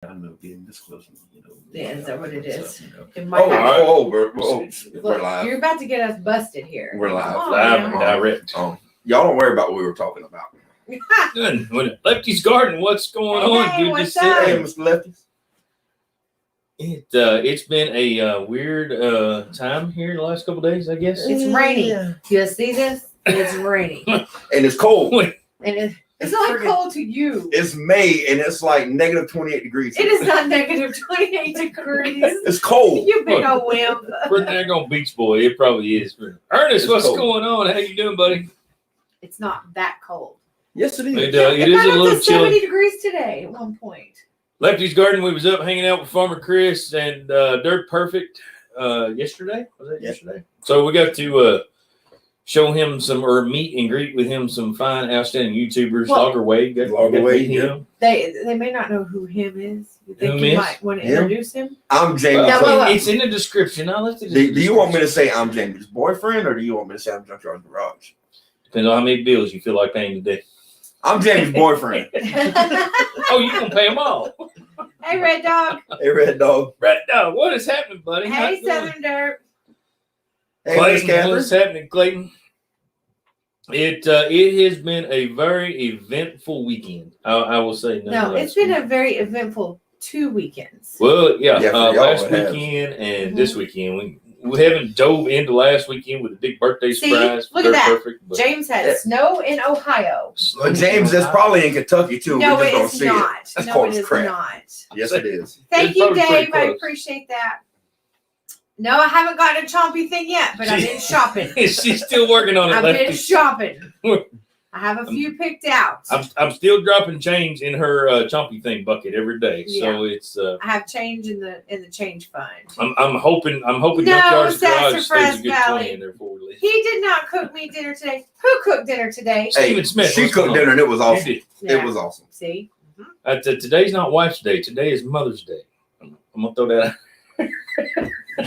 I know getting this close, Yeah, is that what it is? So, It might have- we're Look, live. You're about to get us busted here. We're live. Come on, Live now. and direct. Y'all don't worry about what we were talking about. Good. When Lefty's Garden, what's going on? Hey, Good what's to see up? Hey, you. Mr. Lefty. It's been a weird time here the last couple days, I guess. It's raining. You see this? It's raining. And it's cold. And it's not friggin- cold to you. It's May and it's like negative 28 degrees. It is not negative 28 degrees. It's cold. You big old wimp. We're there on Beach Boy. It probably is. Ernest, It's what's cold. going on? How you doing, buddy? It's not that cold. Yes, it is. It It is got a up little to 70 chilly. degrees today at one point. Lefty's Garden, we was up hanging out with Farmer Chris and Dirt Perfect yesterday. Was that yesterday? So we got to show him meet and greet with him some fine, outstanding YouTubers. Well, Logger Wade. Logger Wade, meet yeah. him. They may not know who him is. You think Whom you is? might want to Him? introduce him? I'm Jamie's. Yeah, well, It's in the description. I left it in do the you want me description. to say I'm Jamie's boyfriend or do you want me to say I'm Junkyards Garage? Depends on how many bills you feel like paying today. I'm Jamie's boyfriend. Oh, you can pay them all. Hey, Red Dog. Hey, Red Dog. Red Dog, what is happening, buddy? How Hey, you doing? Southern Dirt. Hey, Miss Clayton, Catherine. what's happening, Clayton? It has been a very eventful weekend. I will say. No, it's been a very eventful 2 weekends. Well, yeah. Yeah, for y'all Last it has. weekend and Mhm. this weekend, we haven't dove into last weekend with a big birthday See? surprise. Look at They're that. Perfect, but James had Yeah. snow in Ohio. Well, James, that's probably in Kentucky too. No, we just don't it's see not. it. That's No, cold it as is crap. not. Yes, it is. Thank It's you, probably pretty Dave. I close. appreciate that. No, I haven't gotten a chompy thing yet, but I've been shopping. She's still working on it. I've been Lefty. shopping. I have a few picked out. I'm still dropping change in her chompy thing bucket every day. So it's I have change in the change fund. I'm hoping No, Junkyard's Garage stays Sassafras a good Valley. 20 in there before we leave. He did not cook me dinner today. Who cooked dinner today? Hey, Steven Smith, she what's cooked going on? dinner and it was awesome. You did. Yeah. It was awesome. See? Today's not Wife's Day. Today is Mother's Day. I'm gonna throw that out.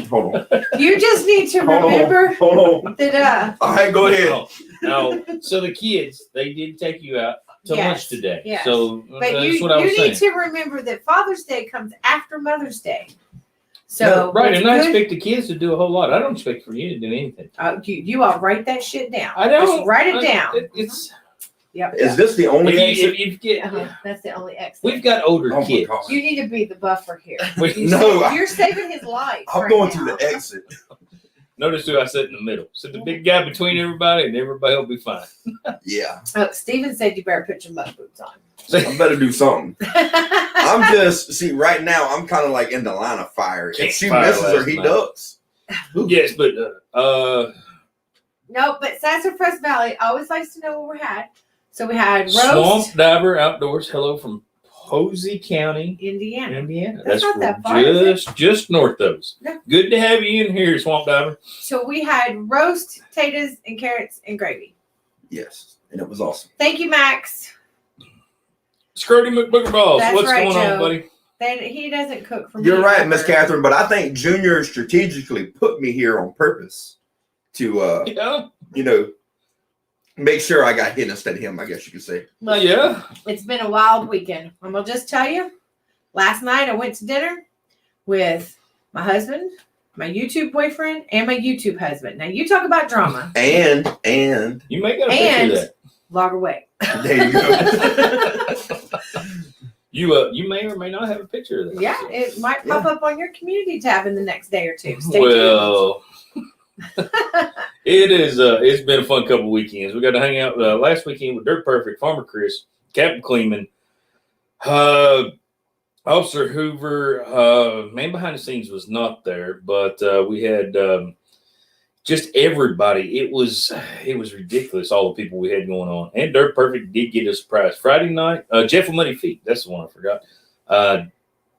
Hold on. You just need to remember Hold on. that All right, go ahead. Now, so the kids, they did take you out to Yes, lunch today. yes. So but that's you what I was need saying. to remember that Father's Day comes after Mother's Day. So Right, what's and I good- expect the kids to do a whole lot. I don't expect for you to do anything. you all write that shit down. I don't. Just write it down. It's Yep. Is this the only exit? if you get. That's the only exit. We've got older Oh my kids. God. You need to be the buffer here. We- No, You're saving his life. I'm right going now. to the exit. Notice who I sit in the middle. Sit the big guy between everybody, and everybody will be fine. Yeah, Oh, Steven said you better put your mud boots on. I better do something. I'm just right now. I'm kind of like in the line of fire. Can't If she fire misses or last he night. ducks. Yes, but No, but Sassafras Valley always likes to know what we had. So we had roast, Swamp Diver Outdoors. Hello from Posey County, Indiana. Indiana. That's not that far, is just north of us. No. Good to have you in here, Swamp Diver. So we had roast, potatoes, and carrots and gravy. Yes, and it was awesome. Thank you, Max. Scrody McBooker Balls. That's What's right, going Joe. on, buddy? He doesn't cook for me. You're right, Miss ever. Catherine. But I think Junior strategically put me here on purpose to, Yeah. make sure I got hit instead of him. I guess you could say. Yeah. It's been a wild weekend. I'm gonna just tell you. Last night I went to dinner with my husband, my YouTube boyfriend, and my YouTube husband. Now you talk about drama. And You may get a picture of that. Log away. there you go. You may or may not have a picture of that. Yeah, So- it might pop up on your community tab in the next day or two. Stay Well, it's been a fun couple weekends. We got to hang out last weekend with Dirt Perfect, Farmer Chris, Captain Kleeman, Officer Hoover. Man behind the scenes was not there, but we had just everybody. It was ridiculous, all the people we had going on. And Dirt Perfect did get a surprise Friday night. Jeff with Muddy Feet, that's the one I forgot.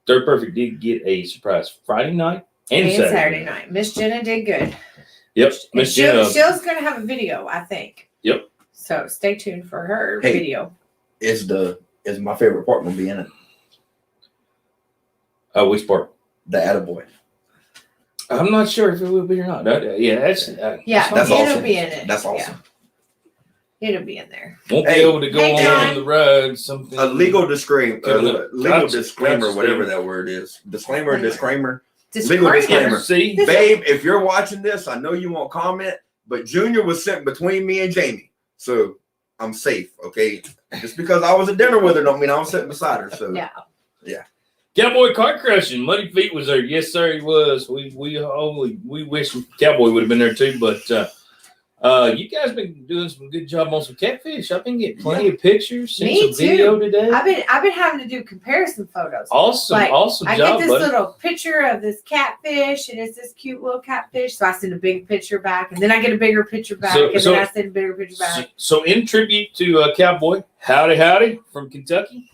Dirt Perfect did get a surprise Friday night and Saturday night. Miss Jenna did good. Yep, And Miss Jenna. Shill's going to have a video, I think. Yep. So stay tuned for her Hey. video. Is my favorite part gonna be in it? Which part? The attaboy. I'm not sure if it will be or not. Yeah, that's Yeah, That's it'll awesome. be in it. That's awesome. It'll be in there. Won't be Hey, able to go hang on on. the ride. Something. A legal disclaimer. Gotcha. Disclaimer, Gotcha. whatever that word is. Disclaimer. Legal Disclaimer. disclaimer. See, Babe, if you're watching this, I know you won't comment, but Junior was sent between me and Jamie, so I'm safe. Okay, just because I was at dinner with her, don't mean I was sitting beside her. So Yeah. Cowboy car crushing. Muddy Feet was there. Yes, sir, he was. We wish Cowboy would have been there too, but you guys been doing some good job on some catfish. I've been getting plenty of pictures, seen Me some video too. today. I've been having to do comparison photos. Awesome, Like, awesome I job, get this buddy. little picture of this catfish, and it's this cute little catfish. So I send a big picture back, and then I get a bigger picture back, and then I send a bigger picture back. So in tribute to Cowboy, howdy from Kentucky.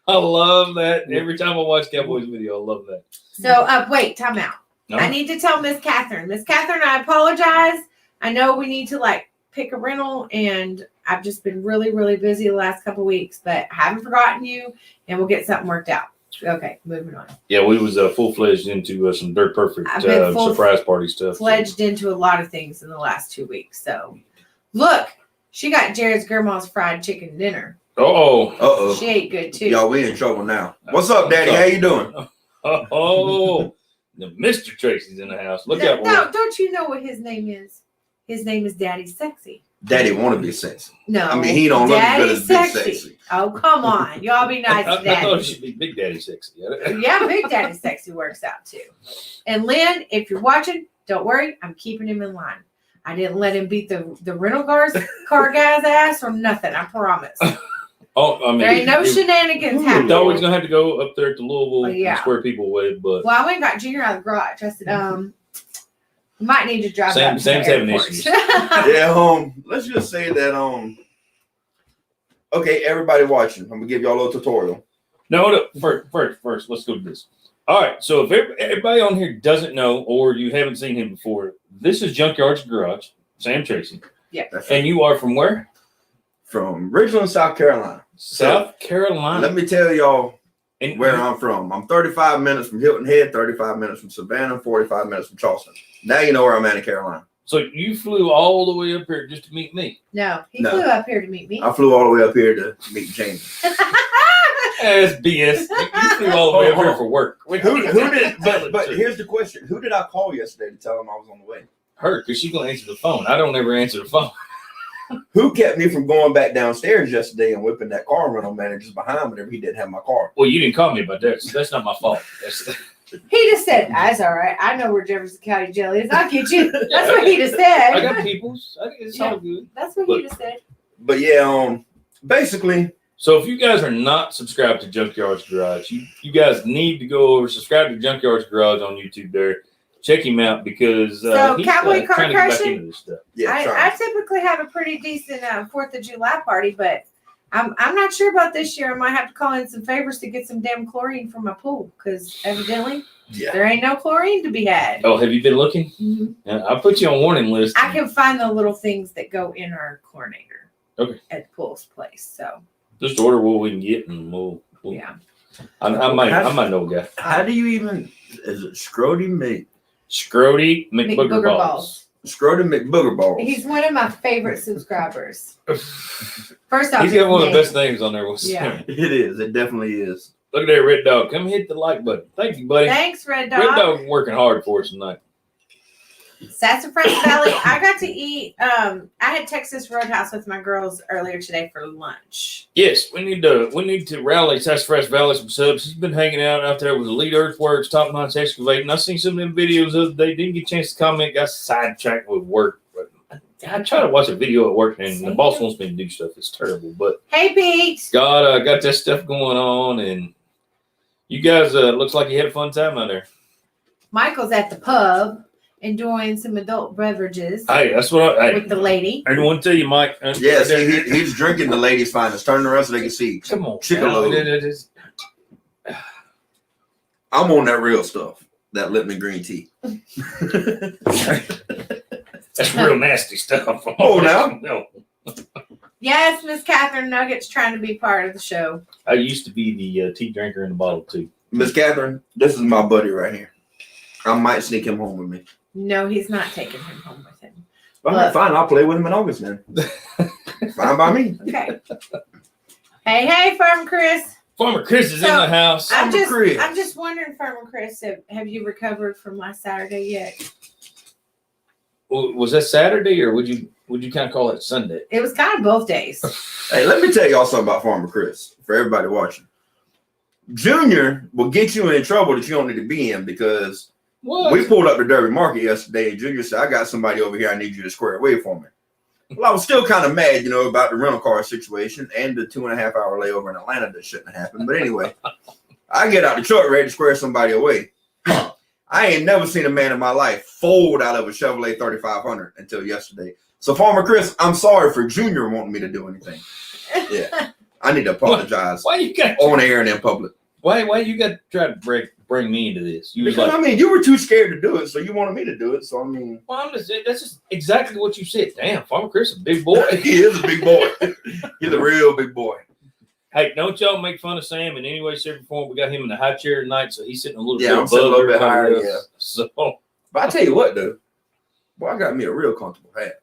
I love that. Every time I watch Cowboy's video, I love that. So wait, time out. No? I need to tell Miss Catherine. Miss Catherine, I apologize. I know we need to like pick a rental, and I've just been really, really busy the last couple of weeks, but I haven't forgotten you, and we'll get something worked out. Okay, moving on. Yeah, we was full-fledged into some Dirt Perfect I've been surprise party stuff. Fledged into a lot of things in the last 2 weeks. So look, she got Jared's grandma's fried chicken dinner. Oh. She ate good too. Y'all, we in trouble now. What's up, Daddy? How you doing? Oh. The Mr. Tracy's in the house. Look out. No, don't you know what his name is? His name is Daddy Sexy. Daddy want to be sexy. No. I mean, he don't look as good as Big Sexy. Oh, come on. Y'all be nice to I thought Daddy. it should be Big Daddy Sexy. Yeah, Big Daddy Sexy works out too. And Lynn, if you're watching, don't worry. I'm keeping him in line. I didn't let him beat the rental car guy's ass or nothing. I promise. Oh, I mean, There ain't no shenanigans It's happening. always gonna have to go up there to Louisville Yeah. and square people with, but Well, I went and got Junior out of the garage. I said, we might need to drive up to Sam's the having airport. issues. Yeah, let's just say that okay, everybody watching, I'm gonna give y'all a little tutorial. no, first, let's go to this. All right, so if everybody on here doesn't know or you haven't seen him before, this is Junkyards Garage, Sam Tracy. Yeah. And you are from where? From Richland, South Carolina. South Carolina. Let me tell y'all And where I'm from. I'm 35 minutes from Hilton Head, 35 minutes from Savannah, 45 minutes from Charleston. Now you know where I'm at in Carolina. So you flew all the way up here just to meet me. No, he No. flew up here to meet me. I flew all the way up here to meet Jamie. That's BS. You flew all the way up here for work. Who did? But here's the question: who did I call yesterday to tell him I was on the way? her, because she's gonna answer the phone. I don't ever answer the phone. Who kept me from going back downstairs yesterday and whipping that car rental manager's behind whenever he didn't have my car? Well, you didn't call me about that, so that's not my fault. He just said, that's all right. I know where Jefferson County Jail is. I'll get you. That's what he just said. I got peoples. It's all good. That's what he just said. But yeah, basically, So if you guys are not subscribed to Junkyards Garage, you guys need to go over, subscribe to Junkyards Garage on YouTube there. Check him out because So, he's Cowboy Car trying to get back Crushing? into this stuff. yeah, I typically have a pretty decent 4th of July party, but I'm not sure about this year. I might have to call in some favors to get some damn chlorine for my pool because evidently yeah. there ain't no chlorine to be had. Oh, have you been looking? Mhm. Yeah, I'll put you on warning list. I can find the little things that go in our chlorinator. Okay. At the pool's place. So Just order what we can get, and we'll yeah. I might know a guy. How do you even? Is it Scrody Scrody McBooger Balls. Scrody McBooger Balls? He's one of my favorite subscribers. First off, He's got one of the his best names on there. Yeah. It is. It definitely is. Look at that Red Dog. Come hit the like button. Thank you, buddy. name. Thanks, Red Dog. Red Dog working hard for us tonight. Sassafras Valley. I got to eat. I had Texas Roadhouse with my girls earlier today for lunch. Yes, we need to rally Sassafras Valley some subs. He's been hanging out there with Elite Earthworks, Top Notch Excavating. I seen some of them videos the other day. Didn't get a chance to comment. Got sidetracked with work. But I try to watch a video at work, and the boss wants me to do stuff. It's terrible. But Hey, Pete. got that stuff going on, and you guys looks like you had a fun time out there. Michael's at the pub enjoying some adult beverages Hey, that's what with the lady. I didn't want to tell you, Mike. Yes, he's drinking the ladies' finest. Turn around so they can see. Come on, Chicken. I'm on that real stuff. That Lipton green tea. That's real nasty stuff. Oh, now? No. Yes, Miss Catherine Nugget's trying to be part of the show. I used to be the tea drinker in the bottle too. Miss Catherine, this is my buddy right here. I might sneak him home with me. No, he's not taking him home with him. All right, fine. I'll play with him in August then. Fine by me. Okay. Hey, Farmer Chris. Farmer Chris is in the house. I'm Chris. just wondering, Farmer Chris, have you recovered from last Saturday yet? Was that Saturday, or would you kind of call it Sunday? It was kind of both days. Hey, let me tell y'all something about Farmer Chris for everybody watching. Junior will get you in trouble that you don't need to be in because we pulled up the Derby Market yesterday and Junior said, I got somebody over here I need you to square away for me. Well, I was still kind of mad, about the rental car situation and the 2.5 hour layover in Atlanta that shouldn't have happened. But anyway, I get out the truck ready to square somebody away. I ain't never seen a man in my life fold out of a Chevrolet 3500 until yesterday. So, Farmer Chris, I'm sorry for Junior wanting me to do anything. Yeah, I need to apologize. Why you got on air and in public? Why you got to try to bring me into this? You was because, you were too scared to do it, so you wanted me to do it. So well, that's just exactly what you said. Damn, Farmer Chris is a big boy. He is a big boy. He's a real big boy. Hey, don't y'all make fun of Sam in any way, shape, or form. We got him in the high chair tonight, so he's sitting a little bit above. I'm sitting a little bit higher. Else. Yeah. So, but I tell you what, though, I got me a real comfortable hat.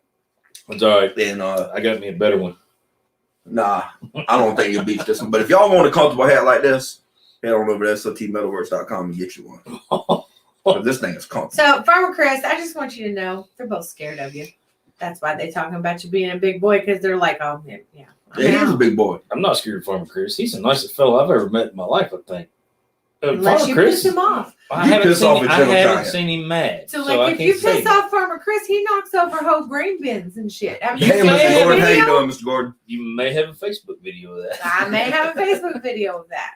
It's all right. Then I got me a better one. Nah, I don't think you'll beat this one. But if y'all want a comfortable hat like this, head on over to SOTmetalworks.com and get you one. This thing is comfortable. So, Farmer Chris, I just want you to know they're both scared of you. That's why they're talking about you being a big boy, because they're like, oh, yeah. Yeah, he is a big boy. I'm not scared of Farmer Chris. He's the nicest fellow I've ever met in my life, I think. Unless you piss him off. I haven't seen him mad. So if you piss off Farmer Chris, he knocks over whole grain bins and shit. Hey, Mr. Gordon, how you doing, Mr. Gordon? You may have a Facebook video of that. I may have a Facebook video of that.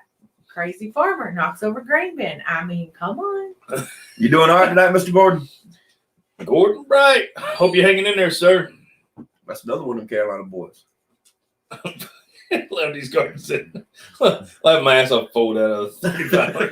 Crazy farmer knocks over grain bin. I mean, come on. You doing all right tonight, Mr. Gordon? Gordon Bright. Hope you're hanging in there, sir. That's another one of the Carolina boys. Love these gardens. I'll have my ass off fold out of 35.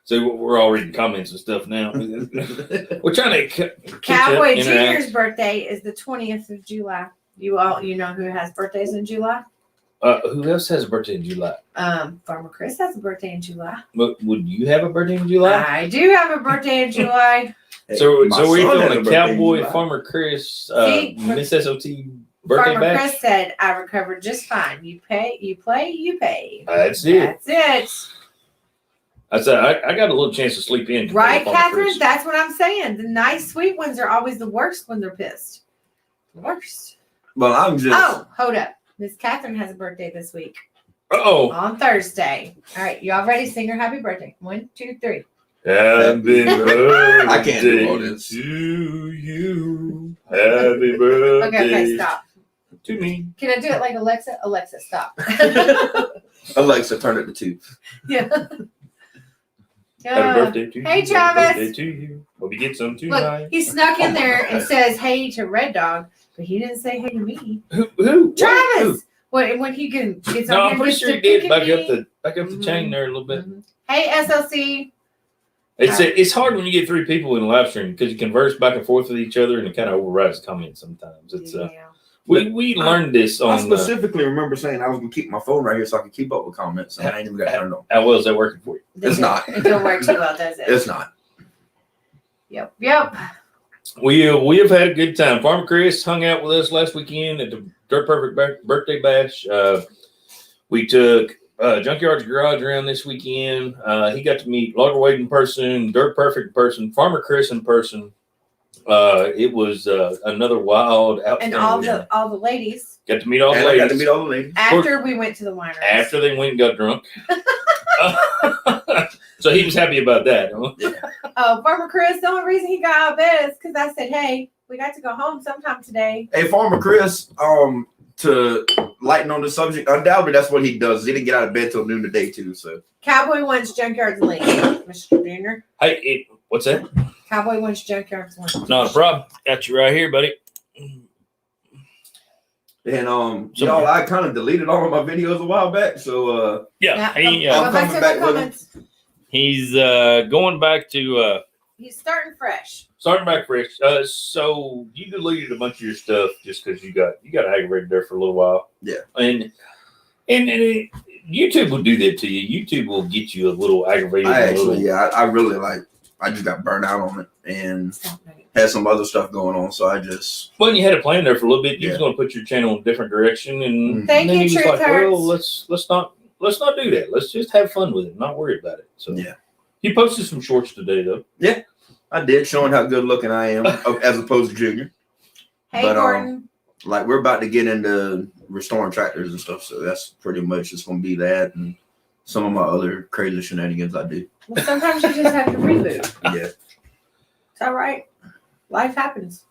So we're all reading comments and stuff now. We're trying to Cowboy Junior's birthday is the 20th of July. You know who has birthdays in July? Who else has a birthday in July? Farmer Chris has a birthday in July. But would you have a birthday in July? I do have a birthday in July. So we're doing a Cowboy Farmer Chris Miss S.O.T. birthday Farmer bash? Chris said, I recovered just fine. You play, you pay. That's it. That's it. I said I got a little chance to sleep in. Right, Catherine? Chris. That's what I'm saying. The nice, sweet ones are always the worst when they're pissed. Worst. Well, I'm just. Oh, hold up. Miss Catherine has a birthday this week. Uh-oh. On Thursday. All right, y'all ready? Sing her happy birthday. 1, 2, 3. Happy birthday I can't do all this. to you. Happy birthday. Okay, stop. To me. Can I do it like Alexa? Alexa, stop. Alexa, turn it to 2. Yeah. Happy birthday to you. Hey, Travis. Happy birthday to you. Hope you get some tonight. Look, he snuck in there and says hey to Red Dog, but he didn't say hey to me. Who? Travis. When he gets on no, here, I'm pretty sure he did back up the chain there a little bit. Mm-hmm. Hey, SLC. It's hard when you get 3 people in a live stream because you converse back and forth with each other and it kind of overrides comments sometimes. It's we learned this on. I specifically remember saying I was gonna keep my phone right here so I could keep up with comments, and I ain't even got turned on. How well is that working for you? It's not. It don't work too well, does it? It's not. Yep. We have had a good time. Farmer Chris hung out with us last weekend at the Dirt Perfect birthday bash. We took Junkyards Garage around this weekend. He got to meet Logger Wade in person, Dirt Perfect in person, Farmer Chris in person. It was another wild outstanding. And all the ladies. Got to meet all the ladies. Got to meet all the ladies. After we went to the winery. After they went and got drunk. So he was happy about that. Huh? Yeah. Farmer Chris, the only reason he got out of bed is because I said, hey, we got to go home sometime today. Hey, Farmer Chris, to lighten on the subject, undoubtedly that's what he does. He didn't get out of bed till noon today too. So Cowboy wants Junkyards link, Mr. Junior. Hey, what's that? Cowboy wants Junkyards link. Not a problem. Got you right here, buddy. And y'all, I kind of deleted all of my videos a while back. So yeah, go back to the comments. He's going back to he's starting fresh. Starting back fresh. So you deleted a bunch of your stuff just because you got aggravated there for a little while. Yeah. And And YouTube will do that to you. YouTube will get you a little aggravated. I really I just got burnt out on it and had some other stuff going on. So I just. Well, you had a plan there for a little bit. You was going to put your channel in a different direction, and Thank then you, he was like, Trick "Well, let's not do that. Let's just have fun with it, not worry about it." So yeah, you posted some shorts today, though. Yeah, I did, showing how good looking I am as opposed to Junior. Hey, but, Gordon. Like we're about to get into restoring tractors and stuff, so that's pretty much just going to be that and some of my other crazy shenanigans I do. Well, sometimes you just have to reboot. Yeah. It's all right. Life happens.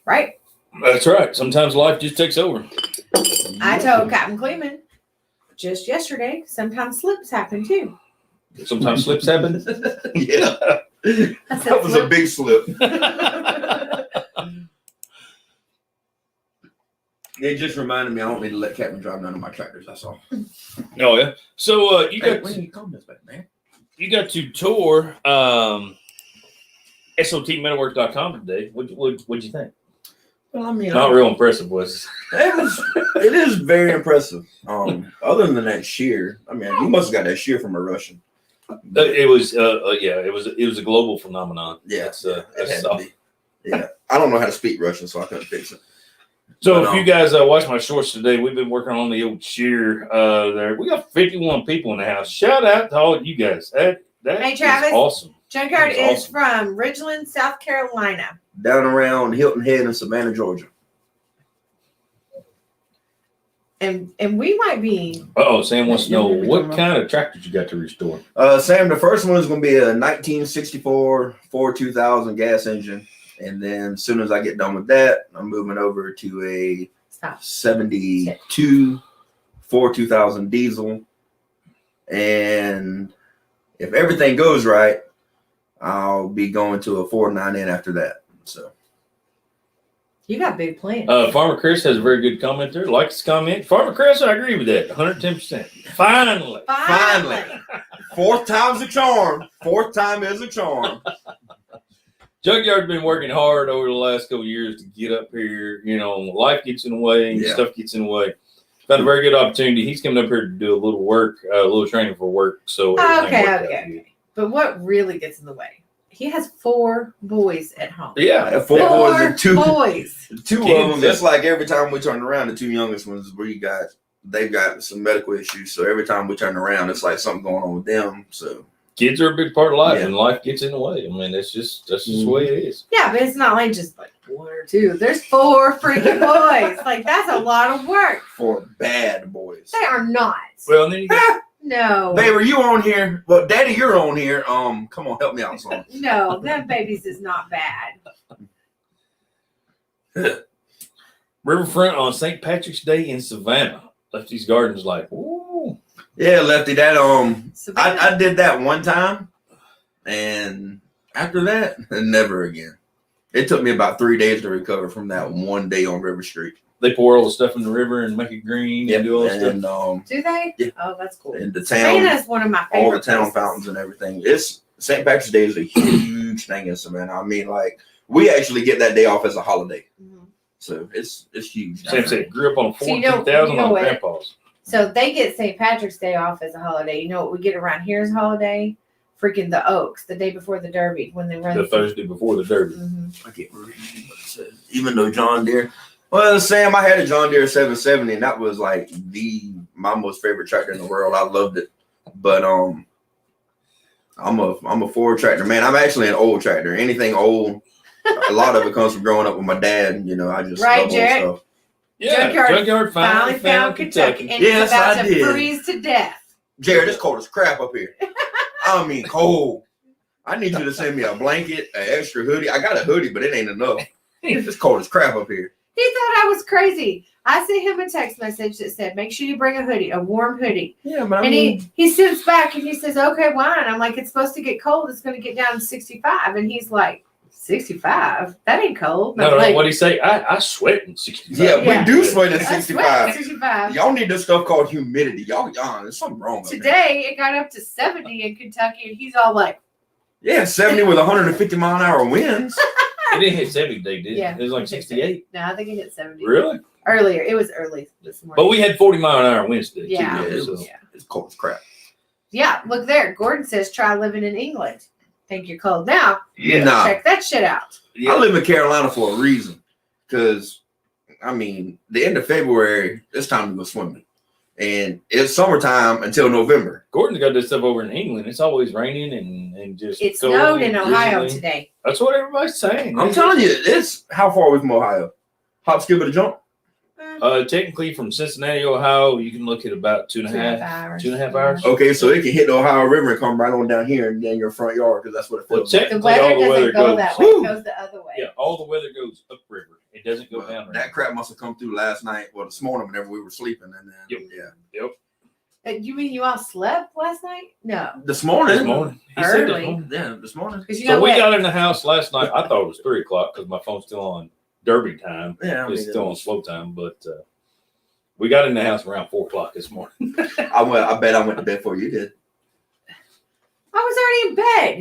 Right? That's right. Sometimes life just takes over. I told Captain Cleveland just yesterday, sometimes slips happen too. Sometimes slips happen. Yeah. That was a big slip. It just reminded me I don't need to let Captain drive none of my tractors. That's all. Oh yeah. So you got when you come this back, man. You got to tour S.O.T. today. What'd you think? Well, I mean, not real impressive, was it is very impressive. Other than that shear, I mean, you must have got that shear from a Russian. It was a global phenomenon. Yeah, that's yeah. I don't know how to speak Russian, so I couldn't fix it. So if you guys watch my shorts today, we've been working on the old shear there. We got 51 people in the house. Shout out to all you guys. That hey, Travis, is awesome. Junkyard is from Ridgeland, South Carolina. Down around Hilton Head in Savannah, Georgia. And we might be. Sam wants to know what kind of tractors you got to restore. Sam, the first one is going to be a 1964 Ford 2000 gas engine. And then as soon as I get done with that, I'm moving over to a 72 Ford 2000 diesel. And if everything goes right, I'll be going to a 4.9N after that. So you got big plans. Farmer Chris has a very good comment there. Like his comment. Farmer Chris, I agree with that. 110%. Finally. Fourth time's a charm. Fourth time is a charm. Junkyard's been working hard over the last couple of years to get up here. You know, life gets in the way and stuff gets in the way. Found a very good opportunity. He's coming up here to do a little work, a little training for work. So okay. But what really gets in the way? He has 4 boys at home. Yeah, 4 boys and 2 boys. 2 of them. It's like every time we turn around, the 2 youngest ones they've got some medical issues. So every time we turn around, it's like something going on with them. So kids are a big part of life, and life gets in the way. I mean, that's just the way it is. Yeah, but it's not like just like 1 or 2. There's 4 freaking boys. Like that's a lot of work. 4 bad boys. They are not. Well, and then you got no. Babe, are you on here? Well, Daddy, you're on here. Come on, help me out, son. No, that babies is not bad. Riverfront on St. Patrick's Day in Savannah. Lefty's Gardens, like, ooh. Yeah, Lefty, that I did that one time, and after that, never again. It took me about 3 days to recover from that one day on River Street. They pour all the stuff in the river and make it green and do all that stuff. Do they? Yeah. Oh, that's cool. And the town, Savannah is one of my favorite all the town places. fountains and everything. It's St. Patrick's Day is a huge thing in Savannah. I mean, like we actually get that day off as a holiday, so it's huge. Sam said, grew up on 14,000 on Grandpa's. So they get St. Patrick's Day off as a holiday. You know what we get around here as a holiday? Freaking the Oaks, the day before the Derby, when they run the Thursday before the Derby. I can't remember what it says. Even though John Deere. Well, Sam, I had a John Deere 770, and that was like my most favorite tractor in the world. I loved it, but I'm a Ford tractor man. I'm actually an old tractor. Anything old, a lot of it comes from growing up with my dad. You know, I just love old stuff. Yeah, Junkyard finally found Kentucky. And yes, it's about to freeze to death. Jared, it's cold as crap up here. I mean, cold. I need you to send me a blanket, an extra hoodie. I got a hoodie, but it ain't enough. It's cold as crap up here. He thought I was crazy. I sent him a text message that said, make sure you bring a hoodie, a warm hoodie. Yeah, but he sends back and he says, okay, why? And I'm like, it's supposed to get cold. It's going to get down to 65. And he's like, 65? That ain't cold. No, like, what'd he say? I sweat in 65. Yeah, we do sweat in 65. 65. Y'all need this stuff called humidity. Y'all, there's something wrong with Today, it got up to 70 in Kentucky, and he's all like, Yeah, 70 with 150-mile-an-hour winds. It didn't hit 70 today, did it? Yeah, It was like 68. No, I think it hit 70. Really? Earlier. It was early this morning. But we had 40-mile-an-hour winds today. Yeah. Too, Yeah, it so. was, it's cold as crap. Yeah, look there. Gordon says try living in England. Think you're cold now? Yeah. Nah. Check that shit out. Yeah. I live in Carolina for a reason. Because, I mean, the end of February, it's time to go swimming. And it's summertime until November. Gordon's got this stuff over in England. It's always raining and just. It cold, snowed in Ohio drizzling. today. That's what everybody's saying. I'm telling you, it's how far away from Ohio? Hop, skip, and a jump? Technically, from Cincinnati, Ohio, you can look at about 2.5 hours. 2.5 hours. Okay, so it can hit the Ohio River and come right on down here and in your front yard because that's what it Well, feels like. The technically, weather all the weather doesn't go goes. that way. It goes the other way. Yeah, all the weather goes upriver. It doesn't go down. That crap must have come through last night, well, this morning whenever we were sleeping. And then, Yep. You mean you all slept last night? No. This morning. This morning. He said this Early. morning. Yeah, this morning. Because you So know we what? got in the house last night. I thought it was 3 o'clock because my phone's still on Derby time. Yeah, I It's mean, still on slow time, but we got in the house around 4 o'clock this morning. I bet I went to bed before you did. I was already in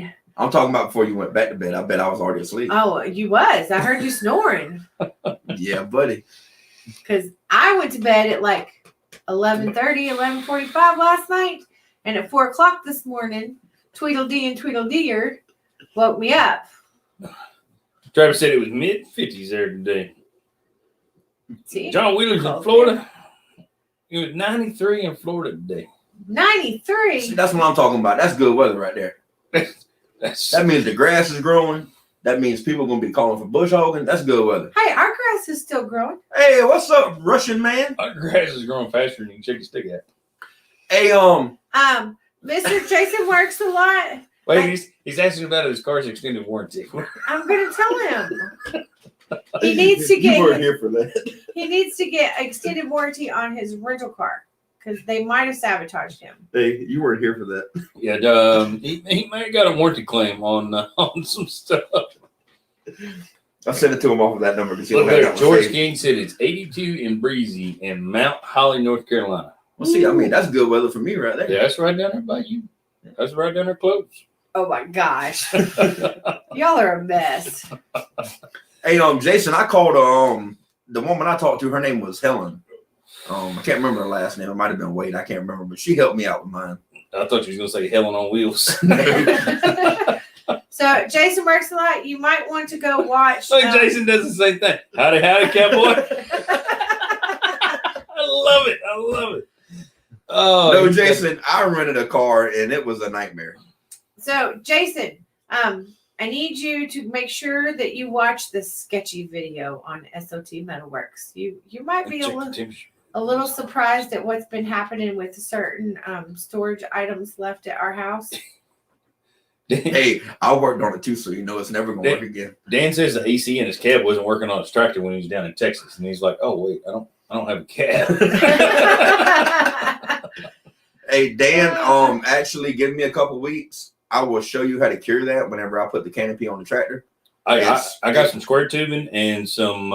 bed. I'm talking about before you went back to bed. I bet I was already asleep. Oh, you was. I heard you snoring. Yeah, buddy. Because I went to bed at like 11:30, 11:45 last night. And at 4 o'clock this morning, Tweedledee and Tweedledeer woke me up. Travis said it was mid-50s there today. See? John Wheeler's in Florida. It was 93 in Florida today. 93. See, that's what I'm talking about. That's good weather right there. That means the grass is growing. That means people are going to be calling for bush hogging. That's good weather. Hey, our grass is still growing. Hey, what's up, Russian man? Our grass is growing faster than you can shake a stick at. Hey, Mr. Jason works a lot. Wait, he's asking about his car's extended warranty. I'm gonna tell him. He needs to You weren't get here for that. he needs to get extended warranty on his rental car because they might have sabotaged him. Hey, you weren't here for that. Yeah, he may have got a warranty claim on some stuff. I sent it to him off of that number because Look there, George King said it's 82 and breezy in Mount Holly, North Carolina. Well, see, I mean, that's good weather for me right there. Yeah, that's right down there by you. That's right down there close. Oh my gosh, y'all are a mess. Hey, Jason, I called the woman I talked to. Her name was Helen. I can't remember her last name. It might have been Wade. I can't remember, but she helped me out with mine. I thought you was gonna say Helen on Wheels. So Jason works a lot. You might want to go watch. Like Jason does the same thing. Howdy, cowboy. I love it. Oh No, Jason, I rented a car and it was a nightmare. So Jason, I need you to make sure that you watch the sketchy video on S.O.T. Metalworks. You might be a little surprised at what's been happening with certain storage items left at our house. Hey, I worked on it too, so you know it's never gonna work again. Dan says the AC in his cab wasn't working on his tractor when he was down in Texas, and he's like, "Oh wait, I don't have a cab." Hey, Dan, actually give me a couple weeks. I will show you how to cure that whenever I put the canopy on the tractor. I got some square tubing and some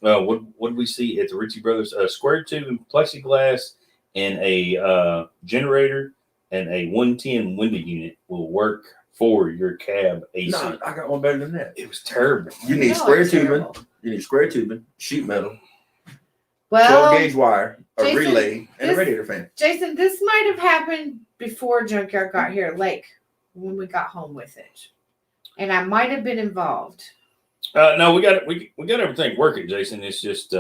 what did we see at the Ritchie Brothers? Square tubing, plexiglass, and a generator and a 110 window unit will work for your cab AC. No, I got one better than that. It was terrible. You need square tubing. You need square tubing, sheet metal, 12 Well, gauge wire, a Jason, relay, and a this- radiator fan. Jason, this might have happened before Junkyard got here, like when we got home with it, and I might have been involved. No, we got everything working, Jason. It's just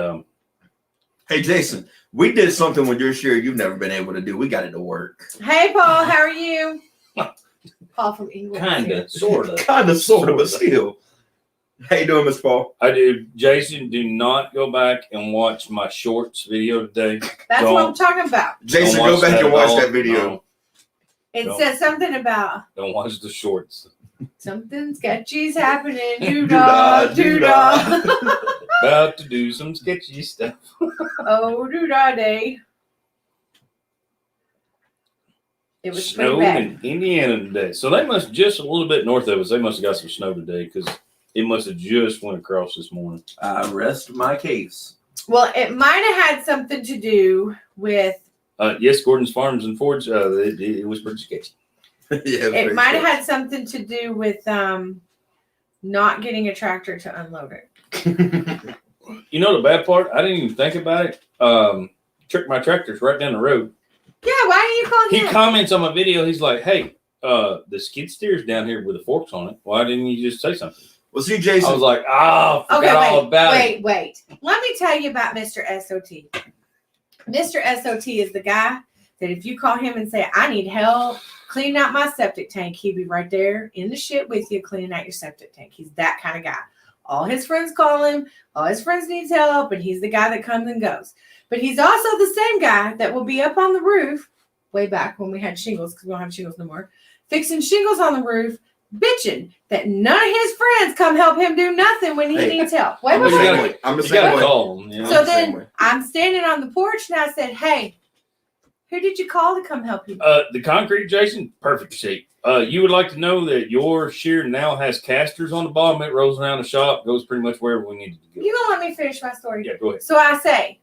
Hey, Jason, we did something with your share you've never been able to do. We got it to work. Hey, Paul, how are you? Paul from England. kinda, sorta. Kind of, sort of, but still. How you doing, Miss Paul? I do. Jason, do not go back and watch my shorts video today. That's what I'm talking about. Jason, Don't go watch back that and at watch all. that video. No, It Don't. says something about don't watch the shorts. something sketchy's happening. Doo-dah, Doo-dah. About to do some sketchy stuff. Oh, doo-dah day. It was pretty Snow bad. in Indiana today. So they must just a little bit north of us. They must have got some snow today because it must have just went across this morning. I rest my case. Well, it might have had something to do with Yes, Gordon's Farms and Fords. It was pretty sketchy. It might have had something to do with not getting a tractor to unload it. You know the bad part? I didn't even think about it. My tractor's right down the road. Yeah, why didn't you call him? He comments on my video. He's like, "Hey, the skid steer's down here with the forks on it. Why didn't you just say something?" Well, see, Jason. I was like, "Oh, forgot all about it." Wait. Let me tell you about Mr. S.O.T. Mr. S.O.T. is the guy that if you call him and say, "I need help cleaning out my septic tank," he'll be right there in the shit with you cleaning out your septic tank. He's that kind of guy. All his friends call him. All his friends need help, and he's the guy that comes and goes. But he's also the same guy that will be up on the roof, way back when we had shingles, because we don't have shingles no more, fixing shingles on the roof, bitching that none of his friends come help him do nothing when he needs help. Wait. I'm the same way. Call him, you know? So then I'm standing on the porch and I said, "Hey, who did you call to come help you?" The concrete, Jason, perfect shape. You would like to know that your shear now has casters on the bottom. It rolls around the shop, goes pretty much wherever we need it to go. You gonna let me finish my story? Yeah, go ahead. So I say,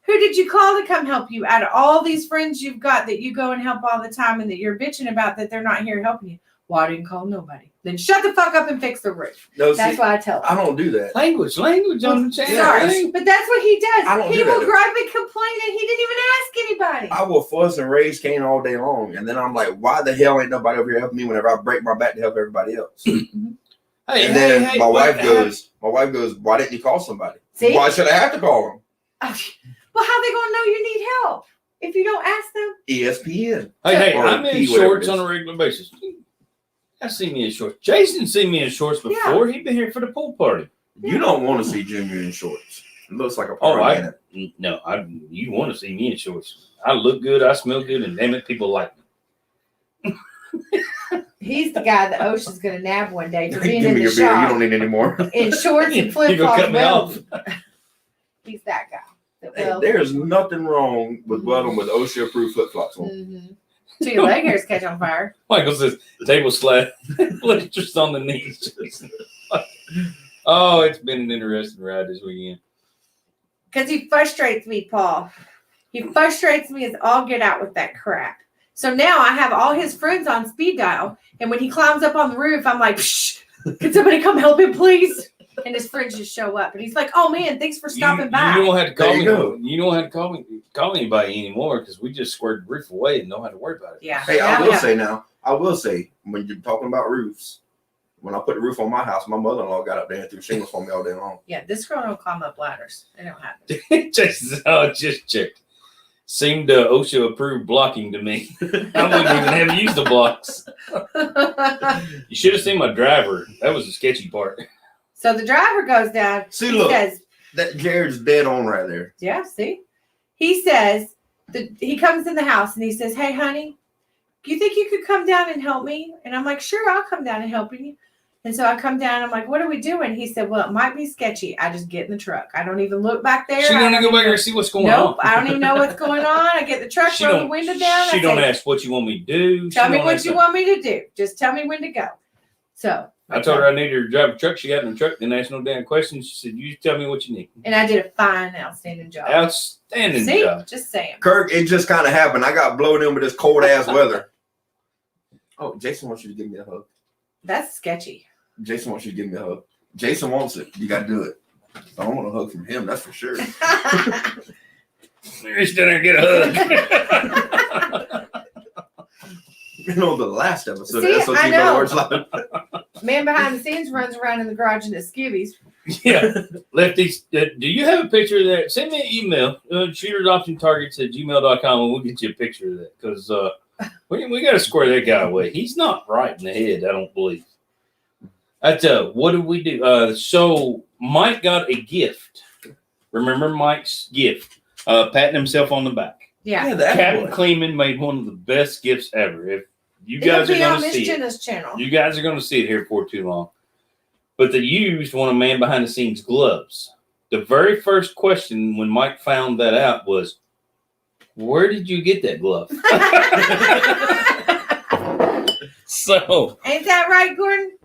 who did you call to come help you out of all these friends you've got that you go and help all the time and that you're bitching about that they're not here helping you? Well, I didn't call nobody. Then shut the fuck up and fix the roof. No, that's what I tell them. I don't do that. Language on the channel. Sorry, but that's what he does. I don't He do will that. gripe and complain and he didn't even ask anybody. I will fuss and raise Cain all day long, and then I'm like, why the hell ain't nobody over here helping me whenever I break my back to help everybody else? And then my wife goes, "Why didn't you call somebody? See? Why should I have to call them?" Well, how they gonna know you need help if you don't ask them? ESPN. Hey, Or I'm in P, whatever shorts it is. on a regular basis. I see me in shorts. Jason seen me in shorts before. He'd been here for the pool party. You don't want to see Junior in shorts. It looks like a Oh, party. you want to see me in shorts. I look good, I smell good, and damn it, people like me. He's the guy that OSHA's gonna nab one day for being Give in me the your beer. You shop don't need any more. in shorts and You flip gonna flops. cut me off? He's that guy. Hey, there's nothing wrong with welding with OSHA approved flip flops on. Mm-hmm. So your leg hairs catch on fire. Michael says, table slap, just on the knees. Oh, it's been an interesting ride this weekend. Because he frustrates me, Paul. He frustrates me as all get out with that crap. So now I have all his friends on speed dial, and when he climbs up on the roof, I'm like, "Shh, can somebody come help him, please?" And his friends just show up, and he's like, "Oh man, thanks for stopping by." You don't have to call There me. you go. You don't have to call anybody anymore because we just squared the roof away and don't have to worry about it. Yeah. Hey, Yeah, I will say, when you're talking about roofs, when I put the roof on my house, my mother-in-law got up there and threw shingles for me all day long. Yeah, this girl don't climb up ladders. They don't happen. Jason says, "Oh, just checked. Seemed OSHA approved blocking to me. I wouldn't even have used the blocks. You should have seen my driver. That was the sketchy part." So the driver goes down. See, he look. says, That Jared's dead on right there. "Yeah, see." He says he comes in the house and he says, "Hey, honey, do you think you could come down and help me?" And I'm like, "Sure, I'll come down and help you." And so I come down. I'm like, "What are we doing?" He said, "Well, it might be sketchy. I just get in the truck. I don't even look back there. She's I gonna don't go even back there know- and see what's going Nope, on. I don't even know what's going on. I get the truck, She roll the don't- window down. She I don't say, ask what you want me to do. tell She me don't what ask you that. want me to do. Just tell me when to go. So I told her I needed her to drive a truck. She got in the truck, didn't ask no damn questions. She said, "You tell me what you need." and I did a fine, outstanding job. Outstanding See, job. just saying. Kirk, it just kind of happened. I got blown in with this cold ass weather. Oh, Jason wants you to give me a hug. That's sketchy. Jason wants you to give me a hug. Jason wants it. You got to do it. I don't want a hug from him, that's for sure. Reach down there and get a hug. You know, the last episode See, of S.O.T. I know. Lord's Live. Man behind the scenes runs around in the garage in the skivvies. Yeah. Lefties, do you have a picture of that? Send me an email. shooteradoptiontargets@gmail.com and we'll get you a picture of that. Because we got to square that guy away. He's not right in the head, I don't believe. What did we do? So Mike got a gift. Remember Mike's gift? Patting himself on the back. Yeah. Captain Kleeman made one of the best gifts ever. If you It'll guys are be on going to Miss see it, Jenna's channel. you guys are going to see it here before too long. But they used one of Man Behind the Scenes gloves. The very first question when Mike found that out was, "Where did you get that glove?" So Ain't that right, Gordon? it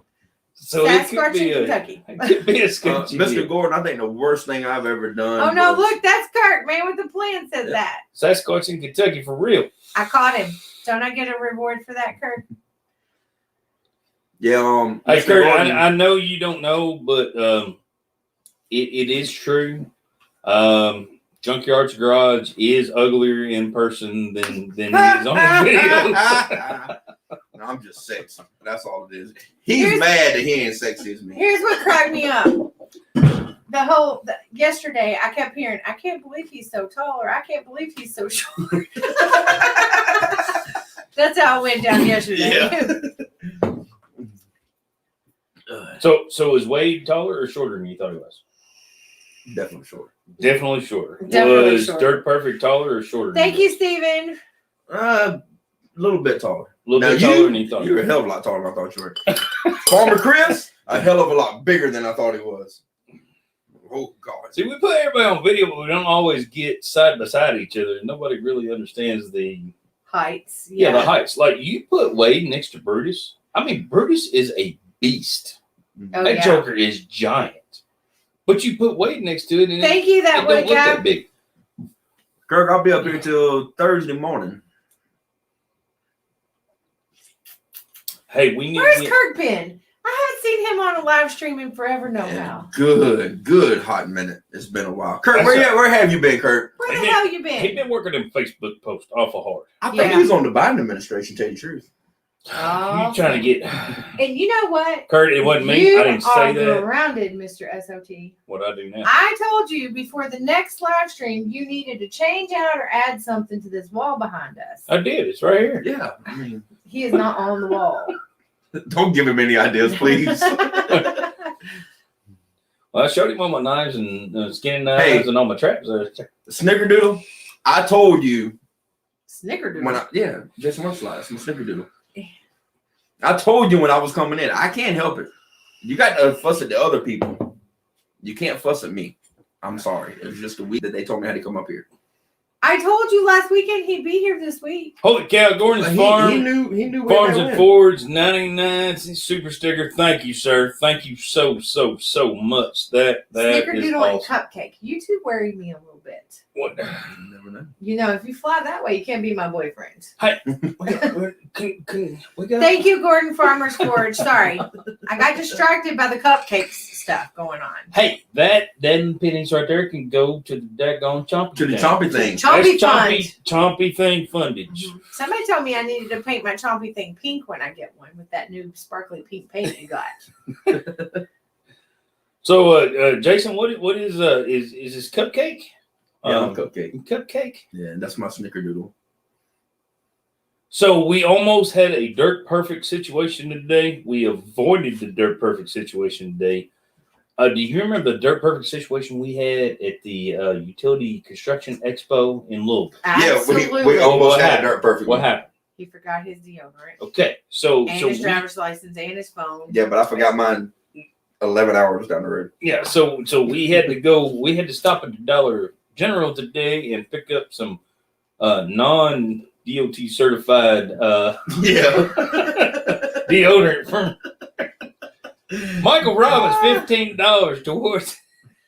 could Sasquatch be in a, Kentucky. it could be a sketchy Mr. gift. Gordon, I think the worst thing I've ever done. Oh no, was- look, that's Kirk, man with the plan said that. Sasquatch in Kentucky for real. I caught him. Don't I get a reward for that, Kirk? Yeah. Hey, Mr. Kurt, Gordon- I know you don't know, but it is true. Junkyards Garage is uglier in person than he is on the videos. No, I'm just sexy. That's all it is. He's mad that he ain't sexy as me. Here's what cracked me up. Yesterday, I kept hearing, I can't believe he's so tall, or I can't believe he's so short. That's how it went down yesterday. So is Wade taller or shorter than you thought he was? Definitely short. Definitely shorter. Definitely was shorter. Dirt Perfect taller or shorter? Thank you, Steven. A little bit taller. A little Now bit taller than you thought. You're a hell of a lot taller than I thought you were. Farmer Chris, a hell of a lot bigger than I thought he was. Oh God! See, we put everybody on video, but we don't always get side by side each other. Nobody really understands the heights. the heights. Like you put Wade next to Brutus. I mean, Brutus is a beast. Oh, That yeah. Joker is giant. But you put Wade next to it, and Thank you, it that don't would look that big. Kirk, I'll be up here till Thursday morning. Hey, we need Where's to get, Kirk been? I haven't seen him on a live stream in forever now. Good hot minute. It's been a while. Kurt, That's where have you been, Kurt? Where Hey, the man, hell you He's been? been working in Facebook post awful hard. I think Yeah. he's on the Biden administration, tell you the truth. Oh. You trying to get And you know what? Kurt? It wasn't me. You I didn't say are that. grounded, Mr. S.O.T. What I do now? I told you before the next live stream you needed to change out or add something to this wall behind us. I did. It's right here. Yeah, I mean, He is not on the wall. don't give him any ideas, please. Well, I showed him all my knives and skinning knives and all my traps. Snickerdoodle, I told you Snickerdoodle. when just one slice, some snickerdoodle. I told you when I was coming in, I can't help it. You got to fuss at the other people. You can't fuss at me. I'm sorry. It was just a week that they told me how to come up here. I told you last weekend he'd be here this week. Holy cow, Gordon's Farm. He knew where Farms they and went. Fords, 99 super sticker. Thank you, sir. Thank you so much. That is Snickerdoodle and awesome. Cupcake. You two worry me a little bit. What? You never know. You know, if you fly that way, you can't be my boyfriend. We got Thank you, Gordon Farmer's Forge. Sorry. I got distracted by the cupcakes stuff going on. Hey, them pennies right there can go to the daggone chompy To the thing. chompy thing. Chompy That's fund. chompy thing fundage. Somebody told me I needed to paint my chompy thing pink when I get one with that new sparkly pink paint you got. So, Jason, what is this cupcake? Yeah, cupcake. Cupcake. Yeah, that's my snickerdoodle. So we almost had a dirt perfect situation today. We avoided the dirt perfect situation today. Do you remember the dirt perfect situation we had at the Utility Construction Expo in Louisville? Absolutely. Yeah, we almost What had a happened? dirt perfect. What one. happened? He forgot his deodorant. Okay, so And so his we, driver's license and his phone. Yeah, but I forgot mine 11 hours down the road. yeah, so we had to go. We had to stop at the Dollar General today and pick up some non DOT certified Yeah. deodorant from Michael Robbins. $15 towards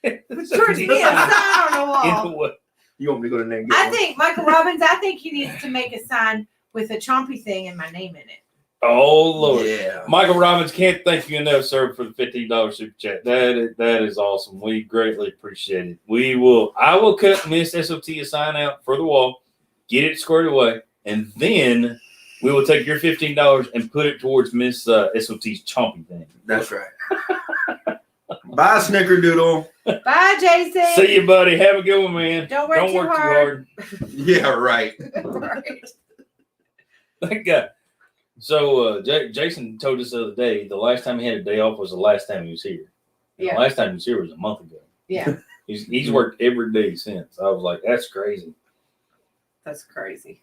Towards me, a sign on the wall. into what? You want me to go to the name? and get I one? think Michael Robbins. I think he needs to make a sign with a chompy thing and my name in it. Oh Lord. Yeah. Michael Robbins, can't thank you enough, sir, for the $15 super chat. That is awesome. We greatly appreciate it. I will cut Miss S.O.T. a sign out for the wall, get it squared away, and then we will take your $15 and put it towards Miss S.O.T.'s chompy thing. That's right. Bye, Snickerdoodle. Bye, Jason. See you, buddy. Have a good one, man. Don't work too hard. Yeah, right. Right. That guy. So Jason told us the other day the last time he had a day off was the last time he was here. And Yeah. The last time he was here was a month ago. Yeah, He's worked every day since. I was like, that's crazy. that's crazy.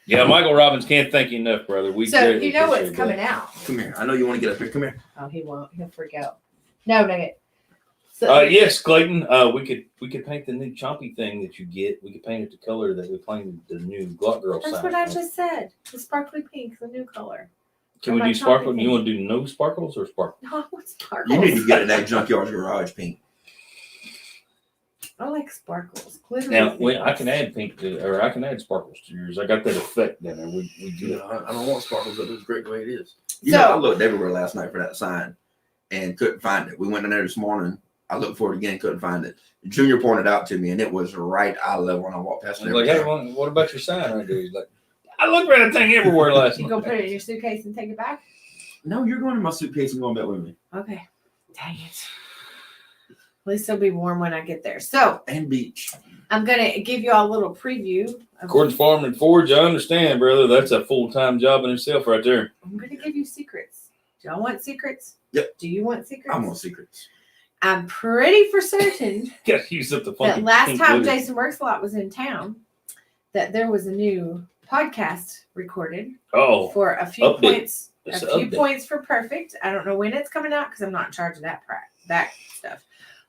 Yeah, Michael Robbins, can't thank you enough, brother. We So greatly you know what's appreciate coming that. out. Come here. I know you want to get up here. Come here. Oh, he won't. He'll freak out. No, Nugget. So, Yes, Clayton. We could paint the new chompy thing that you get. We could paint it the color that we painted the new Glock Girl that's sign. what I just said. The sparkly pink, the new color. Can we my do sparkle? chompy You want to do no sparkles or sparkle? No, what's sparkles? You need to get in that Junkyards Garage pink. I like sparkles. Glitter. Now, I can add pink to, or I can add sparkles to yours. I got that effect down there. We do You it. know, I don't want sparkles, but it's great the way it is. You know, I looked everywhere last night for that sign and couldn't find it. We went in there this morning. I looked for it again, couldn't find it. Junior pointed out to me, and it was right eye level when I walked past it. Like, hey, what about your sign right there? He's like, I looked at that thing everywhere last night. You gonna put it in your suitcase and take it back? No, you're going in my suitcase and going back with me. Okay. Dang it. At least it'll be warm when I get there. So, and beach. I'm gonna give you all a little preview. According to Farm and Forge, I understand, brother. That's a full-time job in itself right there. I'm gonna give you secrets. Do y'all want secrets? Yep. Do you want secrets? I want secrets. I'm pretty for certain Gotta use up the that funky last pink time glitter. Jason Works a Lot was in town, that there was a new podcast recorded for a few update. points. It's A an few update. points for perfect. I don't know when it's coming out because I'm not in charge of that stuff.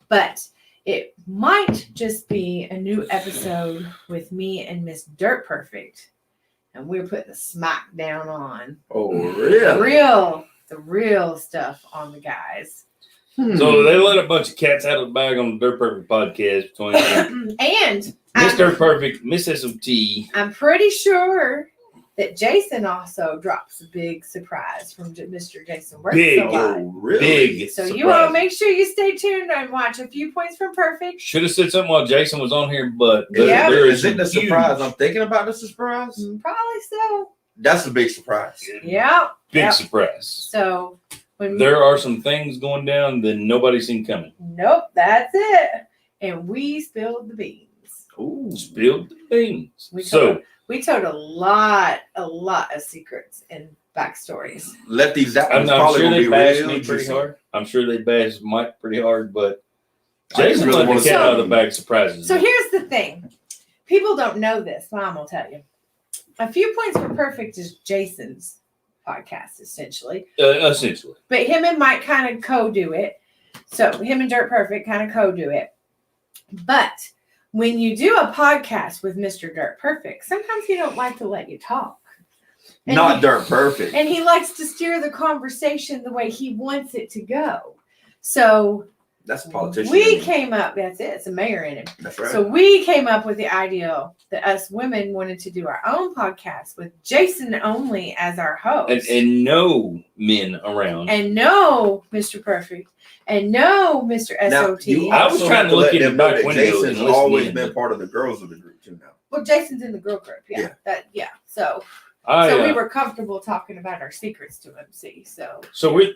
But it might just be a new episode with me and Miss Dirt Perfect, and we're putting the smack down on Oh, really? the real stuff on the guys. So they let a bunch of cats out of the bag on the Dirt Perfect podcast between them. And Miss Dirt Perfect, Miss S.O.T. I'm pretty sure that Jason also drops a big surprise from Mr. Jason Works Big. a Lot. Oh, really? Big. So surprise. you all make sure you stay tuned and watch a few points from Perfect. Should have said something while Jason was on here, but Yeah. there Is it the huge- surprise? I'm thinking about the surprise. Probably so. That's a big surprise. Yeah. Big Yep. surprise. So when There are some things going down that nobody's seen coming. nope, that's it. And we spilled the beans. Ooh. Spilled the beans. We So told a lot of secrets and backstories. Let these out. I'm probably sure gonna they be bashed real me pretty juicy. hard. I'm sure they bashed Mike pretty hard, but I just Jason really let wanna the cat see- out of the bag surprises. So me. here's the thing. People don't know this. Mom will tell you. A Few Points for Perfect is Jason's podcast, essentially. Essentially. But him and Mike kind of co-do it. So him and Dirt Perfect kind of co-do it. But when you do a podcast with Mr. Dirt Perfect, sometimes he don't like to let you talk. And Not he- Dirt Perfect. And he likes to steer the conversation the way he wants it to go. So That's a politician. we came up, that's it, it's a mayor in him. That's right. So we came up with the idea that us women wanted to do our own podcast with Jason only as our host. And no men around. And no Mr. Perfect. And no Mr. S.O.T. you I was also trying have to look let in the them know back that window and Jason's listen always in, been but- part of the girls of the group too now. Well, Jason's in the girl group. Yeah. So I, so we were comfortable talking about our secrets to him, see. So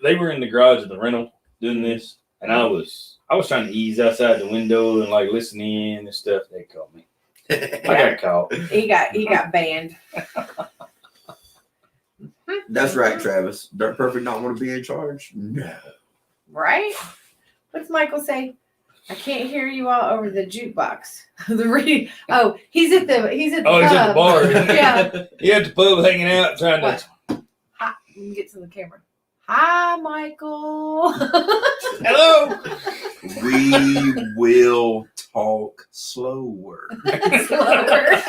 they were in the garage of the rental doing this, and I was trying to ease outside the window and like listen in and stuff. They called me. I got caught. he got banned. That's right, Travis. Dirt Perfect don't want to be in charge. No. Right? What's Michael say? I can't hear you all over the jukebox. He's at the pub. He's at the bar. Yeah. He at the pub hanging out trying to. What? Hi. You can get to the camera. Hi, Michael. Hello. We will talk slower. Slower.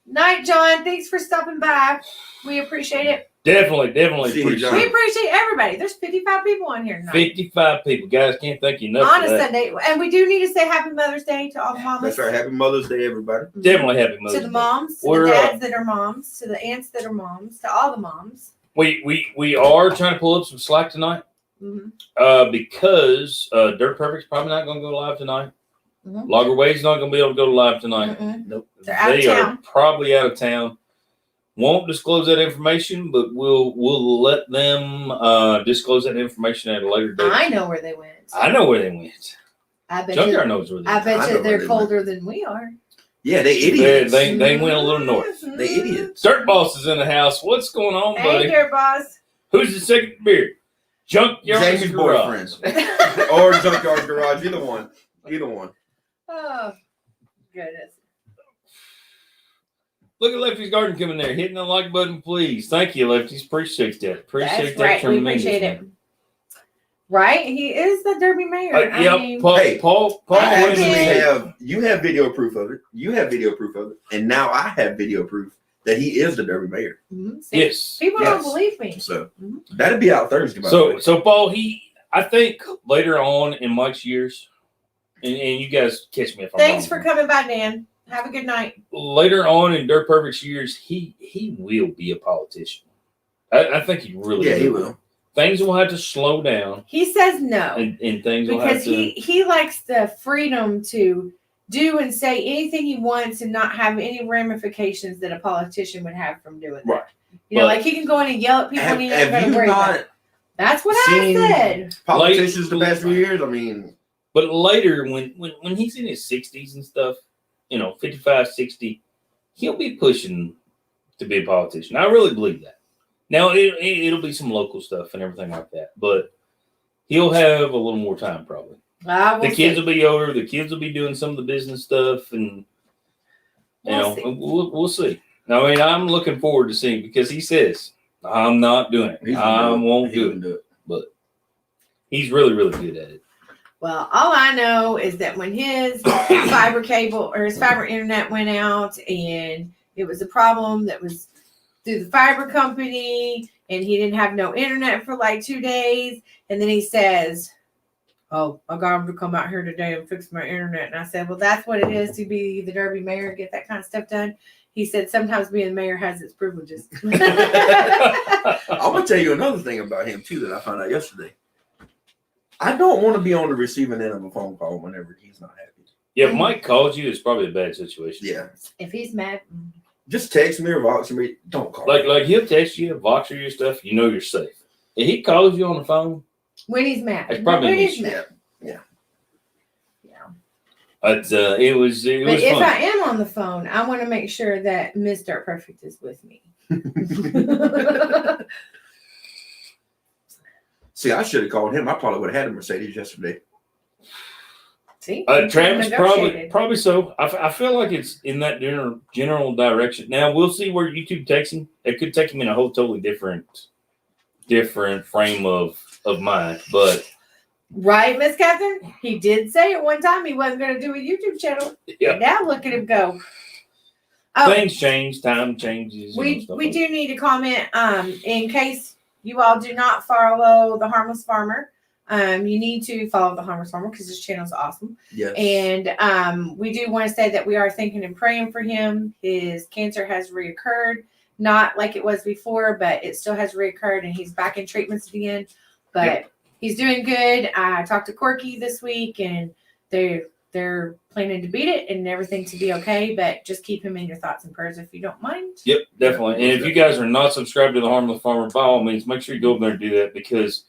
Night, John. Thanks for stopping by. We appreciate it. Definitely See you, appreciate John. We it. appreciate everybody. There's 55 people on here tonight. 55 people, guys. Can't thank you enough On for a that. Sunday. And we do need to say Happy Mother's Day to all the mamas. That's right. Happy Mother's Day, everybody. Definitely happy Mother's To the Day. moms, to We're, the dads that are moms, to the aunts that are moms, to all the moms. We are trying to pull up some slack tonight. Mm-hmm. Because Dirt Perfect's probably not going to go live tonight. Mhm. Logger Wade's not going to be able to go live tonight. Mm-mm. Nope. They're out of They are town. probably out of town. Won't disclose that information, but we'll let them disclose that information at a later date. I know where they went. I know where they went. I bet Junkyard you, knows where they I went. bet I know you where they're they colder than we are. Yeah, they idiots. They went a little north. Mhm. They idiots. Dirt Boss is in the house. What's going on, Hey, buddy? Dirt Boss. Who's the second beer? Junkyard Jamie's Garage. boyfriend. Or Junkyard Garage. Either one. Either one. Oh, goodness. Look at Lefty's Garden coming there. Hitting the like button, please. Thank you, Lefties. Appreciate that. Appreciate That's that right. We tremendously. appreciate it. Right? He is the Derby mayor. I Yep. mean, Paul. Hey, Paul. I Wayne actually Lee. you have video proof of it. You have video proof of it. And now I have video proof that he is the Derby mayor. mhm. See, Yes. people Yes. don't believe me. So Mhm. that'll be out Thursday. By the way. So Paul, I think later on in Mike's years, and you guys catch me if I'm Thanks wrong. for coming by, Dan. Have a good night. Later on in Dirt Perfect's years, he will be a politician. I think he really he will. Things will have to slow down. He says no. And things will have to... Because he likes the freedom to do and say anything he wants and not have any ramifications that a politician would have from doing that. Right. You know, like he can go in and yell at people and he ain't going to worry about it. That's what I said. Politicians the past few years, I mean. But later, when he's in his 60s and stuff, 55, 60, he'll be pushing to be a politician. I really believe that. Now, it'll be some local stuff and everything like that, but he'll have a little more time probably. The kids will be older. The kids will be doing some of the business stuff, and we'll see. I mean, I'm looking forward to seeing, because he says, I'm not doing it. I won't do it. But he's really, really good at it. Well, all I know is that when his fiber cable or his fiber internet went out and it was a problem that was through the fiber company and he didn't have no internet for like 2 days. And then he says, oh, I got him to come out here today and fix my internet. And I said, well, that's what it is to be the Derby mayor, get that kind of stuff done. He said, sometimes being mayor has its privileges. I'm going to tell you another thing about him, too, that I found out yesterday. I don't want to be on the receiving end of a phone call whenever he's not happy. Yeah, if Mike calls you, it's probably a bad situation. Yeah. If he's mad. Just text me or Vox me. Don't call me. Like he'll text you, Vox your stuff, you're safe. If he calls you on the phone. When he's mad. It's probably when he's mad. Yeah. But it was but fun. If I am on the phone, I want to make sure that Mr. Perfect is with me. See, I should have called him. I probably would have had a Mercedes yesterday. See, Travis, probably so. I feel like it's in that general direction. Now we'll see where YouTube takes him. It could take him in a whole totally different frame of mind. But right, Miss Catherine, he did say at one time he wasn't going to do a YouTube channel. Yeah. Now look at him go. Oh, things change, time changes. We do need to comment. In case you all do not follow the Harmless Farmer. You need to follow the Harmless Farmer because his channel is awesome. Yes. And we do want to say that we are thinking and praying for him. His cancer has reoccurred, not like it was before, but it still has reoccurred, and he's back in treatments again. But he's doing good. I talked to Corky this week, and they're planning to beat it and everything to be okay. But just keep him in your thoughts and prayers if you don't mind. Yep, definitely. And if you guys are not subscribed to the Harmless Farmer, by all means, make sure you go over there and do that, because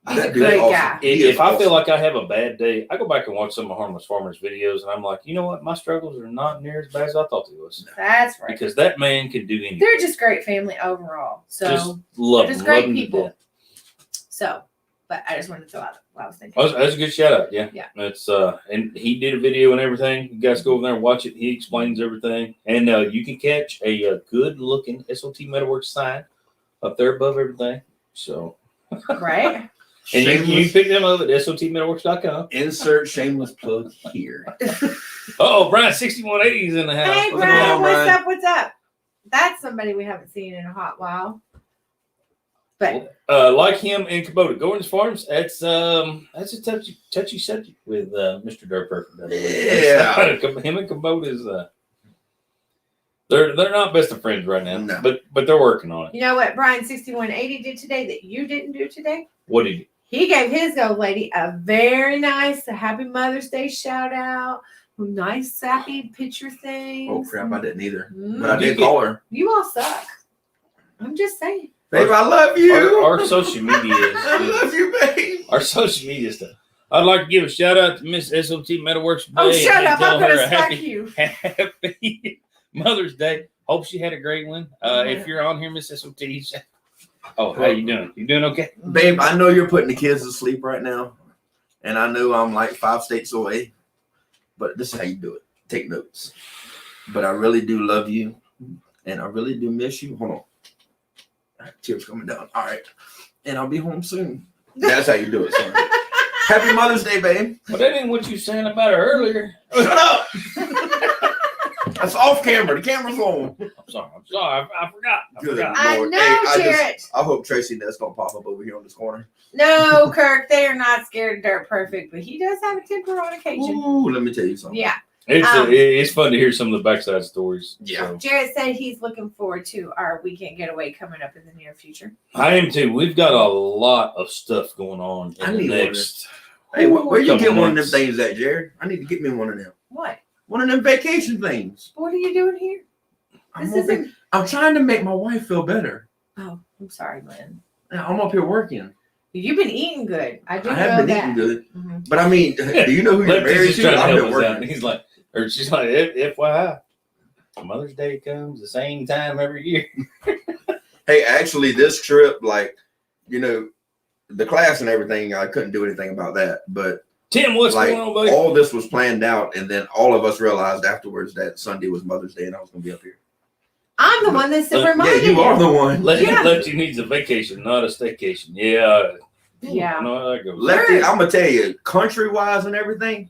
he's a great guy. If I feel like I have a bad day, I go back and watch some of Harmless Farmer's videos, and I'm like, you know what? My struggles are not near as bad as I thought they was. That's right. Because that man can do anything. They're just great family overall. So just love them. Just great people. So, but I just wanted to throw out what I was thinking. That's a good shout out. Yeah. Yeah. That's and he did a video and everything. You guys go over there and watch it. He explains everything, and you can catch a good looking S.O.T. Metalworks sign up there above everything. So. Right. And you pick them up at SOTmetalworks.com. Insert shameless plug here. Oh, Brian 6180 is in the house. Hey, Brian, what's up? That's somebody we haven't seen in a hot while. But like him and Kubota, Gordon's Farms, that's a touchy subject with Mr. Dirt Perfect. Yeah. Him and Kubota is they're not best of friends right now. No. But they're working on it. You know what Brian 6180 did today that you didn't do today? What did he do? He gave his old lady a very nice Happy Mother's Day shout out. Nice sappy picture things. Oh crap, I didn't either. Mm-hmm. But I did call her. You all suck. I'm just saying. Babe, I love you. Our social media is I love you, babe. Our social media stuff. I'd like to give a shout out to Miss S.O.T. Metalworks today. Oh, shut up. I'm going to smack happy Mother's Day. Hope she had a great one. If you're on here, Miss S.O.T. Oh, how you doing? You doing okay? Babe, I know you're putting the kids to sleep right now. And I know I'm like 5 states away. But this is how you do it. Take notes. But I really do love you. And I really do miss you. Hold on. All right, tears coming down. All right. And I'll be home soon. That's how you do it, son. Happy Mother's Day, babe. But that ain't what you was saying about her earlier. Shut up. That's off camera. The camera's on. I'm sorry. I forgot. I know, Jared. I hope Tracy Ness don't pop up over here on this corner. No, Kirk, they are not scared of Dirt Perfect, but he does have a temper on occasion. Ooh, let me tell you something. Yeah. It's fun to hear some of the backside stories. Yeah. So. Jared said he's looking forward to our weekend getaway coming up in the near future. I am too. We've got a lot of stuff going on I in the need one next. Hey, where you couple get one of them months. things at, Jared? I need to get me one of them. What? One of them vacation things. What are you doing here? I'm trying to make my wife feel better. Oh, I'm sorry, Lynn. I'm up here working. You've been eating good. I do I know have been that. eating good. Mm-hmm. But I mean, do you know who you're Lefty's married just to? trying to I've help been us out. working. He's like, or she's like, FYI, Mother's Day comes the same time every year. Hey, actually, this trip, like, you know, the class and everything, I couldn't do anything about that. But Tim, what's like, going on, buddy? all this was planned out, and then all of us realized afterwards that Sunday was Mother's Day, and I was going to be up here. I'm the one that's Yeah, reminded Yeah, you are the one. Lefty needs a vacation, not a staycation. Yeah. Yeah. No, that goes. Lefty, I'm going to tell you, country-wise and everything,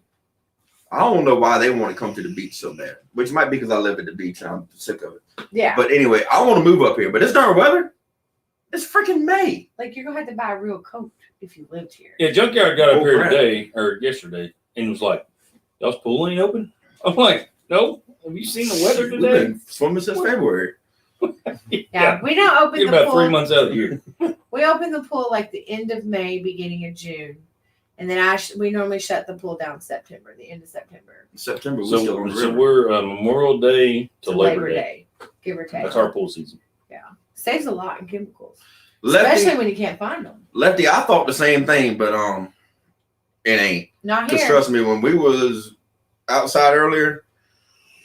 I don't know why they want to come to the beach so bad, which might be because I live at the beach and I'm sick of it. Yeah. But anyway, I want to move up here, but it's darn weather. It's freaking May. Like, you're going to have to buy a real coat if you lived here. Yeah, Junkyard got up Oh, here crap. today or yesterday and was like, "Y'all's pool ain't open?" I'm like, "No. Have you seen the weather We've today?" been swimming since February. Yeah. We don't open You're the about pool. 3 months out of the year. We open the pool like the end of May, beginning of June. And then we normally shut the pool down September, the end of September. September, we're still on the So river. we're Memorial Day to So Labor Day. give or take. That's our pool season. Saves a lot in chemicals. Lefty, Especially when you can't find them. Lefty, I thought the same thing, but it ain't. Not Because here. trust me, when we was outside earlier,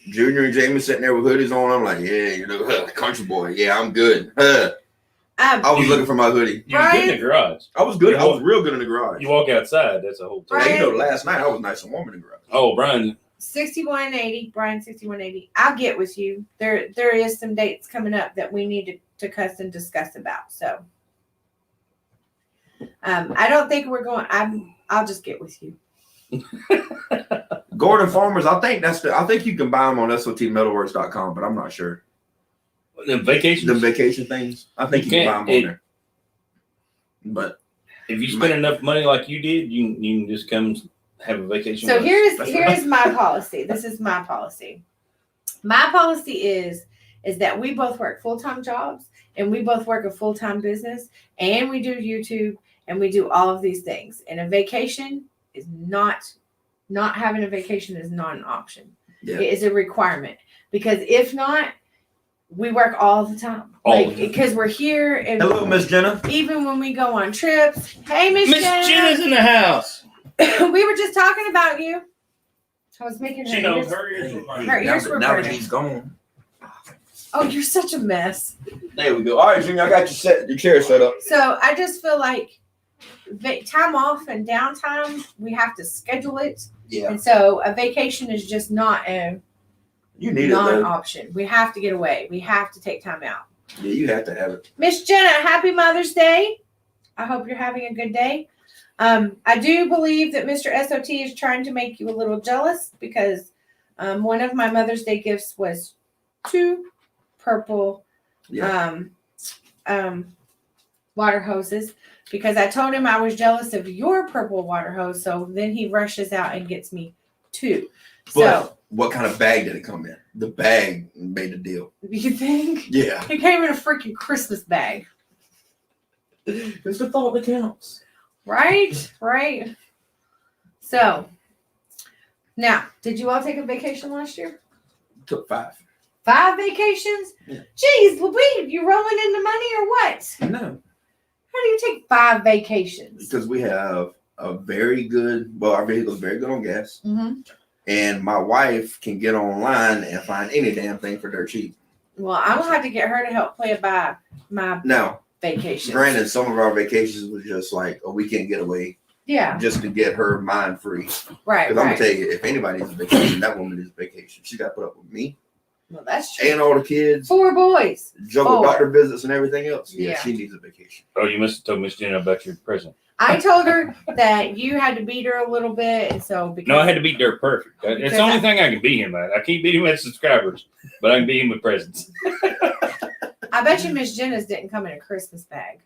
Junior and Jamie sitting there with hoodies on, I'm like, yeah, you know, country boy, yeah, I'm good. I was looking for my hoodie. You was good in the garage. I was good. I was real good in the garage. You walk outside, that's a whole thing. Hey, you know, last night I was nice and warm in the garage. Oh, Brian. 6180, Brian 6180. I'll get with you. There is some dates coming up that we need to cuss and discuss about. So I don't think we're going. I'll just get with you. Gordon Farmers, I think you can buy them on SOTmetalworks.com, but I'm not sure. The vacations. The vacation things, I think you can buy them on there. But if you spend enough money like you did, you can just come have a vacation. So with us. here's my policy. This is my policy. My policy is that we both work full-time jobs and we both work a full-time business and we do YouTube and we do all of these things. And a vacation is not having a vacation is not an option. Yeah. It is a requirement because if not, we work all the time. Because we're here and hello, Miss Jenna. even when we go on trips. Hey, Miss Miss Jenna. Jenna's in the house. We were just talking about you. I was making her She knows ears. her ears. Her ears were now that burning. he's gone. Oh, you're such a mess. There we go. All right, Junior, I got your chair set up. So I just feel like time off and downtime, we have to schedule it. Yeah. And so a vacation is just not You need it, an though. option. We have to get away. We have to take time out. Yeah, you have to have it. Miss Jenna, happy Mother's Day. I hope you're having a good day. I do believe that Mr. S.O.T. is trying to make you a little jealous because one of my Mother's Day gifts was 2 purple Yeah. water hoses because I told him I was jealous of your purple water hose. So then he rushes out and gets me 2. But what kind of bag did it come in? The bag made the deal. You think? Yeah. It came in a freaking Christmas bag. It's the thought that counts. Right? Right. So now, did you all take a vacation last year? Took 5. 5 vacations? Yeah. Jeez, Louise, you rolling in the money or what? No. How do you take 5 vacations? Because we have a very good, our vehicle is very good on gas. Mm-hmm. And my wife can get online and find any damn thing for dirt cheap. Well, I'm going to have to get her to help play by my Now, vacations. granted, some of our vacations was just like a weekend getaway Yeah, just to get her mind free. right, Because I'm right. going to tell you, if anybody's a vacation, that woman is a vacation. She got to put up with me Well, that's true. and all the kids, 4 boys. juggle 4. doctor visits and everything else. Yeah, Yeah. she needs a vacation. Oh, you must have told Miss Jenna about your present. I told her that you had to beat her a little bit, and so because No, I had to beat Dirt perfect. It's the only thing I can beat him at. I can't beat him at subscribers, but I can beat him with presents. I bet you Miss Jenna's didn't come in a Christmas bag.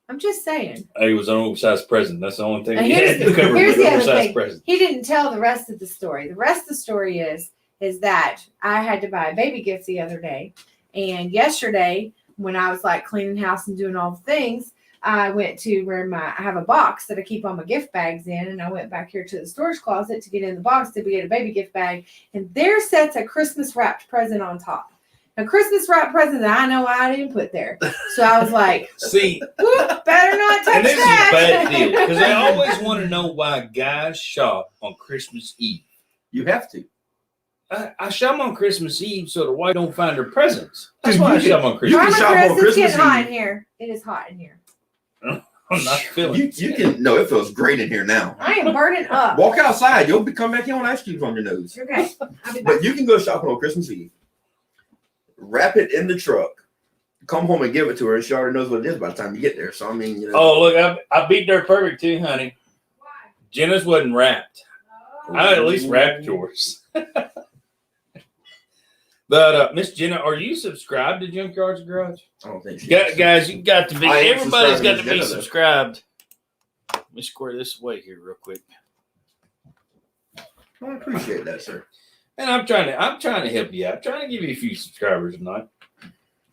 I'm just saying. He was an oversized present. That's the only thing he Here's had to cover. here's the other Oversized thing. present. He didn't tell the rest of the story. The rest of the story is that I had to buy a baby gift the other day. And yesterday, when I was like cleaning house and doing all the things, I went to where I have a box that I keep all my gift bags in. And I went back here to the storage closet to get in the box to get a baby gift bag. And there sits a Christmas wrapped present on top. A Christmas wrapped present that I know I didn't put there. So I was like, see, better not touch and this that. is a bad deal because I always want to know why guys shop on Christmas Eve. You have to. I shop on Christmas Eve so the wife don't find her presents. That's why I shop on You Christmas can Eve. shop Chris, on it's Christmas getting hot Eve. in here. It is hot in here. I'm not feeling it. You can. No, it feels great in here now. I am burning up. Walk outside. You'll come back here on ice cubes on your nose. Okay, I'll be back. But you can go shopping on Christmas Eve. Wrap it in the truck. Come home and give it to her, and she already knows what it is by the time you get there. So I mean, you know. Oh, look, I beat Dirt Perfect too, honey. Why? Jenna's wasn't wrapped. Oh. I at least wrapped yours. But Miss Jenna, are you subscribed to Junkyards Garage? I don't think she Guys, you got to be. I am Everybody's got subscribed to to be Jenna, though. subscribed. Let me square this away here real quick. I appreciate that, sir. And I'm trying to help you out. I'm trying to give you a few subscribers tonight.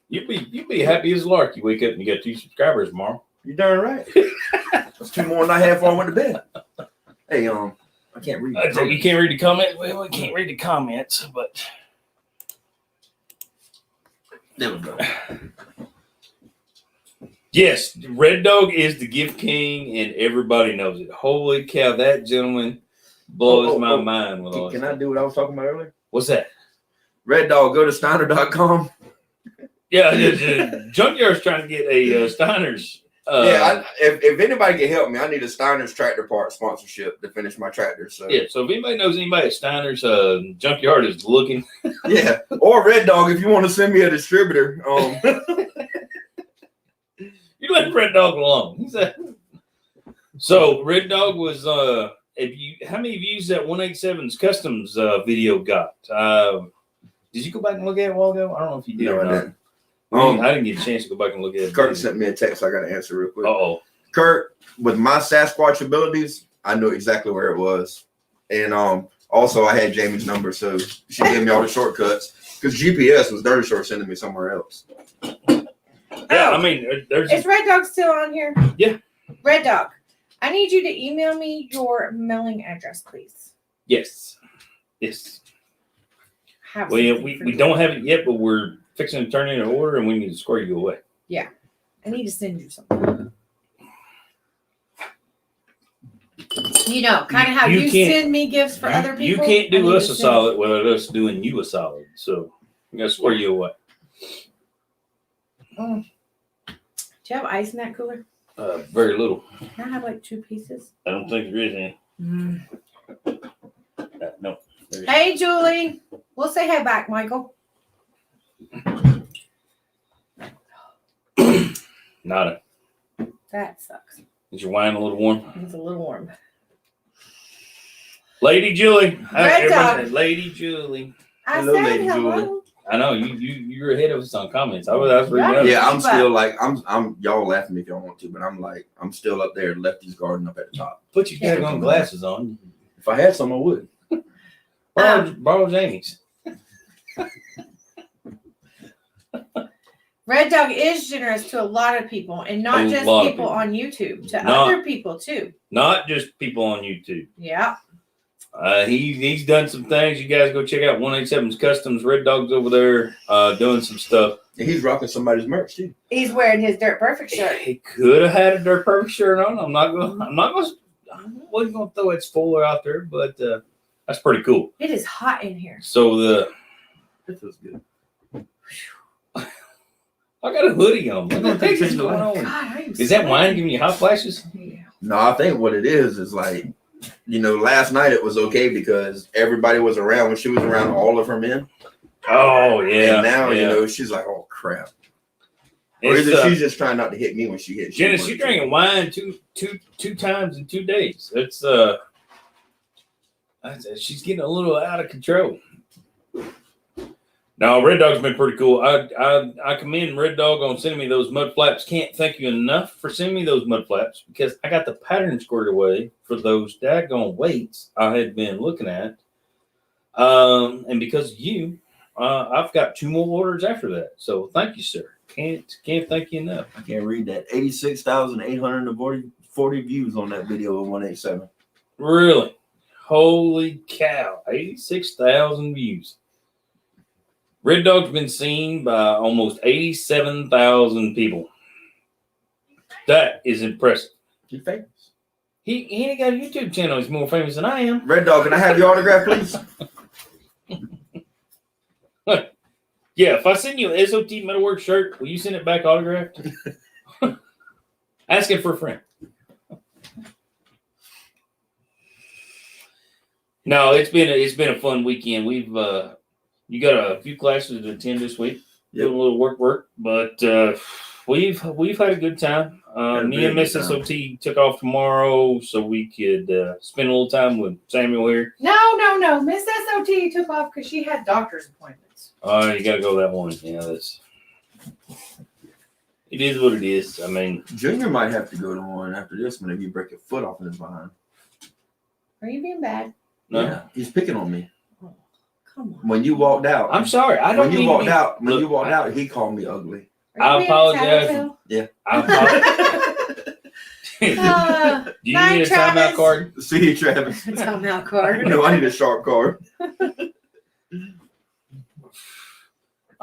You'd be happy as a lark. You wake up and you got 2 subscribers tomorrow. You darn right. That's 2 more than I had before I went to bed. Hey, I can't read. You can't read the comments. Well, we can't read the comments, but There we go. yes, Red Dog is the gift king, and everybody knows it. Holy cow, that gentleman blows my mind with all Can this I stuff. do what I was talking about earlier? What's that? Red Dog, go to Steiner.com. Yeah, Junkyard's trying to get a Steiner's. If anybody can help me, I need a Steiner's tractor part sponsorship to finish my tractor. So Yeah, so if anybody knows anybody at Steiner's, Junkyard is looking. yeah, or Red Dog if you want to send me a distributor. You let Red Dog alone. So Red Dog was how many views that 187's customs video got? Did you go back and look at it a while ago? I don't know if you did No, or I not. didn't. I didn't get a chance to go back and look at it. Kurt sent me a text. I got to answer real quick. Uh-oh. Kurt, with my Sasquatch abilities, I knew exactly where it was, and also I had Jamie's number, so she gave me all the shortcuts because GPS was dirty short sending me somewhere else. Yeah, I mean, there's Is Red Dog still on here? Yeah. Red Dog, I need you to email me your mailing address, please. yes. Have Well, yeah, something for we you. don't have it yet, but we're fixing to turn in an order, and we need to square you away. I need to send you something. You know, kind of how You you can't- send me gifts for other people. You can't I do need us to a send- solid without us doing you a solid. So we got to square you away. Do you have ice in that cooler? Very little. Can I have like 2 pieces? I don't think there is any. No. there isn't. Hey, Julie. We'll say hey back, Michael. Nada. That sucks. Is your wine a little warm? It's a little warm. Lady Julie. Red Everybody- Dog. Lady Julie. I Hello, said Lady hello. Julie. I know you're ahead of us on comments. I was reading Yeah. up. Yeah, I'm Keep still up. like I'm y'all laugh at me if y'all want to, but I'm still up there, Lefty's Garden up at the top. Put your daggone glasses on. If I had some, I would. Borrow Jamie's. Red Dog is generous to a lot of people, and not A just lot of people people. on YouTube, to Not- other people too. Not just people on YouTube. Yeah. He's done some things. You guys go check out 187's Customs. Red Dog's over there doing some stuff. And he's rocking somebody's merch too. He's wearing his Dirt Perfect shirt. He could have had a Dirt Perfect shirt on. I wasn't gonna throw that spoiler out there, but that's pretty cool. It is hot in here. So It feels good. I got a hoodie on. What the heck is going God, on? I am Is that wine sweating. giving you hot flashes? Yeah. No, I think what it is like, last night it was okay because everybody was around when she was around all of her men. Oh yeah. And now, yeah. she's like, oh crap. Or It's, either she's just trying not to hit me when she hits. Jenna, she's drinking wine two times in 2 days. It's she's getting a little out of control. No, Red Dog's been pretty cool. I commend Red Dog on sending me those mud flaps. Can't thank you enough for sending me those mud flaps because I got the pattern squared away for those daggone weights I had been looking at. And because of you, I've got 2 more orders after that. So thank you, sir. Can't thank you enough. I can't read that. 86,840 views on that video of 187. Really? Holy cow. 86,000 views. Red Dog's been seen by almost 87,000 people. That is impressive. He's famous. He ain't got a YouTube channel. He's more famous than I am. Red Dog, can I have your autograph, please? Yeah, if I send you an S.O.T. Metalwork shirt, will you send it back autographed? Asking for a friend. No, it's been a fun weekend. We've you got a few classes to attend this week. Yep. Doing a little work, but we've had a good time. Me and Miss S.O.T. took off tomorrow so we could spend a little time with Samuel here. No. Miss S.O.T. took off because she had doctor's appointments. Oh, you got to go that one. Yeah, it is what it is. I mean, Junior might have to go to one after this whenever you break your foot off in his behind. Are you being bad? no. Yeah, he's picking on me. Oh, come on. When you walked out, I'm sorry. I don't when you mean walked to be- out, when Look, you walked out, he called me ugly. Are you I being apologize. Tattletale? Yeah. I apologize. Do you Night, need a timeout Travis. card? See you, Travis. Timeout card. No, I need a sharp card.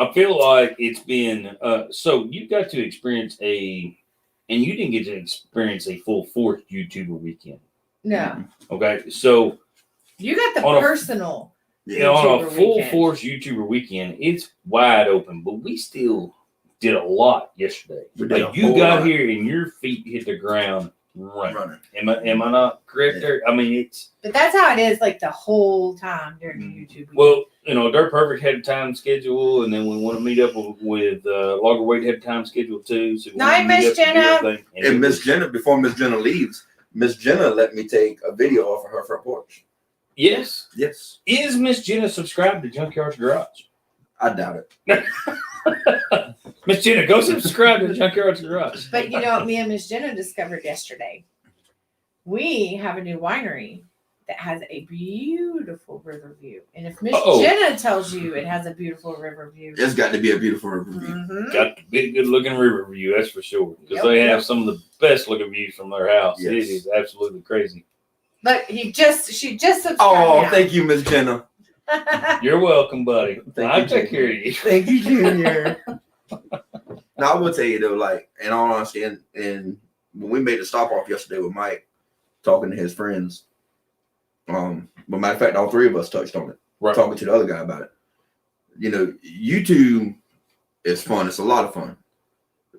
I feel like it's been so you got to experience and you didn't get to experience a full force YouTuber weekend. No. Okay, so You got the On a- personal. on a YouTuber full weekend. force YouTuber weekend, it's wide open, but we still did a lot yesterday. We did Like a you whole got lot. here and your feet hit the ground running. Running. Am I not correct Yeah. there? I mean, it's But that's how it is like the whole time during the YouTube weekend. well, Dirt Perfect had a time schedule, and then we want to meet up with Logger Weight had a time schedule too. So we Night, wanna meet Miss up and do Jenna. everything. And it Miss was- Jenna, before Miss Jenna leaves, Miss Jenna let me take a video off of her front porch. Yes. Yes. Is Miss Jenna subscribed to Junkyards Garage? I doubt it. Miss Jenna, go subscribe to Junkyards Garage. But you know what me and Miss Jenna discovered yesterday? We have a new winery that has a beautiful river view. And if Miss Uh-oh. Jenna tells you it has a beautiful river view, It's got to be a beautiful review. mhm. Got the big, good looking river view, that's for sure. Because Yep. they have some of the best looking views from their house. Yes. It is absolutely crazy. But she just subscribed. Oh, now. thank you, Miss Jenna. You're welcome, buddy. Thank I'll you, take Junior. care of you. Thank you, Junior. Now, I will tell you, though, like, in all honesty, and when we made the stop off yesterday with Mike, talking to his friends, but matter of fact, all 3 of us touched on it, Right. talking to the other guy about it. YouTube is fun. It's a lot of fun.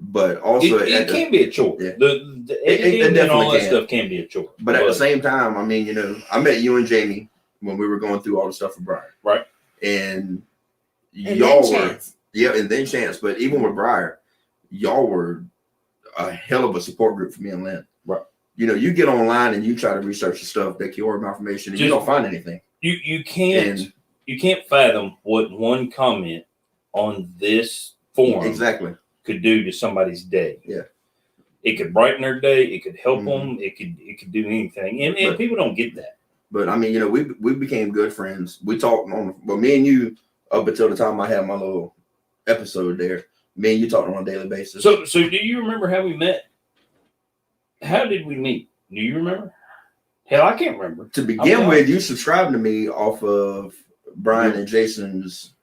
But also, It can be a chore. Yeah. The It editing and definitely all that can. stuff can be a chore. But at the same time, I mean, I met you and Jamie when we were going through all the stuff for Briar. Right. And And y'all then were, Chance. yeah, and then Chance. But even with Briar, y'all were a hell of a support group for me and Lynn. Right. You get online and you try to research the stuff, that keyword information, and you don't find anything. You can't fathom what one comment on this forum Exactly. could do to somebody's day. Yeah. It could brighten their day. It could help Mhm. them. It could do anything. And But- people don't get that. But I mean, we became good friends. We talked me and you up until the time I had my little episode there. Me and you talked on a daily basis. So do you remember how we met? How did we meet? Do you remember? Hell, I can't remember. to I'll begin be with, honest. you subscribed to me off of Brian and Jason's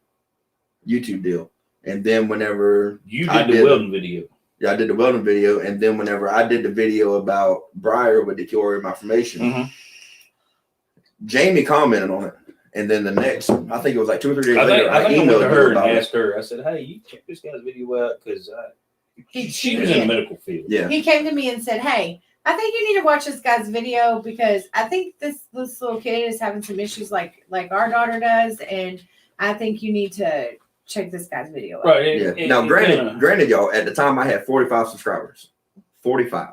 YouTube deal. And then whenever You I did the did. welding video. I did the welding video, and then whenever I did the video about Briar with the keyword information, Mhm. Jamie commented on it. And then the next, I think it was like 2 or 3 days I later, think I went emailed to you her and about it. asked her. I said, "Hey, you check this guy's video out because He- she was in the he- medical field." Yeah. He came to me and said, "Hey, I think you need to watch this guy's video because I think this little kid is having some issues like our daughter does, and I think you need to check this guy's video out." Right. Yeah. Now, granted, y'all, at the time I had 45 subscribers. 45.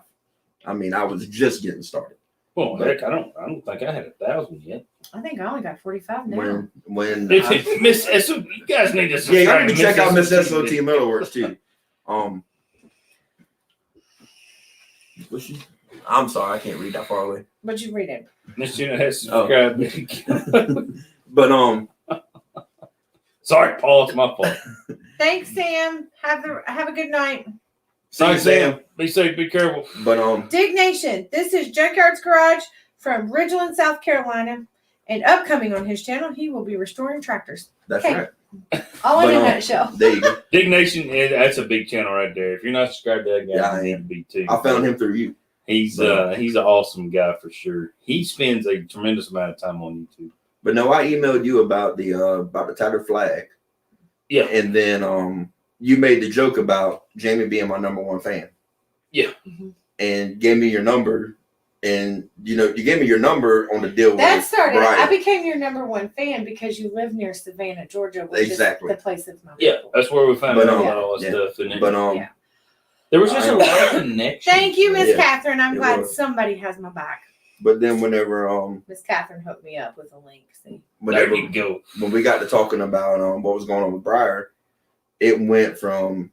I mean, I was just getting started. Well, heck, I don't think I had 1,000 yet. I think I only got 45 now. When Miss S.O.T, you guys need to yeah, subscribe you need to check out Miss S.O.T. Middleworks too. What's she? I'm sorry, I can't read that far away. But you read it. Miss Jenna has subscribed. But sorry, Paul, it's my fault. Thanks, Sam. Have a good night. see you, Sam. Be safe, be careful. But Dig Nation, this is Junkyards Garage from Ridgeland, South Carolina. And upcoming on his channel, he will be restoring tractors. that's Okay. right. All in But, a nutshell. There you go. Dig Nation, that's a big channel right there. If you're not subscribed to that guy, Yeah, I you need am. to be too. I found him through you. He's an awesome guy for sure. He spends a tremendous amount of time on YouTube. But no, I emailed you about the tattered flag. Yeah. And then you made the joke about Jamie being my #1 fan. Yeah. Mm-hmm. And gave me your number. And you gave me your number on the deal That with started. Brian. I became your #1 fan because you live near Savannah, Georgia, which Exactly. is the place of my Yeah, people. that's where we found But, out about all that stuff. And But Yeah. there was just a lot of connection. Thank you, Miss Yeah, Catherine. I'm it glad was. somebody has my back. But then whenever Miss Catherine hooked me up with a link. See? There you go. when we got to talking about what was going on with Briar, it went from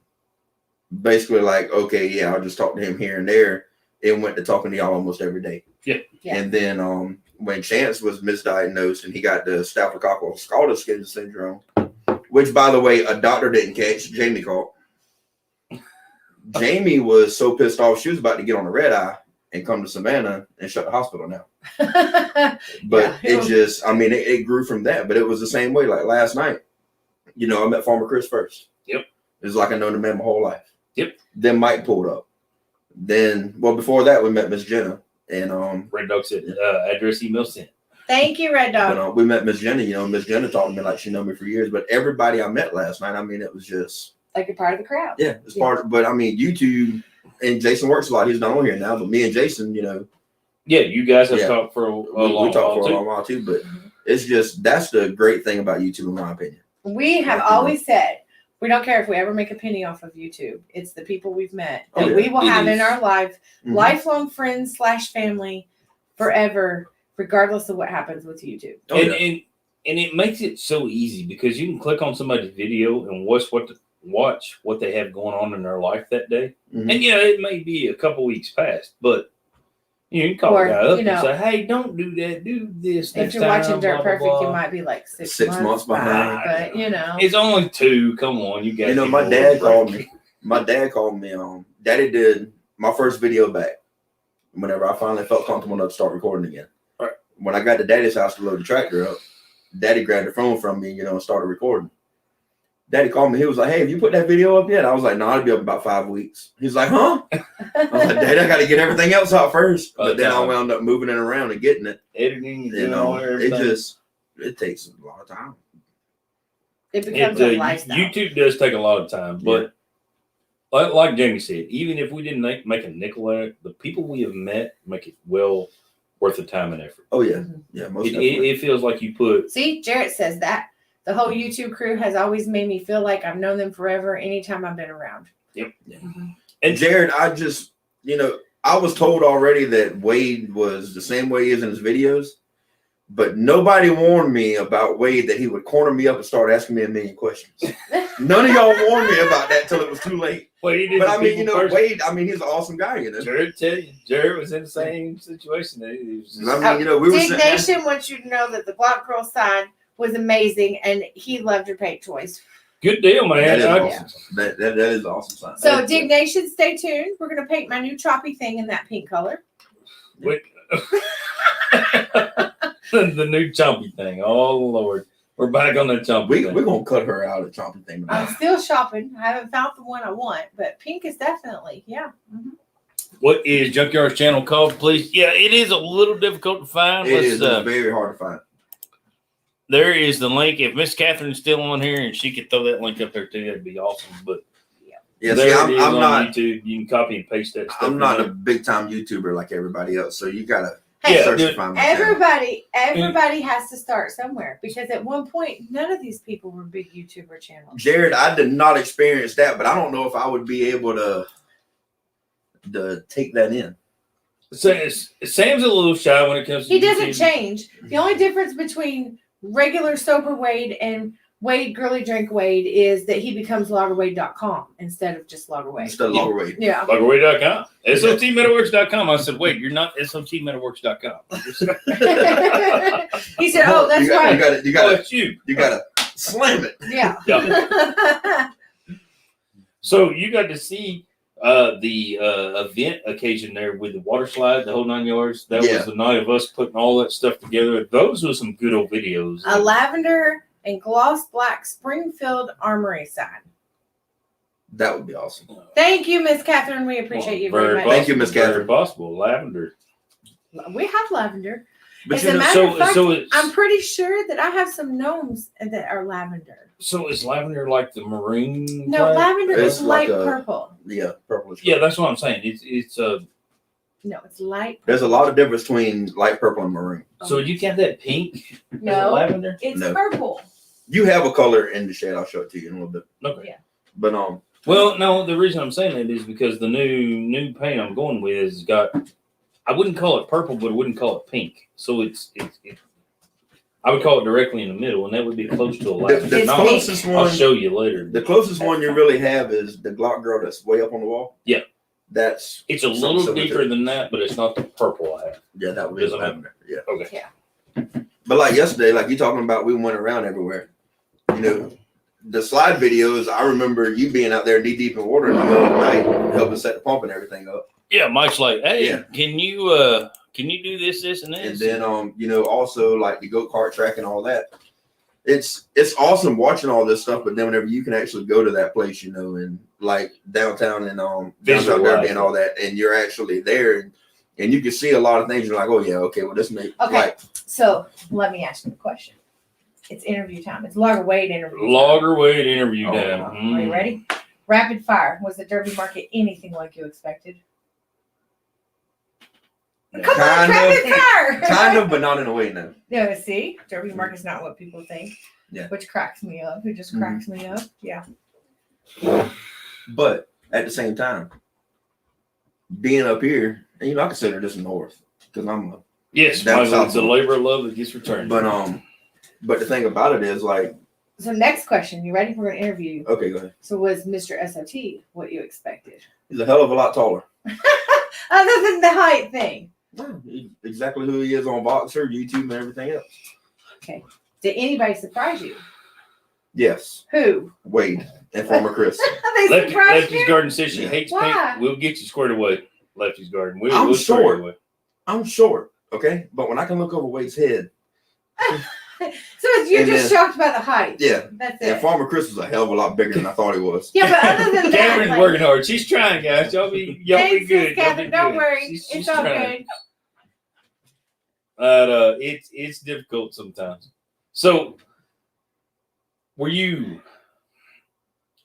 basically like, okay, yeah, I'll just talk to him here and there. It went to talking to y'all almost every day. Yeah. And then when Chance was misdiagnosed and he got the Staphylococcal skin syndrome, which by the way, a doctor didn't catch, Jamie caught. Jamie was so pissed off, she was about to get on a red eye and come to Savannah and shut the hospital down. But it grew from that. But it was the same way. Like last night, I met Farmer Chris first. Yep. It was like I known the man my whole life. Yep. Then Mike pulled up. Then, before that, we met Miss Jenna. And Red Dog said, address email sent. Thank you, Red Dog. But we met Miss Jenna. Miss Jenna talked to me like she known me for years. But everybody I met last night, it was just like a part of the crowd. Yeah, it's part. But YouTube and Jason works a lot. He's not on here now. But me and Jason, Yeah, you guys have talked for a long we talked for a long while too. But it's just that's the great thing about YouTube, in my opinion. We have always said we don't care if we ever make a penny off of YouTube. It's the people we've met that we will have in our life, lifelong friends / family, forever, regardless of what happens with YouTube. And it makes it so easy because you can click on somebody's video and watch what they have going on in their life that day. Mm-hmm. And it may be a couple weeks past, but you can call the guy up and say, "Hey, don't do that. Do this." If you're watching Dirt Perfect, you might be like 6 months behind. But it's only 2. Come on, you guys. My dad called me. My dad called me. Daddy did my first video back. Whenever I finally felt comfortable enough to start recording again. Right. When I got to Daddy's house to load the tractor up, Daddy grabbed the phone from me, and started recording. Daddy called me. He was like, "Hey, have you put that video up yet?" I was like, "No, it'll be up in about 5 weeks." He's like, "Huh?" I was like, "Daddy, I got to get everything else out first." But then I wound up moving it around and getting it. Editing, it takes a lot of time. It becomes a lifestyle. YouTube does take a lot of time, but like Jamie said, even if we didn't make a nickel at it, the people we have met make it well worth the time and effort. Oh yeah, yeah, most definitely. It feels like you put. See, Jarrett says that. The whole YouTube crew has always made me feel like I've known them forever anytime I've been around. Yep. Yeah. And Jared, I just, I was told already that Wade was the same way he is in his videos, but nobody warned me about Wade that he would corner me up and start asking me a million questions. None of y'all warned me about that till it was too late. Well, he did. But Wade, he's an awesome guy, Jared was in the same situation. we were Dig Nation wants you to know that the Block Girl sign was amazing, and he loved your paint choice. Good deal, man. That is awesome. That is awesome. So, Dig Nation, stay tuned. We're going to paint my new choppy thing in that pink color. Wait. The new chompy thing. Oh, Lord. We're back on the chompy thing. We're going to cut her out of chompy thing. I'm still shopping. I haven't found the one I want, but pink is definitely, Mm-hmm. What is Junkyard's channel called, please? Yeah, it is a little difficult to find. It's very hard to find. There is the link. If Miss Catherine's still on here and she could throw that link up there too, that'd be awesome. But yeah, there see, it is I'm on not YouTube. You can copy and paste that stuff. I'm not a big time YouTuber like everybody else, so you gotta search to find my everybody has to start somewhere, because at one point none of these people were big YouTuber channels. Jared, I did not experience that, but I don't know if I would be able to take that in. Sam's a little shy when it comes to He doesn't YouTube. change. The only difference between regular sober Wade and Wade Girly Drink Wade is that he becomes loggerwade.com instead of just loggerwade. Instead of Logger Wade. Yeah. Loggerway.com. SOTmetalworks.com. I said, wait, you're not SOTmetalworks.com. He said, "Oh, that's right." You gotta slam it. Yeah. So you got to see the event occasion there with the water slide, the whole 9 yards. That was the night of us putting all that stuff together. Those were some good old videos. A lavender and gloss black Springfield Armory sign. That would be awesome. Thank you, Miss Catherine. We appreciate you very much. Thank you, Miss Catherine. Very possible. Lavender. We have lavender. But As you a know, matter of fact, so it's, I'm pretty sure that I have some gnomes that are lavender. so is lavender like the maroon? No, type? lavender It's is like light a- purple. yeah, purplish. Yeah, that's what I'm saying. It's No, it's light. There's a lot of difference between light purple and maroon. so you got that pink No, lavender? it's No. purple. You have a color in the shade. I'll show it to you in a little bit. Okay. Yeah. But Well, no, the reason I'm saying that is because the new paint I'm going with has got, I wouldn't call it purple, but I wouldn't call it pink. So it's I would call it directly in the middle, and that would be close to a lavender. the It's closest I'll one, show you later. the closest one you really have is the Glock Girl that's way up on the wall. Yeah. That's It's a something little similar to deeper it. than that, but it's not the purple I have. Yeah, that would be Doesn't matter. lavender. Yeah. Okay. But like yesterday, like you talking about, we went around everywhere. You know, the slide videos. I remember you being out there knee deep in water in the middle of the night, helping set the pump and everything up. Yeah, Mike's like, hey, Yeah. can you do this, and And this? then you know, also like the go-kart track and all that. It's awesome watching all this stuff, but then whenever you can actually go to that place, you know, and like downtown and downtown Visualize Derby it. and all that, and you're actually there and you can see a lot of things. You're like, oh yeah, okay, well this may Okay. like So let me ask you a question. It's interview time. It's Logger Wade interview time. Loggerweight interview Oh, time. Are you ready? Rapid fire. Was the Derby market anything like you expected? Yeah. Come on, Kind of. rapid fire. kind of, but not in a way now. No, see, Derby market's not what people think. Yeah. Which cracks me up. It just Mhm. cracks me up. Yeah. But at the same time, being up here, and you know, I consider this north because I'm a Yes, Down Michael, south. it's a labor of love that gets returned. but the thing about it is like, So next question. You ready? We're gonna interview you. okay, go ahead. So was Mr. S.O.T. what you expected? He's a hell of a lot taller. Other than the height thing. He's exactly who he is on Boxer, YouTube, and everything else. Okay. Did anybody surprise you? Yes, Who? Wade and former Chris. They surprised Lefty's you? Garden says she hates Why? paint. We'll get you squared away. Lefty's Garden. I'm We'll square you short. away. I'm short, okay, but when I can look over Wade's head, So you're And just then- shocked by the height. yeah. That's And it. farmer Chris was a hell of a lot bigger than I thought he was. Yeah, but other than that, Cameron's like, working hard. She's trying, guys. Y'all be thanks, good. Miss Y'all Catherine. be Don't good. worry. She's It's all trying. good. But it's difficult sometimes. So, were you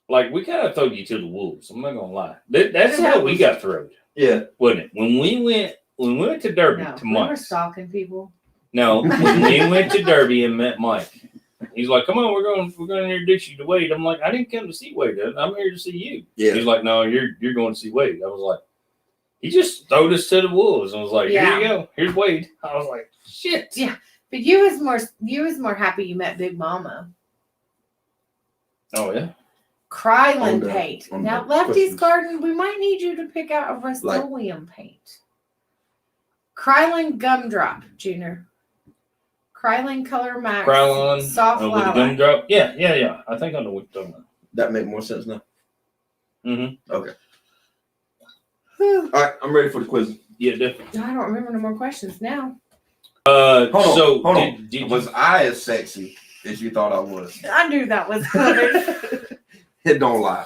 like we kind of throw you to the wolves? I'm not gonna lie. That's how we got thrown, Yeah. wasn't it? When we went to Derby No, to we were Mike. stalking people. No, when we went to Derby and met Mike. He's like, "Come on, we're going to introduce you to Wade." I'm like, "I didn't come to see Wade. I'm here to see you." Yeah. He's like, "No, you're going to see Wade." I was like, "He just throwed us to the wolves." I was like, Yeah. "Here you go. Here's Wade." I was like, "Shit." Yeah. But you was more happy you met Big Mama. Oh yeah. Krylan On the- paint. on Now the Lefty's questions. Garden, we might need you to pick out a Rust-Oleum paint. Krylan Gumdrop, Junior. Krylan Color Max. Krylon, Soft with the lilac. gumdrop. Yeah. I think I know what you're talking about. That make more sense now. Mm-hmm. Okay. Whew. All right, I'm ready for the quiz. Yeah, definitely. I don't remember no more questions now. Hold on. So hold on. did Was I as sexy as you thought I was? I knew that was coming. It don't lie.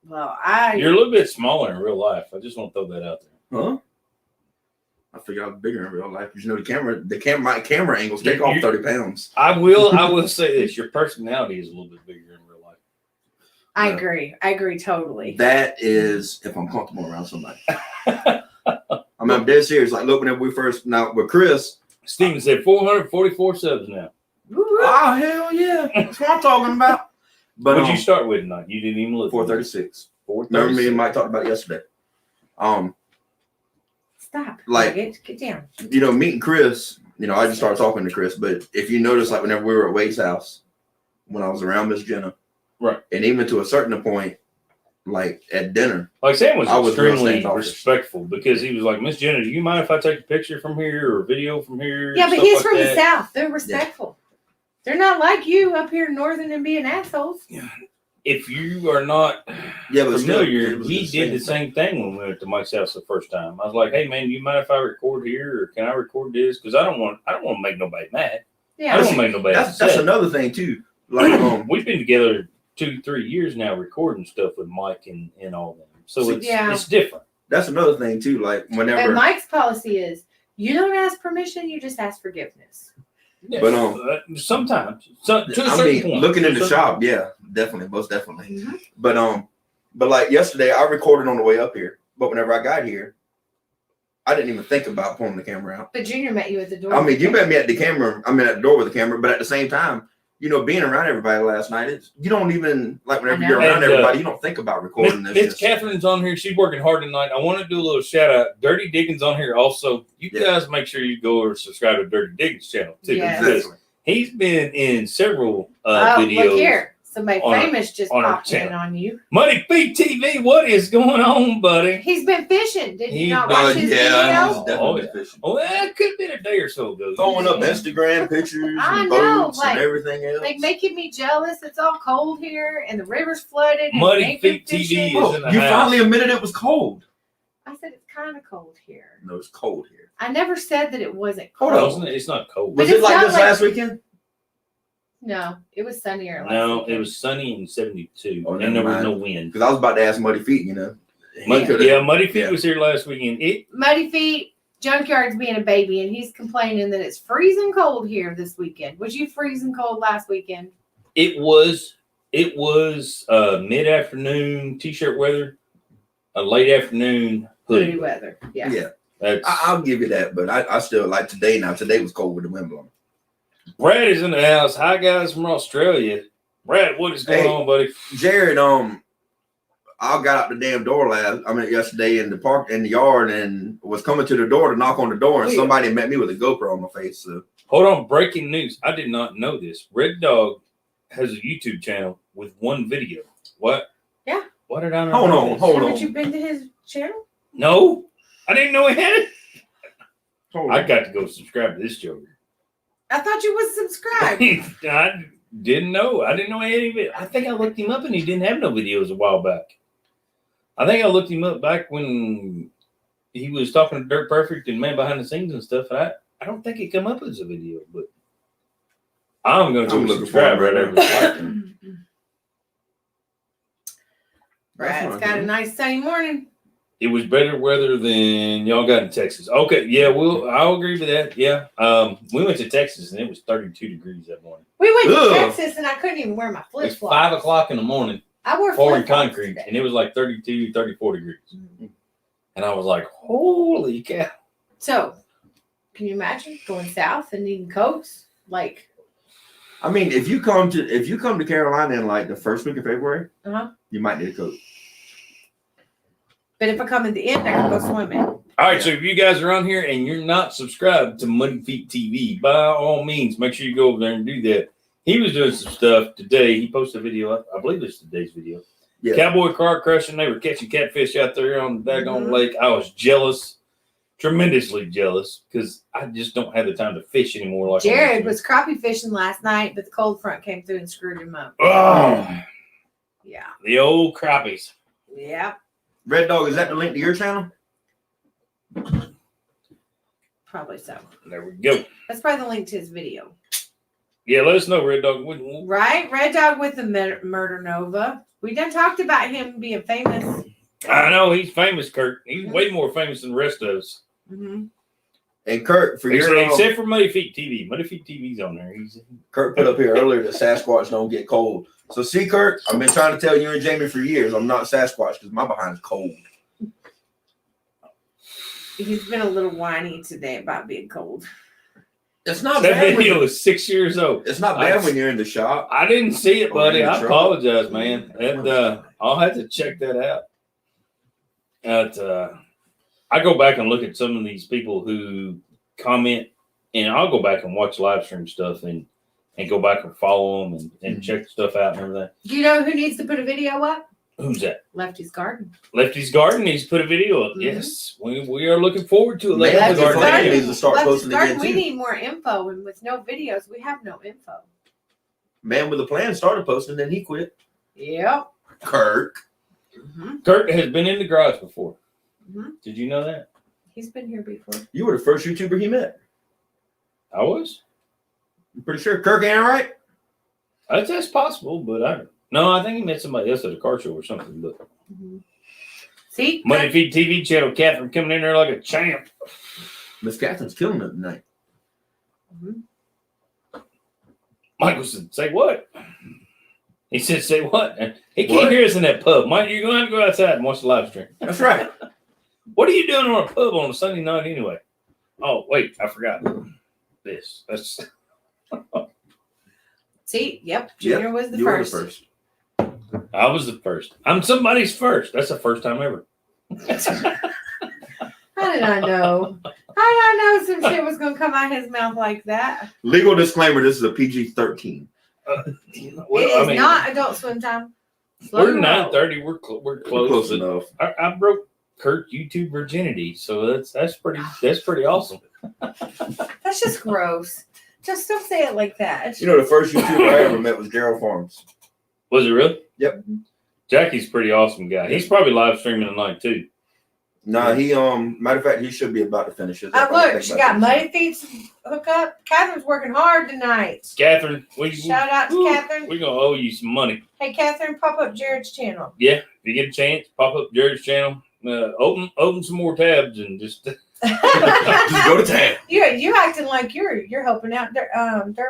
Well, you're a little bit smaller in real life. I just want to throw that out there. Huh? I figured I was bigger in real life. 'Cause you know my camera angles take You- off 30 pounds. I will say this: your personality is a little bit bigger in real life. I Yeah. agree. I agree totally. That is if I'm comfortable around somebody. I mean, I'm dead serious. Like, look, whenever we first now with Chris. Steven said 444 subs now. Oh hell yeah! That's what I'm talking about. But What'd you start with tonight? You didn't even look. 436. 436. Remember me and Mike talked about it yesterday. Stop Stop. Like, get down. You know, meeting Chris, you know, I just started talking to Chris, but if you notice, like whenever we were at Wade's house, when I was around Miss Jenna, right, and even to a certain point, like at dinner, like Sam was real extremely standoffish. respectful because he was like, Miss Jenna, do you mind if I take a picture from here or a video from here? Yeah, but Stuff he's like from that. the South. They're respectful. Yeah. They're not like you up here northern and being assholes. Yeah. If you are not but familiar, still, we did the same thing when we went to Mike's house the first time. I was like, "Hey, man, do you mind if I record here, or can I record this? Because I don't want to make nobody mad. Yeah, I don't want to make nobody That's upset." another thing too. Like, we've been together 2-3 years now, recording stuff with Mike and all them. So it's different. That's another thing too. Like whenever. And Mike's policy is, you don't ask permission, you just ask forgiveness. Yeah, but sometimes, to a certain point, looking in the shop, yeah, definitely, most definitely. Mm-hmm. But like yesterday, I recorded on the way up here. But whenever I got here, I didn't even think about pulling the camera out. But Junior met you at the door. I mean, you met me at the camera. I mean, at the door with the camera. But at the same time, you know, being around everybody last night, you don't even like whenever you're around everybody, you don't think about recording this. Miss Catherine's on here. She's working hard tonight. I want to do a little shout out. Dirty Diggins on here also. You guys make sure you go or subscribe to Dirty Diggins channel too. Yes. Because he's been in several videos. Look here. Somebody famous just popped in on you. Muddy Feet TV, what is going on, buddy? He's been fishing. Did you not watch his video? Fishing. Oh, that could have been a day or so ago. Throwing up Instagram pictures and boats and everything else. Like making me jealous. It's all cold here and the river's flooded. And Muddy Feet TV is in the You house. finally admitted it was cold. I said it's kind of cold here. No, it's cold here. I never said that it wasn't cold. Hold on, it's not cold. Was it like this last weekend? No, it was sunnier. No, it was sunny and 72, and there was no wind. Because I was about to ask Muddy Feet, you know. Muddy Feet was here last weekend. Muddy Feet, Junkyards being a baby, and he's complaining that it's freezing cold here this weekend. Was you freezing cold last weekend? It was mid-afternoon t-shirt weather, a late afternoon hoodie weather. Yeah. Yeah. I'll give you that, but I still like today now. Today was cold with the wind blowing. Brad is in the house. Hi guys from Australia. Brad, what is going on, buddy? Jared, I got out the damn door yesterday in the yard and was coming to the door to knock on the door, and somebody met me with a GoPro on my face. So hold on, breaking news. I did not know this. Red Dog has a YouTube channel with one video. What? Yeah. Why did I not know? Hold on. Haven't you been to his channel? No. I didn't know he had it. I got to go subscribe to this joker. I thought you was subscribed. I didn't know. I didn't know he had any video. I think I looked him up and he didn't have no videos a while back. I think I looked him up back when he was talking to Dirt Perfect and Man Behind the Scenes and stuff. And I don't think it come up as a video, but I'm going to go subscribe right over. Brad's got a nice sunny morning. It was better weather than y'all got in Texas. Okay, yeah, I'll agree with that. Yeah, we went to Texas and it was 32 degrees that morning. We went to Texas and I couldn't even wear my flip flops. It was 5 o'clock in the morning. I wore pouring concrete and it was like 32, 34 degrees. Mm-hmm. And I was like, holy cow. So, can you imagine going south and needing coats? Like, I mean, if you come to Carolina in like the first week of February, you might need a coat. But if I come at the end, I can go swimming. All right, so if you guys are on here and you're not subscribed to Muddy Feet TV, by all means, make sure you go over there and do that. He was doing some stuff today. He posted a video. I believe it's today's video. Yeah. Cowboy car crushing. They were catching catfish out there on the daggone lake. I was jealous, tremendously jealous, because I just don't have the time to fish anymore. Like Jared was crappie fishing last night, but the cold front came through and screwed him up. Oh, yeah. The old crappies. Yeah. Red Dog, is that the link to your channel? Probably so. There we go. That's probably the link to his video. Yeah, let us know, Red Dog. Right? Red Dog with the Murder Nova. We done talked about him being famous. I know, he's famous, Kurt. He's way more famous than the rest of us. Mm-hmm. And Kurt, except for Muddy Feet TV. Muddy Feet TV's on there. Kurt put up here earlier that Sasquatch don't get cold. So see, Kurt, I've been trying to tell you and Jamie for years I'm not Sasquatch because my behind's cold. He's been a little whiny today about being cold. It's not that bad. video is 6 years old. It's not bad when you're in the shop. I didn't see it, buddy. I apologize, man. And I'll have to check that out. I go back and look at some of these people who comment, and I'll go back and watch live stream stuff and go back and follow them and check the stuff out and everything. Do you know who needs to put a video up? Who's that? Lefty's Garden. Lefty's Garden needs to put a video up. Mhm. Yes, we are looking forward to it. Man, Lefty's Lefty's Garden Garden. needs to start Lefty's posting Garden, again, we too. need more info, and with no videos, we have no info. Man with a plan started posting, then he quit. Yep. Kirk. Kurt has been in the garage before. Mhm. Did you know that? He's been here before. You were the first YouTuber he met. I was. I'm pretty sure. Kirk ain't right. That's possible, but I think he met somebody else at a car show or something. But See? Money Feed TV channel, Catherine coming in there like a champ. Miss Catherine's killing it tonight. Michael said, "Say what?" He said, "Say what?" And he can't hear us in that pub. Mike, you're going to have to go outside and watch the live stream. That's right. What are you doing on a pub on a Sunday night anyway? Oh, wait, I forgot this. That's See? Yep. Junior was the You first. were the first. I was the first. I'm somebody's first. That's the first time ever. How did I know? How did I know some shit was going to come out his mouth like that? Legal disclaimer: this is a PG-13. It is not adult swim time. Slow We're roll. 9:30. We're close. Close but enough. I broke Kurt YouTube virginity, so that's pretty awesome. That's just gross. Just don't say it like that. You know, the first YouTuber I ever met was Gerald Farms. Was it real? Yep. Jackie's a pretty awesome guy. He's probably live streaming tonight too. Nah, he matter of fact, he should be about to finish it. Look, she got Muddy Feet hook up. Catherine's working hard tonight. Catherine, Shout out to Catherine. We're gonna owe you some money. Hey, Catherine, pop up Jared's channel. Yeah, if you get a chance, pop up Jared's channel. Open some more tabs and just Just go to town. You acting like you're helping out Dirt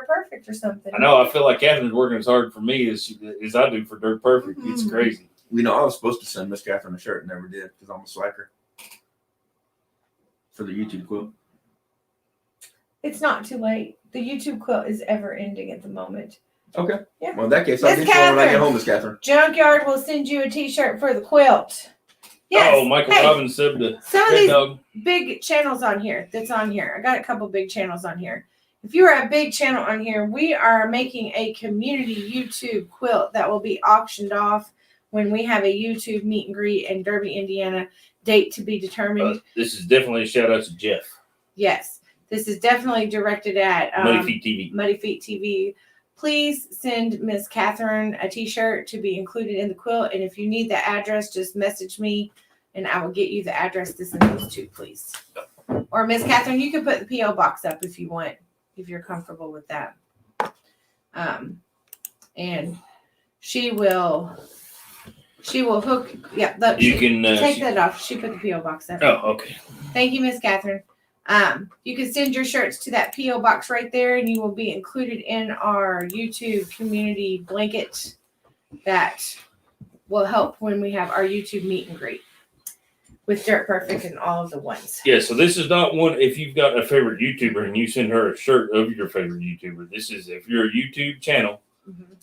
Perfect or something. I know I feel like Catherine's working as hard for me as I do for Dirt Perfect. It's Mhm. crazy. You know, I was supposed to send Miss Catherine a shirt and never did because I'm a slacker. For the YouTube quilt. It's not too late. The YouTube quilt is ever ending at the moment. Okay. Yeah. Well, in that case, I'll Miss get you one when I get Catherine. home, Miss Catherine. Junkyard will send you a t-shirt for the quilt. Yes. Oh, Michael Hey, Robbins said the some of Red these Dog. big channels on here that's on here. I got a couple big channels on here. If you're a big channel on here, we are making a community YouTube quilt that will be auctioned off when we have a YouTube meet and greet in Derby, Indiana. Date to be determined. This is definitely a shout out to Jeff. Yes, this is definitely directed at Money Feet TV. Muddy Feet TV. Please send Miss Catherine a t-shirt to be included in the quilt. And if you need the address, just message me and I will get you the address to send those to, please. Or Miss Catherine, you can put the P.O. box up if you want, if you're comfortable with that. And she will hook, You can take that off. She put the P.O. box up. Oh, okay. Thank you, Miss Catherine. You can send your shirts to that P.O. box right there, and you will be included in our YouTube community blanket that will help when we have our YouTube meet and greet with Dirt Perfect and all of the ones. Yeah, so this is not one if you've got a favorite YouTuber and you send her a shirt of your favorite YouTuber. This is if you're a YouTube channel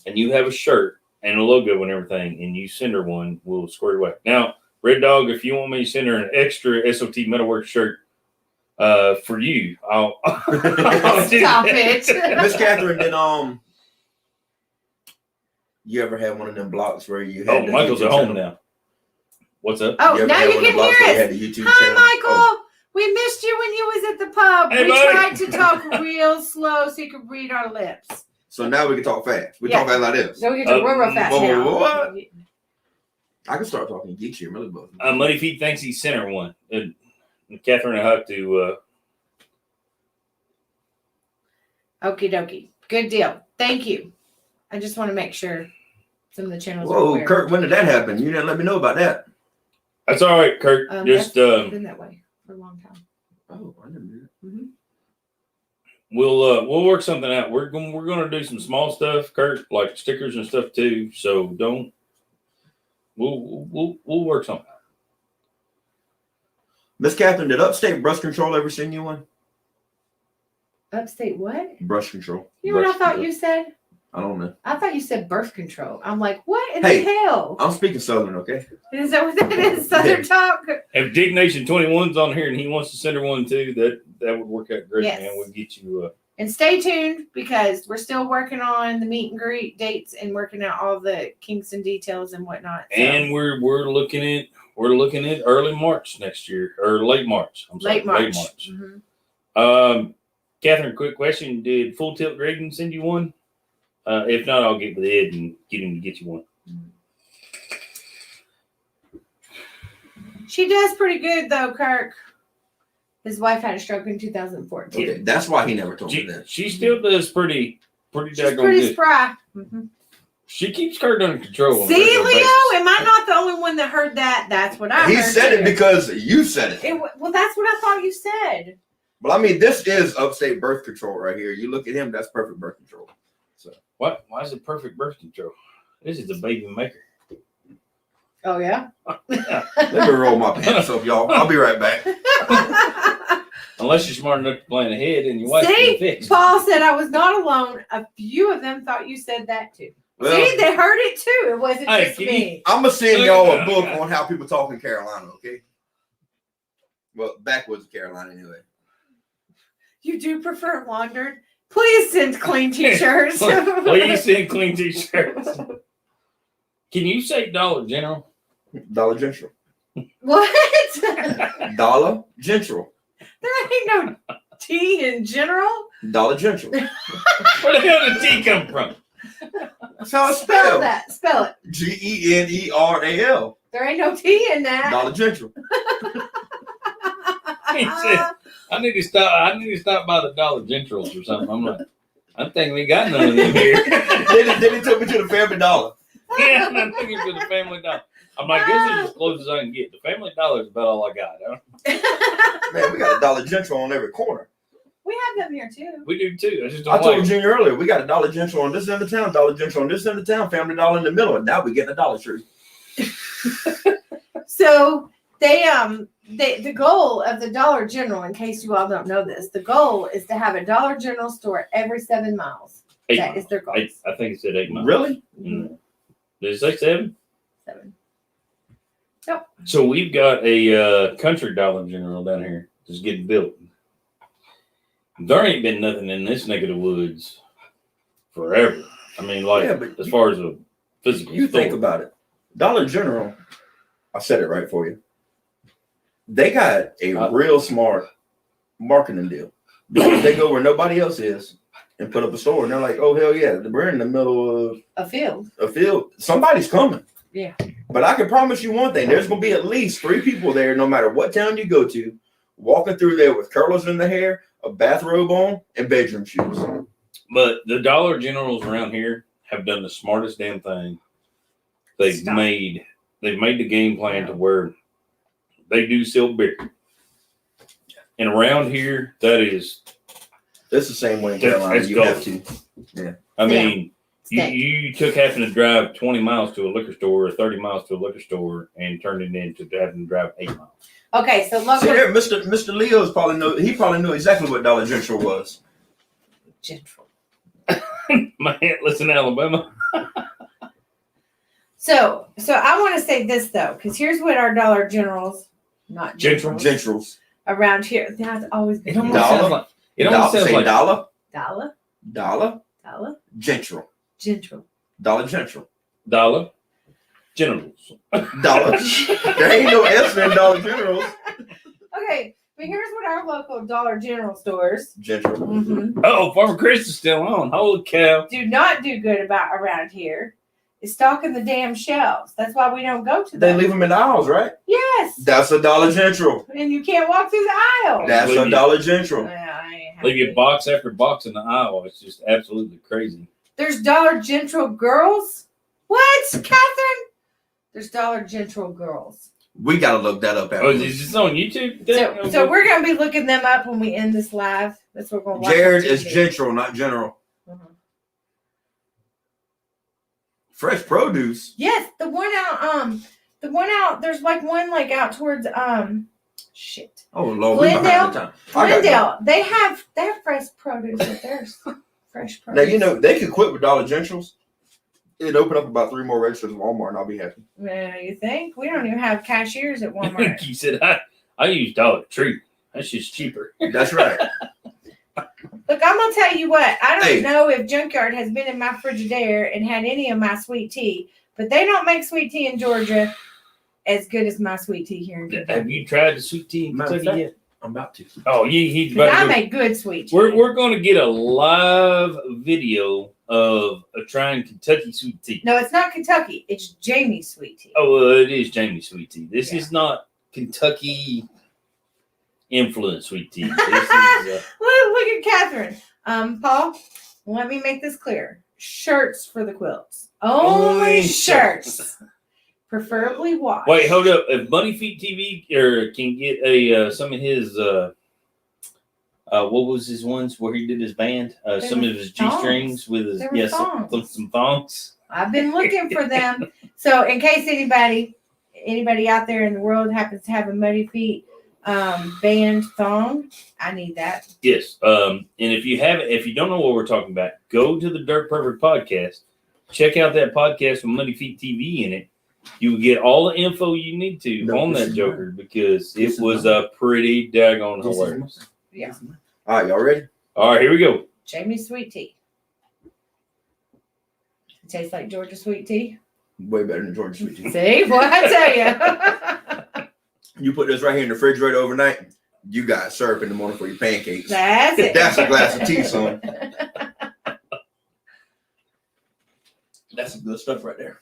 and you have a shirt and a logo and everything, and you send her one, we'll square it away. Now, Red Dog, if you want me to send her an extra S.O.T. Metalworks shirt for you, I'll do Stop that. it. Miss Catherine, did you ever had one of them blocks where you had Oh, the Michael's YouTube at home channel? now. What's up? Oh, ever now had you one of can them blocks where you hear had us. the YouTube Hi, channel? Michael. Oh, We missed you when you was at the pub. Hey, We buddy. tried to talk real slow so you could read our lips. so now we can talk fast. We Yeah. talk fast like this. So we get to real fast now. what? I can start talking geek shit really both. Muddy Feet thinks he sent her one. And Catherine, I have to. Okie dokie. Good deal. Thank you. I just want to make sure some of the channels are Whoa, aware. Kurt, when did that happen? You didn't let me know about that. That's all right, Kurt. Just That's been that way for a long time. Oh, I didn't do that. we'll work something out. We're gonna do some small stuff, Kurt, like stickers and stuff too. So don't. We'll work something out. Miss Catherine, did Upstate Brush Control ever send you one? Upstate what? Brush Control. You know what I Brush thought Control. you said? I don't know. I thought you said birth control. I'm like, what in Hey, the hell? I'm speaking Southern, okay? Is that what that is? Southern talk? If Dick Nation 21's on here and he wants to send her one too, that would work out great, Yes. man. We'll get you. And stay tuned because we're still working on the meet and greet dates and working out all the kinks and details and whatnot. So. And we're looking at early March next year or late March. I'm sorry, late March. Mm-hmm. Catherine, quick question: did Full Tilt Grading send you one? If not, I'll get with Ed and get him to get you one. She does pretty good though, Kirk. His wife had a stroke in 2014. Okay, that's why he never told me that. She still does pretty She's daggone pretty good. spry. Mm-hmm. She keeps Kurt under control. on a See, regular Leo, basis. am I not the only one that heard that? That's what I He heard. said too. it because you said it. Well, that's what I thought you said. Well, I mean, this is upstate birth control right here. You look at him, that's perfect birth control. So What? Why is it perfect birth control? This is the baby maker. Oh, yeah? let me roll my pants up, y'all. I'll be right back. Unless you're smart enough to plan ahead and your wife See, can fix. Paul said I was not alone. A few of them thought you said that too. Well, See, they heard it too. It wasn't Hey, just can me. I'm gonna send y'all a book on how people talk in Carolina, okay? Well, backwoods of Carolina, anyway. You do prefer laundered? Please send clean t-shirts. Please send clean t-shirts. Can you say Dollar General? Dollar General. What? Dollar General. There ain't no T in general. Dollar General. Where the hell did T come from? That's how it's Spell spelled. that. Spell it. General. There ain't no T in that. Dollar General. He said, I need to stop by the Dollar Generals or something. I'm like, I think we got none of them here. then he took me to the Family Dollar. Yeah, and I took him to the Family Dollar. I'm like, this is as close as I can get. The Family Dollar is about all I got. Huh? Man, we got a Dollar General on every corner. We have them here too. We do too. I just I don't told like it. Junior earlier, we got a Dollar General on this end of town, Dollar General on this end of town, Family Dollar in the middle, and now we getting a Dollar Tree. So the goal of the Dollar General, in case you all don't know this, the goal is to have a Dollar General store every 7 miles. That is their goal. I think it said 8 miles. Really? Mm. Did it say 7? 7. So we've got a country Dollar General down here that's getting built. There ain't been nothing in this neck of the woods forever. I mean, like, Yeah, but as far as a physical You store. think about it. Dollar General, I said it right for you. They got a real smart marketing deal. Because they go where nobody else is and put up a store. And they're like, oh, hell yeah. We're in the middle of A field. a field. Somebody's coming. Yeah. But I can promise you one thing. There's going to be at least 3 people there, no matter what town you go to, walking through there with curlers in the hair, a bathrobe on, and bedroom shoes. But the Dollar Generals around here have done the smartest damn thing. They've Stop. made the game plan to where they do sell beer. And around here, It's the same way in Carolina. That's You gold. have to. Yeah. I mean, Stay. you took having to drive 20 miles to a liquor store or 30 miles to a liquor store and turned it into having to drive 8 miles. Okay, so See local there, Mr. Leo's probably knew exactly what Dollar General was. General. My aunt lives in Alabama. So I want to say this though, because here's what our Dollar Generals, not General. Generals, Generals. around here. That's always been It almost Dollar? sounds like it almost sounds Say like dollar. Dollar Dollar. General. General. Dollar General. Dollar Generals. Dollar. There ain't no S in Dollar General. Okay, but here's what our local Dollar General stores General. Oh, Farmer Chris is still on. Holy cow. do not do good about around here. Is stocking the damn shelves. That's why we don't go to They them. leave them in the aisles, right? Yes. That's a Dollar General. And you can't walk through the aisle. That's Leave a you- Dollar General. Yeah, I ain't Leave you happy. box after box in the aisle. It's just absolutely crazy. There's Dollar General girls. What, Catherine? There's Dollar General girls. We gotta look that up Oh, is after. this on YouTube? So we're gonna be looking them up when we end this live. That's what we're gonna watch. Jared on is TV. General, not General. Mhm. Fresh produce. Yes, the one out. There's like one like out towards shit. Oh Lord, we behind the time. I got- Glendale. They have fresh produce at theirs. Fresh Now produce. you know they could quit with Dollar Generals. It'd open up about 3 more registers at Walmart, and I'll be happy. You think? We don't even have cashiers at Walmart. You said I use Dollar Tree. That's just cheaper. That's right. Look, I'm gonna tell you what. I don't Hey. know if Junkyard has been in my Frigidaire and had any of my sweet tea, but they don't make sweet tea in Georgia as good as my sweet tea here in Have Kentucky. you tried the sweet tea in Matter of Kentucky fact, yet? I'm about to. Oh, he's 'Cause about I to go. make good sweet tea. We're going to get a live video of trying Kentucky sweet tea. No, it's not Kentucky. It's Jamie's sweet tea. Oh, well, it is Jamie's sweet tea. This Yeah. is not Kentucky influenced sweet tea. This is Look at Catherine. Paul, let me make this clear. Shirts for the quilts. Only shirts. Preferably washed. wait, hold up. If Bunny Feet TV can get a some of his what was his ones where he did his band? Some were of his thongs. G-strings with his They were some thongs. I've been looking for them. So in case anybody out there in the world happens to have a Muddy Feet band thong, I need that. Yes. And if you don't know what we're talking about, go to the Dirt Perfect podcast. Check out that podcast with Money Feet TV in it. You will get all the info you need to on this that is Joker because This it is was mine. pretty daggone This is hilarious. Yeah. All right, y'all ready? All right, here we go. Jamie's sweet tea. It tastes like Georgia sweet tea. Way better than Georgia sweet tea. See what I tell you. You put this right here in the refrigerator overnight. You got syrup in the morning for your pancakes. That's it. That's a glass of tea, son. That's some good stuff right there.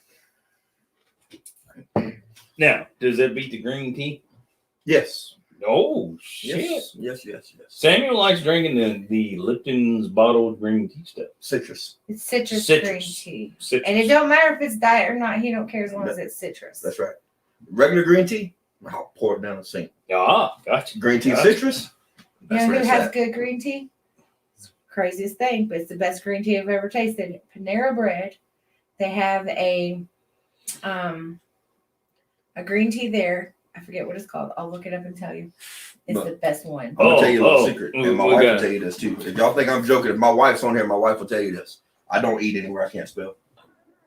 Now, does that beat the green tea? Yes. Oh shit! Yes. Yes. Samuel likes drinking the Lipton's bottled green tea stuff. Citrus. It's citrus Citrus. green tea. Citrus. And it don't matter if it's diet or not. He don't care as long as it's citrus. That's right. Regular green tea, I'll pour it down the sink. Ah, gotcha. Green tea Gotcha. citrus. You That's know where who it's has at. good green tea? It's the craziest thing, but it's the best green tea I've ever tasted. Panera Bread. They have a green tea there. I forget what it's called. I'll look it up and tell you. It's But- the best one. I'm gonna tell you a little Oh, secret, oh, and my we wife got will it. tell you this too. If y'all think I'm joking, if my wife's on here, my wife will tell you this. I don't eat anywhere I can't spell.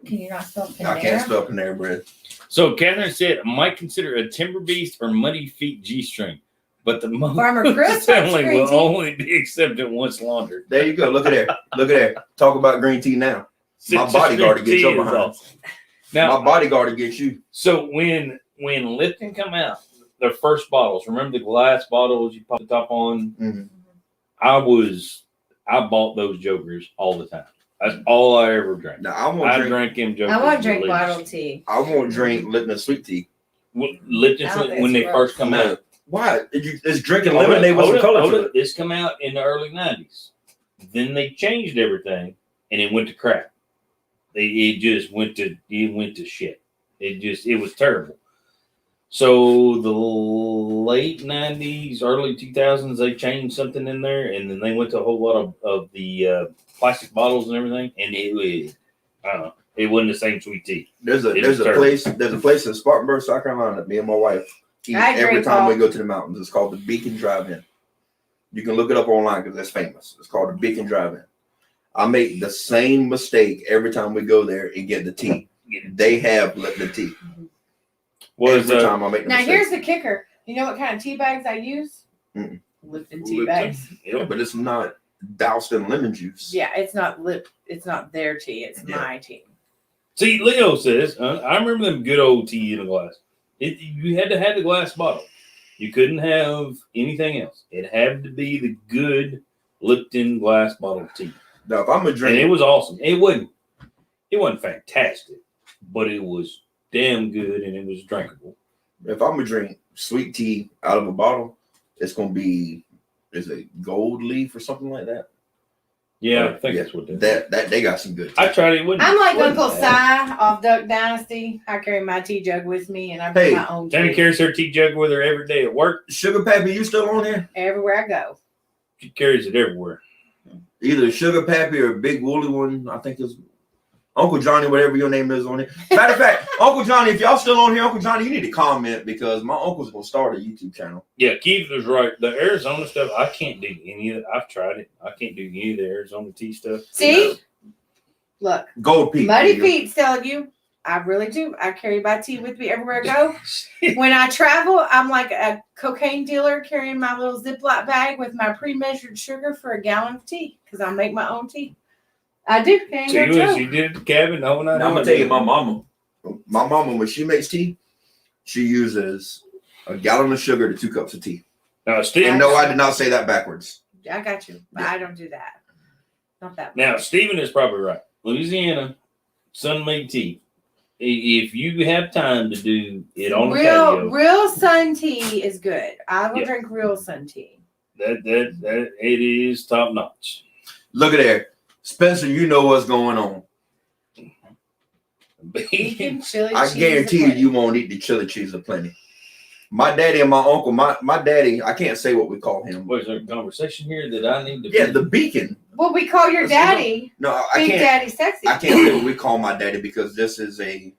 Can you not spell Panera? I can't spell Panera Bread. So Catherine said, I might consider a Timber Beast or Muddy Feet G-string, but the Farmer Chris family likes green will tea. only be accepted once laundered. There you go. Look at there. Look at there. Talk about green tea now. Citrus bodyguard to green get your tea is behind. awesome. Now, My bodyguard will get you. so when Lipton come out, their first bottles, remember the glass bottles you pop the top on? Mhm. I bought those jokers all the time. That's all I ever drank. Now I won't I drink. drank them jokers. I want to drink religiously. bottled tea. I won't drink Lipton sweet tea. Lipton I don't think when they it's first come out. Why? It's drinking Hold lemonade up, with hold some up, color hold to up. it. This come out in the early 90s. Then they changed everything and it went to crap. It went to shit. It was terrible. So the late 90s, early 2000s, they changed something in there and then they went to a whole lot of the plastic bottles and everything. And I don't know. It wasn't the same sweet tea. There's a place in Spartanburg, South Carolina. That me and my wife eat I agree, every time Paul. we go to the mountains. It's called the Beacon Drive-In. You can look it up online because it's famous. It's called the Beacon Drive-In. I make the same mistake every time we go there and get the tea. They have the tea. Every time I make the Now mistake. here's the kicker. You know what kind of tea bags I use? Mm-mm. Lipton tea bags. Yeah, but it's not doused in lemon juice. Yeah, it's not their tea. It's Yeah. my tea. See, Leo says, I remember them good old tea in a glass. You had to have the glass bottle. You couldn't have anything else. It had to be the good Lipton glass bottle tea. Now, if I'm a And drink, it was awesome. It wasn't fantastic, but it was damn good and it was drinkable. if I'm gonna drink sweet tea out of a bottle, it's gonna be is it gold leaf or something like that. Yeah, I think that's what it is. That they got some good tea. I tried it. I'm like wasn't Uncle bad. Si off Duck Dynasty. I carry my tea jug with me and I bring Hey, my own Tammy tea carries her tea jug with her every day at work. Sugar Pappy, you still on here? everywhere I go. She carries it everywhere. Either Sugar Pappy or Big Woolly one. I think it's Uncle Johnny, whatever your name is on it. Matter of fact, Uncle Johnny, if y'all still on here, Uncle Johnny, you need to comment because my uncle's gonna start a YouTube channel. Yeah, Keith was right. The Arizona stuff, I can't do any of it. I've tried it. I can't do any of the Arizona tea stuff. See? Look. Gold Peak. Muddy Pete's telling you. I really do. I carry my tea with me everywhere I go. When I travel, I'm like a cocaine dealer carrying my little Ziploc bag with my pre-measured sugar for a gallon of tea because I make my own tea. I do. She did at the cabin. No, I'm gonna tell you, my mama, when she makes tea, she uses a gallon of sugar to 2 cups of tea. Steve, no, I did not say that backwards. I got you, but I don't do that. Not that. Now, Stephen is probably right. Louisiana, sun-made tea. If you have time to do it on the patio, real sun tea is good. I will drink real sun tea. That it is top notch. Look at there, Spencer. You know what's going on. Bacon, chili I cheese guarantee you won't eat the chili cheese aplenty. My daddy and my uncle, my daddy, I can't say what we call him. What is there a conversation here that I need to? Yeah, the Beacon. What we call your daddy? No, I Big can't. Daddy Sexy. I can't say what we call my daddy because this is a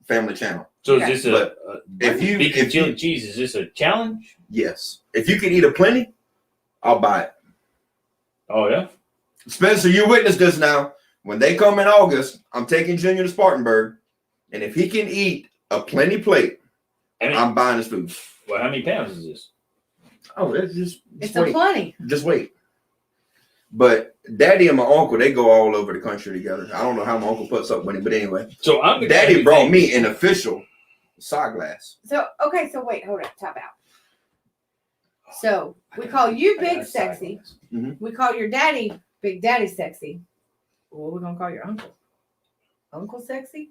family channel. So is this if chili cheese? Is this a challenge? Yes. If you can eat a plenty, I'll buy it. Oh yeah. Spencer, you witnessed this now. When they come in August, I'm taking Junior to Spartanburg, and if he can eat a plenty plate, I'm buying his food. Well, how many pounds is this? Oh, it's a wait. plenty. Just wait. But Daddy and my uncle, they go all over the country together. I don't know how my uncle puts up with it, but anyway. So Daddy brought me an official side glass. So wait, hold up, top out. So we call you Big Sexy. Mm-hmm. We call your daddy Big Daddy Sexy. What are we gonna call your uncle? Uncle Sexy?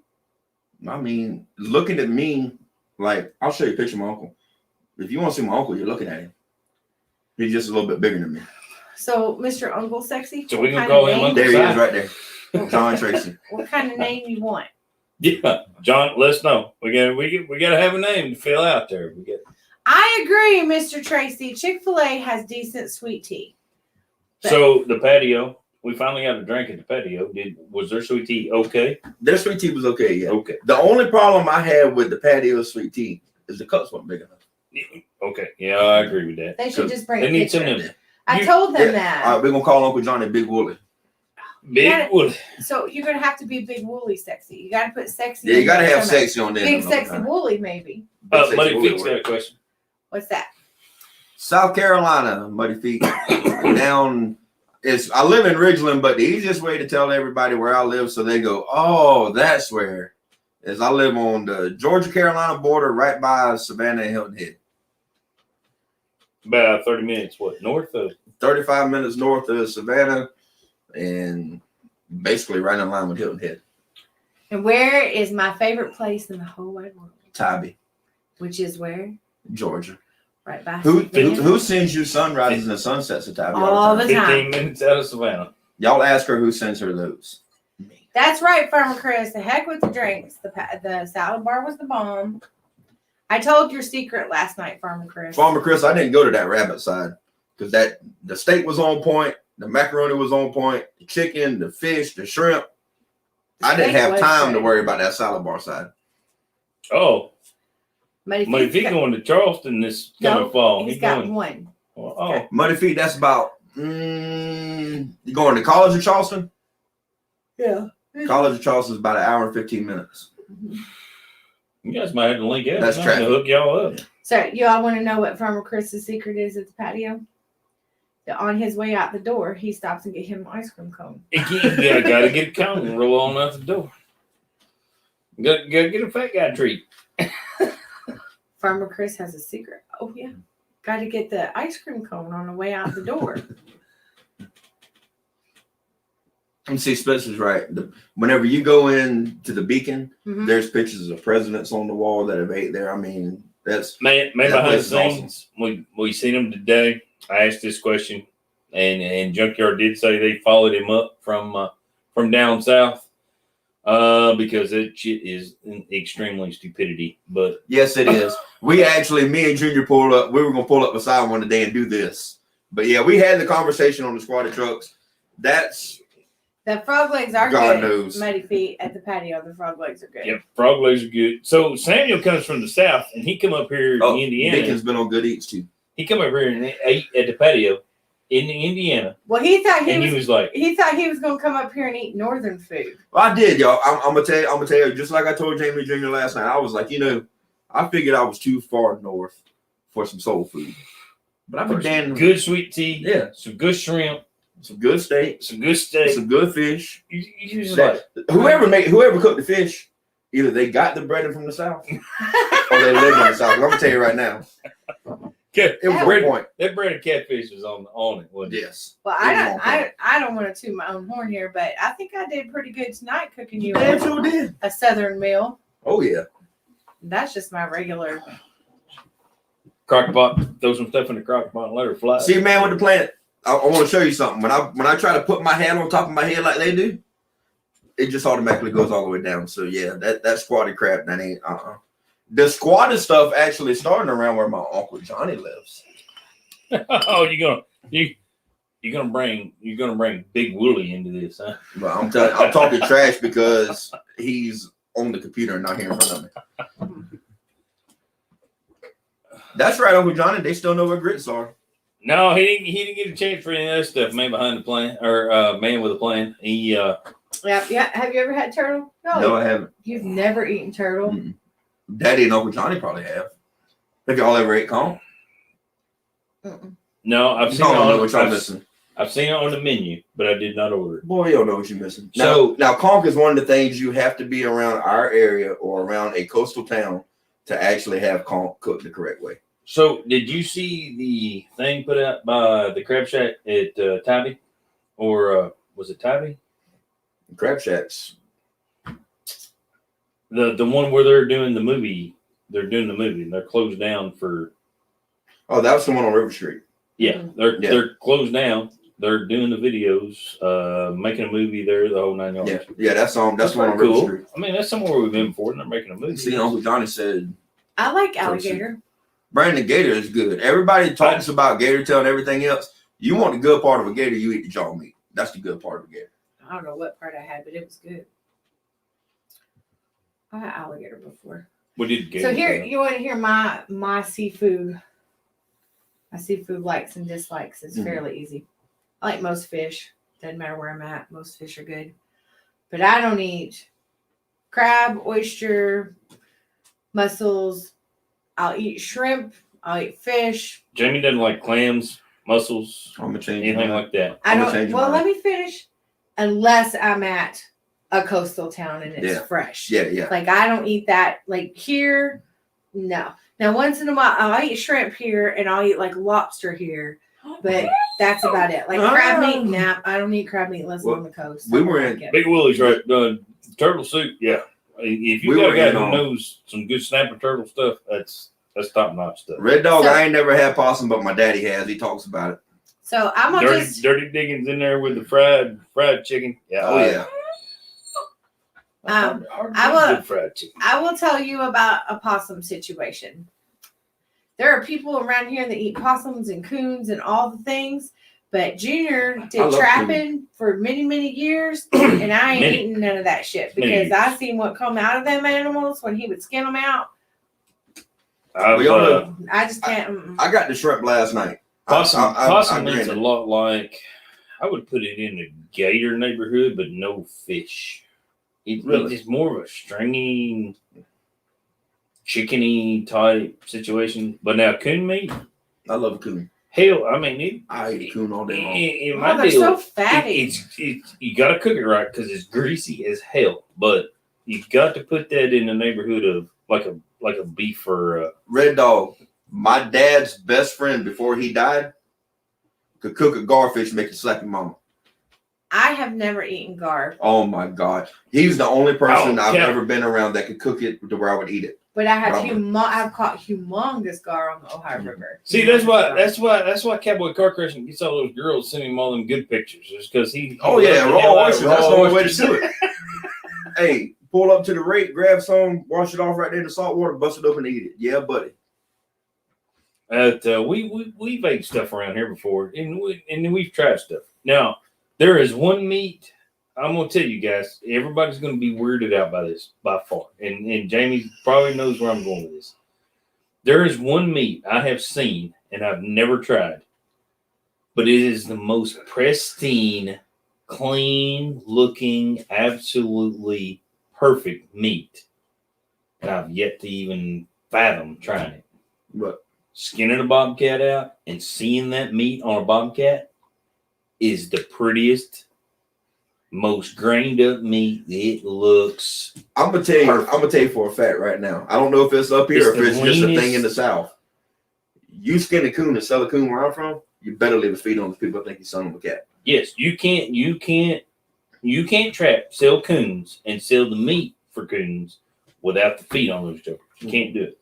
I mean, looking at me, like, I'll show you a picture of my uncle. If you want to see my uncle, you're looking at him. He's just a little bit bigger than me. So, Mr. Uncle Sexy. So we can call him Uncle. There he is, right there, John Tracy. What kind of name you want? Yeah, John, let us know. We gotta have a name to fill out there. I agree, Mr. Tracy. Chick-fil-A has decent sweet tea. So the patio, we finally got a drink at the patio. Was their sweet tea okay? Their sweet tea was okay, yeah. Okay. The only problem I had with the patio sweet tea is the cups weren't big enough. Okay, yeah, I agree with that. They should just bring They a need some picture. of them. I told them that. All right, we're gonna call Uncle Johnny Big Wooly. Big Woolly. So you're gonna have to be Big Woolly Sexy. You gotta put sexy. Yeah, you gotta have sexy sexy on there. Big Sexy Woolly, maybe. Muddy Feet's got a question. What's that? South Carolina, Muddy Feet. Down. I live in Ridgeland, but the easiest way to tell everybody where I live, so they go, "Oh, that's where." Is I live on the Georgia-Carolina border, right by Savannah and Hilton Head. About 30 minutes, north of? 35 minutes north of Savannah, and basically right in line with Hilton Head. And where is my favorite place in the whole wide world? Tybee. Which is where? Georgia. Right by Who sends you sunrises and sunsets at Tybee? All the time. 15 minutes out of Savannah. Y'all ask her who sends her those. Me. That's right, Farmer Chris. The heck with the drinks. The salad bar was the bomb. I told your secret last night, Farmer Chris. Farmer Chris, I didn't go to that rabbit side because the steak was on point, the macaroni was on point, the chicken, the fish, the shrimp. I didn't have time to worry about that salad bar side. Oh. Muddy Feet going to Charleston this coming fall. He's got one. Oh. Muddy Feet, that's about, you going to College of Charleston? Yeah. College of Charleston is about an hour and 15 minutes. Mm-hmm. You guys might have to link out. That's traffic. To hook y'all up. So you all want to know what Farmer Chris's secret is at the patio? That on his way out the door, he stops and get him an ice cream cone. Yeah, gotta get a cone and roll on out the door. Gotta get a fat guy treat. Farmer Chris has a secret. Oh yeah. Got to get the ice cream cone on the way out the door. And see, Spencer's right. Whenever you go into the Beacon, Mm-hmm. there's pictures of presidents on the wall that have ate there. I mean, that's Man, that behind the place is scenes, we seen him today. I asked this question, and Junkyard did say they followed him up from down south because that shit is extremely stupidity. But yes, it is. We actually, me and Junior pulled up. We were gonna pull up beside one today and do this. But yeah, we had the conversation on the squatted trucks. That's The frog legs are God good. knows. Muddy feet at the patio. The frog legs are good. Yep, frog legs are good. So Samuel comes from the south, and he come up here Oh, in Indiana. Deacon's been on Good Eats too. He come up here and ate at the patio in Indiana, Well, he thought and he was like, he thought he was going to come up here and eat northern food. Well, I did, y'all. I'm gonna tell you, just like I told Jamie Jr. last night. I was like, I figured I was too far north for some soul food, but I've been damn good sweet tea, Yeah, some good shrimp, some good steak, some good steak, some good fish. You just like, Whoever cooked the fish, either they got the bread from the south or they live in the south. I'm gonna tell you right now. it was bread point. That bread and catfish was on it, wasn't it? Yes. Well, I don't want to toot my own horn here, but I think I did pretty good tonight cooking you Damn sure did. a southern meal. Oh yeah. That's just my regular. Crock pot, throw some stuff in the crock pot and let her fly. See, man, with the plant, I want to show you something. When I try to put my hand on top of my head like they do, it just automatically goes all the way down. So yeah, that squatted crap, that ain't The squatted stuff actually starting around where my Uncle Johnny lives. Oh, you're gonna bring Big Wooly into this, huh? But I'm talking trash because he's on the computer and not here in front of me. That's right, Uncle Johnny. They still know where grits are. No, he didn't get a chance for any of that stuff. Man behind the plan, or man with a plan. He Yeah. Have you ever had turtle? No, I haven't. You've never eaten turtle? Mm-mm. Daddy and Uncle Johnny probably have. Have y'all ever ate conch? No, I've You seen it don't know on, what y'all missing. I've seen it on the menu, but I did not order it. Boy, you don't know what you're missing. So now conch is one of the things you have to be around our area or around a coastal town to actually have conch cooked the correct way. So, did you see the thing put out by the Crab Shack at Tybee? Or was it Tybee? Crab Shacks. The one where they're doing the movie. They're doing the movie. And they're closed down for. Oh, that was the one on River Street. Yeah, they're closed down. They're doing the videos, making a movie there, the whole 9 yards. Yeah, that's the one on cool. River Street. I mean, that's somewhere we've been before, and they're making a movie. See, Uncle Johnny said I like alligator. Brandon Gator is good. Everybody talks about gator tail and everything else. You want the good part of a gator, you eat the jaw meat. That's the good part of a gator. I don't know what part I had, but it was good. I had alligator before. We did gator So here, tail. you want to hear my seafood. My seafood likes and dislikes. It's fairly easy. I like most fish. Doesn't matter where I'm at. Most fish are good. But I don't eat crab, oyster, mussels. I'll eat shrimp. I'll eat fish. Jamie doesn't like clams, mussels, I'm gonna change anything mine. like that. I I'm gonna don't. change Well, mine. let me finish. Unless I'm at a coastal town and it's fresh. Yeah. Like I don't eat that. Like here, no. Now once in a while, I'll eat shrimp here and I'll eat like lobster here, but that's about it. Like crab meat, nah. I don't eat crab meat unless I'm on the coast. We were in Big Willie's right. Turtle soup, yeah. If you We got were a guy in who on- knows some good snapper turtle stuff, that's top notch stuff. Red Dog, So- I ain't never had possum, but my daddy has. He talks about it. So I'm gonna just. Dirty diggings in there with the fried chicken. Yeah. Oh yeah. I will- Good fried chicken. I will tell you about a possum situation. There are people around here that eat possums and coons and all the things, but Junior I did love trapping for many, many years, and I ain't Many. eating none of that shit Many because I years. seen what come out of them animals when he would skin them out. I've, We all know- I just can't. I got the shrimp last night. Possum I eats a grinned. lot like, I would put it in the gator neighborhood, but no fish. Really? It's more of a stringy, chickeny type situation. But now coon meat, I love a coon. hell, I mean, I eat a coon all day long. it Oh, might they're be so fatty. it's you got to cook it right because it's greasy as hell. But you got to put that in the neighborhood of like a beef or Red Dog, my dad's best friend before he died could cook a garfish and make you slap your mama. I have never eaten gar, Oh my God. He's the only person Oh, I've yeah. ever been around that could cook it to where I would eat it. but I have Probably. I've caught humongous gar on the Ohio River. See, that's why Cowboy Car Crushing gets all those girls sending him all them good pictures. Is because he Oh yeah, loves the hell raw out of oysters. That's the raw only way to oysters. do it. Hey, pull up to the rake, grab some, wash it off right there in the salt water, bust it open and eat it. Yeah, buddy. We've ate stuff around here before, and we've tried stuff. Now there is one meat I'm gonna tell you guys, everybody's gonna be weirded out by this by far, and Jamie probably knows where I'm going with this. There is one meat I have seen and I've never tried, but it is the most pristine, clean looking, absolutely perfect meat, and I've yet to even fathom trying it. But Skinning a bobcat out and seeing that meat on a bobcat is the prettiest, most grained up meat. It looks. I'm gonna tell you. I'm gonna tell you for a fact right now. I don't know if it's up here or if it's just a thing in the South. You skin a coon and sell a coon where I'm from, you better leave his feet on. The people think you're selling them a cat. Yes, you can't trap, sell coons, and sell the meat for coons without the feet on those jokers. You can't do it.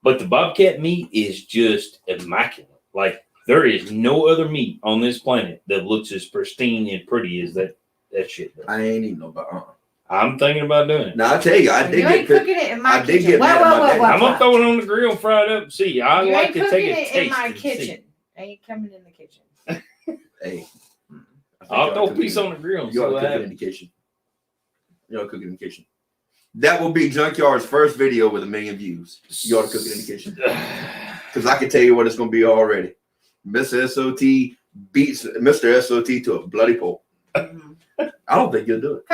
But the bobcat meat is just immaculate. Like, there is no other meat on this planet that looks as pristine and pretty as that shit does. I ain't even know about. I'm thinking about doing it. Now I tell you, I did you ain't get. cooking it in my I did kitchen. get mad at my dad. I'm gonna throw it on the grill, fry it up. See, I You like ain't to cooking take a it taste in my and kitchen. see. Ain't coming in the kitchen. Hey, I'll throw a piece on the grill. And You see ought to what cook it in happens. the kitchen. You ought to cook it in the kitchen. That will be Junkyard's first video with 1 million views. You ought to cook it in the kitchen. Because I can tell you what it's going to be already. Mr. S.O.T. beats Mr. S.O.T. to a bloody pulp. I don't think you'll do it.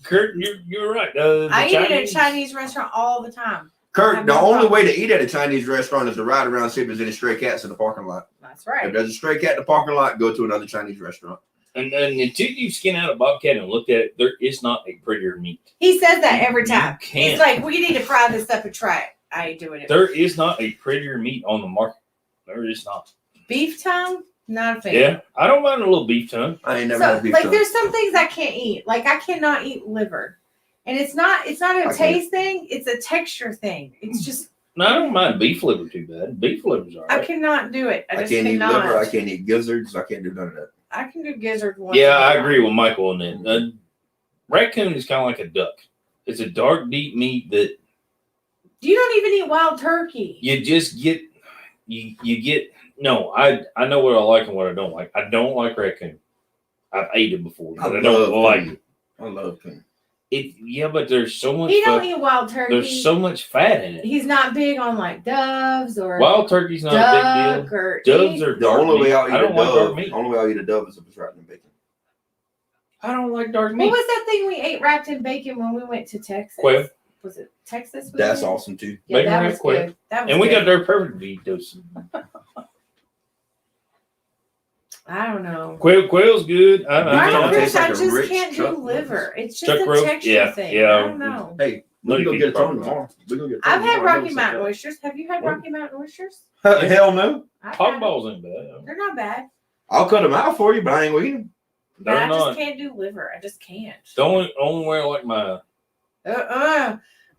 Kurt, you're right. I eat at a Chinese restaurant all the time. Kurt, the only way to eat at a Chinese restaurant is to ride around and see if there's any stray cats in the parking lot. That's right. If there's a stray cat in the parking lot, go to another Chinese restaurant. And until you skin out a bobcat and look at it, there is not a prettier meat. He says that every time. You can't. He's like, we need to fry this up and try it. I ain't doing it. There is not a prettier meat on the market. There is not. Beef tongue? Not a fan. Yeah, I don't mind a little beef tongue. I ain't never So, had beef like, tongue. there's some things I can't eat. Like, I cannot eat liver. And it's not a taste thing. It's a texture thing. It's just. No, I don't mind beef liver too bad. Beef liver's all right. I cannot do it. I just can't cannot. eat liver. I can't eat gizzards. I can't do none of that. I can do gizzard once. Yeah, I agree with Michael on that. Raccoon is kind of like a duck. It's a dark, deep meat that You don't even eat wild turkey. you just get. You get. No, I know what I like and what I don't like. I don't like raccoon. I've ate it before, but I don't like it. I love coon. Yeah, but there's so much. He don't eat wild turkey. There's so much fat in it. He's not big on like doves or Wild turkey's not a duck big deal. or Doves are The dark only way meat. I'll eat I a don't like dark dove. meat. The only way I'll eat a dove is if it's wrapped in bacon. I don't like dark What meat. was that thing we ate wrapped in bacon when we went to Texas? Quail. Was it Texas? we That's went? awesome too. Yeah, Bacon that wrapped was quail. good. That was And we good. got their perfect to eat those. I don't know. Quail's good. Beef tongue Burgers, tastes like I a just rich can't do chuck liver. It's just Chuck a roast? texture Yeah, thing. yeah. I don't know. Hey, we can go get a tongue tomorrow. We gonna get. I've had Rocky Mountain Mountain oysters. Have you had What? Rocky Mountain oysters? Hell no. I've had Hog them. balls ain't bad. They're not bad. I'll cut them out for you, but I ain't gonna eat them. But They're I not. just can't do liver. I just can't. The only way I like my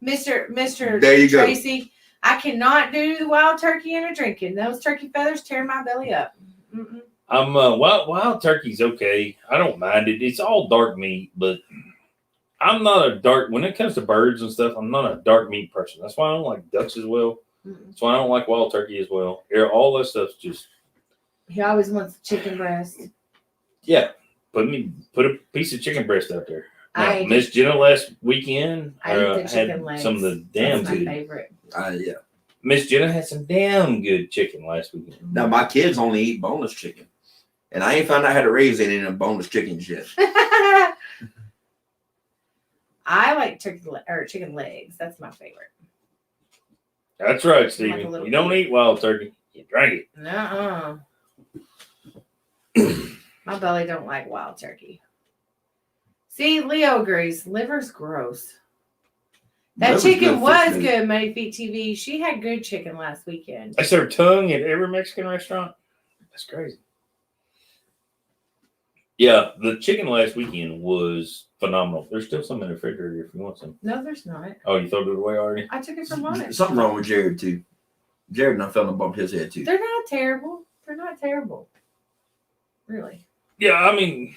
Mr. There you go. Tracy, I cannot do the wild turkey and a drinking. Those turkey feathers tear my belly up. Mm-mm. I'm wild turkey's okay. I don't mind it. It's all dark meat, but I'm not a dark when it comes to birds and stuff. I'm not a dark meat person. That's why I don't like ducks as well. Mm-mm. That's why I don't like wild turkey as well. All that stuff's just He always wants the chicken breast. yeah. Put a piece of chicken breast out there. I ate Miss Jenna last weekend I ate the had chicken legs. some of the damn That's my good. favorite. Yeah. Miss Jenna had some damn good chicken last weekend. Now my kids only eat boneless chicken, and I ain't found out how to raise any of them boneless chickens yet. I like chicken legs. That's my favorite. That's right, Like a Stevie. little You don't eat wild turkey. You drink it. Nuh-uh. My belly don't like wild turkey. See, Leo agrees. Liver's gross. That Liver's chicken good was fish meat. good, Money Feet TV. She had good chicken last weekend. They serve tongue at every Mexican restaurant. That's crazy. Yeah, the chicken last weekend was phenomenal. There's still some in the refrigerator if you want some. No, there's not. Oh, you throw it away already? I took it from lunch. Something wrong with Jared too. Jared done fell and bumped his head too. They're not terrible. They're not terrible. Really. Yeah, I mean,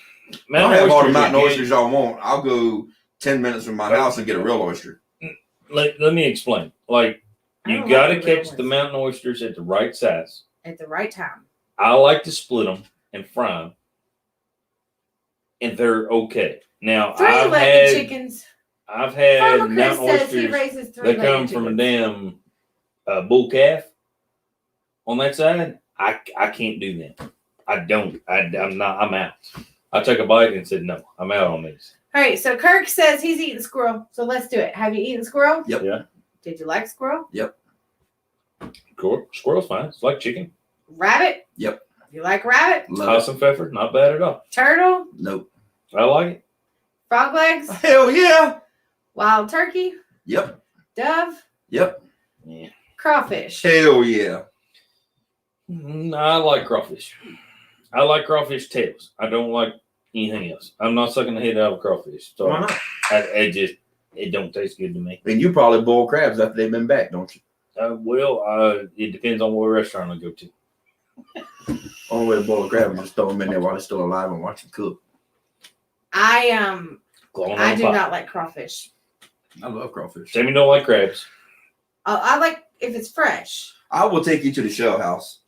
I'll have all the oysters are mountain good. oysters y'all want. I'll go 10 minutes from my house and get a real oyster. Let me explain. Like, I you don't got to like the real catch the ones. mountain oysters at the right size. At the right time. I like to split them and fry them, and they're okay. Now, 3-legged chickens. I've had Farmer Chris mountain says he oysters raises that 3-legged come chickens. from a damn bull calf on that side. I can't do that. I'm out. I took a bite and said, no, I'm out on these. All right, so Kirk says he's eating squirrel. So let's do it. Have you eaten squirrel? Yep. Yeah. Did you like squirrel? Yep. Squirrel's fine. It's like chicken. Rabbit? Yep. You like rabbit? Love House and pepper, not bad at all. Turtle? it. Nope. I like it. Frog legs? Hell yeah. Wild turkey? Yep. Dove? Yep. Yeah. Crawfish? Hell yeah. I like crawfish. I like crawfish tails. I don't like anything else. I'm not sucking the head out of a crawfish. So Why not? it don't taste good to me. And you probably boil crabs after they've been back, don't you? It depends on what restaurant I go to. Only way to boil a crab is just throw them in there while they're still alive and watch them cook. I Glowing on I the do pot. not like crawfish. I love crawfish. Jamie don't like crabs. I like if it's fresh. I will take you to the shell house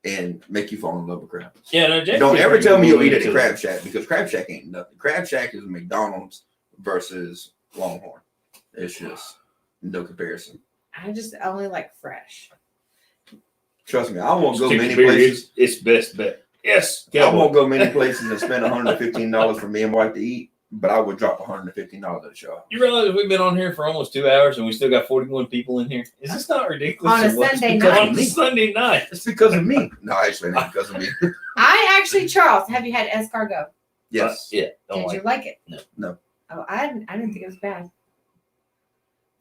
and make you fall in love with crabs. Yeah, no, Jamie Don't ever tell me you'll eat at the to- Crab Shack, because Crab Shack ain't nothing. Crab Shack is McDonald's versus Longhorn. It's just no comparison. I just only like fresh. Trust me, I won't go Chicken many beer, places. It's best bet. Yes. I won't go many places and spend $115 for me and wife to eat, but I would drop $115 at the show. You realize we've been on here for almost 2 hours and we still got 41 people in here? Is this not ridiculous? On a or what? Sunday Because night. On a Sunday night. It's because of me. No, actually, not because of me. Charles, have you had escargot? Yes. Yeah. Don't Did like you like it? No. Oh, I didn't think it was bad.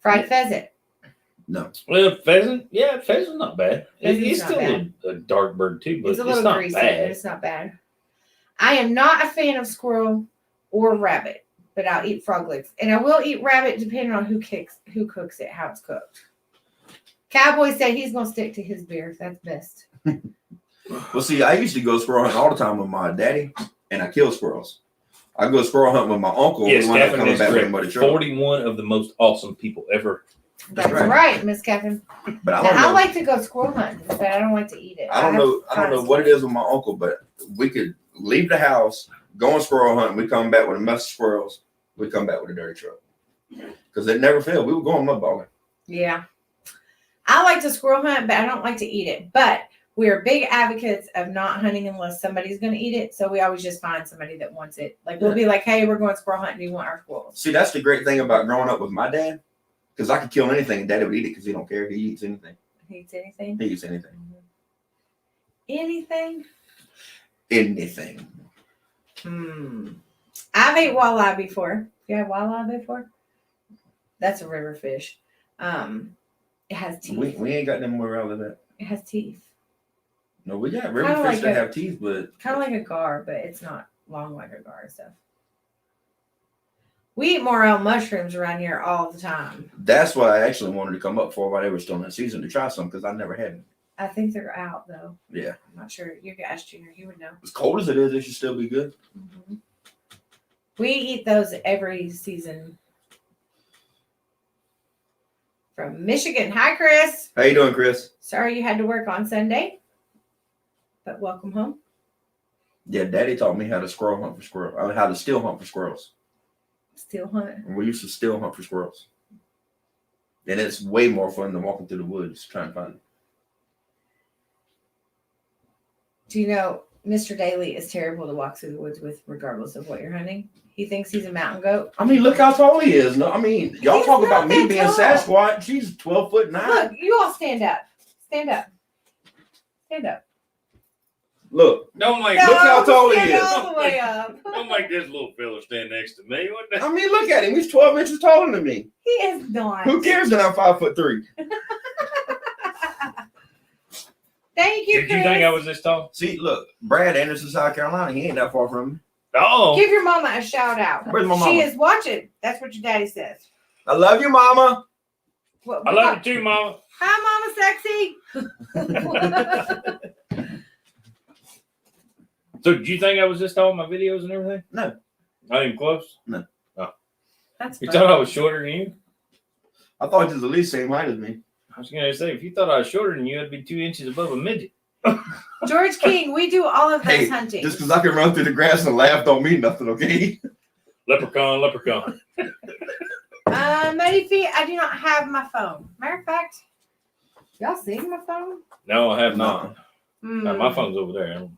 Fried pheasant. No. Well, pheasant's not bad. Pheasant's It's not still bad. a dark bird too, but It's it's, a little not greasy, but bad. it's not bad. I am not a fan of squirrel or rabbit, but I'll eat frog legs. And I will eat rabbit depending on who cooks it, how it's cooked. Cowboy said he's gonna stick to his beer. That's best. Well, see, I used to go squirrel hunting all the time with my daddy, and I kill squirrels. I go squirrel hunting with my uncle. Yes, the one that Catherine comes is back with correct. him by the truck. 41 of the most awesome people ever. That's right. right, Miss Catherine. But I Now, don't know. I like to go squirrel hunting, but I don't like to eat it. I don't know what it is with my uncle, but we could leave the house, go on squirrel hunting. We come back with a mess of squirrels. We come back with a dirty truck because it never failed. We were going mudballing. Yeah. I like to squirrel hunt, but I don't like to eat it. But we are big advocates of not hunting unless somebody's going to eat it. So we always just find somebody that wants it. Like we'll be like, hey, we're going squirrel hunting. Do you want our squirrels? See, that's the great thing about growing up with my dad, because I could kill anything and daddy would eat it because he don't care. He eats anything. He eats anything? He eats anything. Anything? Anything. I've ate walleye before. You had walleye before? That's a river fish. It has teeth. We ain't got them more out of that. It has teeth. No, we got river Kinda fish like that a- have teeth, but Kind of like a gar, but it's not long like a gar and stuff. We eat morel mushrooms around here all the time. that's why I actually wanted to come up for while they were still in the season to try some because I never had them. I think they're out though. Yeah. I'm not sure. You could ask Junior. He would know. As cold as it is, it should still be good. Mm-hmm. We eat those every season. From Michigan. Hi, Chris. How you doing, Chris? Sorry you had to work on Sunday, but welcome home. Yeah, Daddy taught me how to squirrel hunt for squirrels. I mean, how to still hunt for squirrels. Still hunt. And we used to still hunt for squirrels. And it's way more fun than walking through the woods trying to find them. Do you know Mr. Daly is terrible to walk through the woods with, regardless of what you're hunting? He thinks he's a mountain goat. I mean, look how tall he is. No, I mean, y'all He's talk not about me that being tall. Sasquatch. She's 12'9". Look, you all stand up. Stand up. Stand up. Look, Don't make, No, look how tall he stand is. all the way up. don't make this little fella stand next to me. What the? I mean, look at him. He's 12 inches taller than me. He is not. Who cares that I'm 5'3"? Thank you, Did Chris. you think I was this tall? See, look, Brad Anderson, South Carolina. He ain't that far from me. Oh, Give your mama a shout out. Where's my She mama? is watching. That's what your daddy says. I love you, Mama. What, I love you too, Mama. Hi, Mama Sexy. So, did you think I was this tall in my videos and everything? No. Not even close. That's You funny. thought I was shorter than you? I thought he was at least the same height as me. I was gonna say, if you thought I was shorter than you, I'd be 2 inches above a midget. George King, we do all of this Hey, hunting. just because I can run through the grass and laugh don't mean nothing, okay? Leprechaun. Muddy Feet, I do not have my phone. Matter of fact, y'all seen my phone? No, I have not. No. My phone's over there.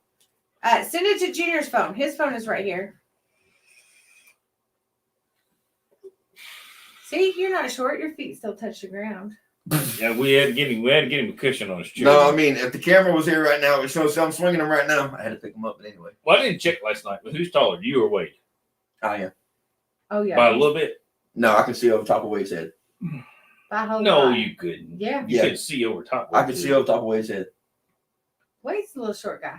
Send it to Junior's phone. His phone is right here. See, you're not short. Your feet still touch the ground. Yeah, we had to get him a cushion on his chair. No, I mean, if the camera was here right now, it shows I'm swinging him right now. I had to pick him up, but anyway. Well, I didn't check last night, but who's taller, you or Wade? I am. Oh, yeah. By a little bit? No, I can see over top of Wade's head. By a whole No, lot. you couldn't. Yeah. You could see over top. I can see over top of Wade's head. Wade's a little short guy.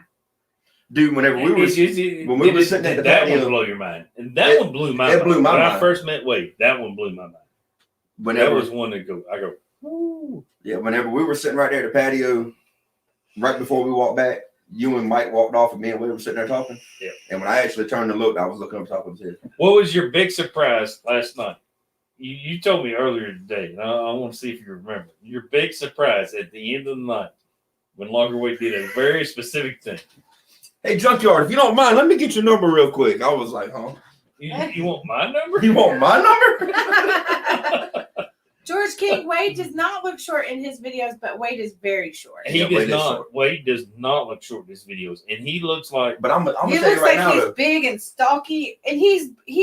Dude, whenever we were sitting at the that patio, one blew your mind, and that one blew my mind. It blew my when mind. I first met Wade, that one blew my mind. Whenever that was one that I go, ooh. Yeah, whenever we were sitting right there at the patio, right before we walked back, you and Mike walked off, and me and Wade were sitting there talking. Yeah. And when I actually turned to look, I was looking up top of his head. What was your big surprise last night? You told me earlier today, and I want to see if you remember. Your big surprise at the end of the night when Loggerweight did a very specific thing. Hey, Junkyard, if you don't mind, let me get your number real quick. I was like, huh? You want my number? You want my number? George King, Wade does not look short in his videos, but Wade is very short. He does not. Wade does not look short in his videos, and he looks like. But I'm gonna he tell looks you right like now, he's though, big and stocky, and he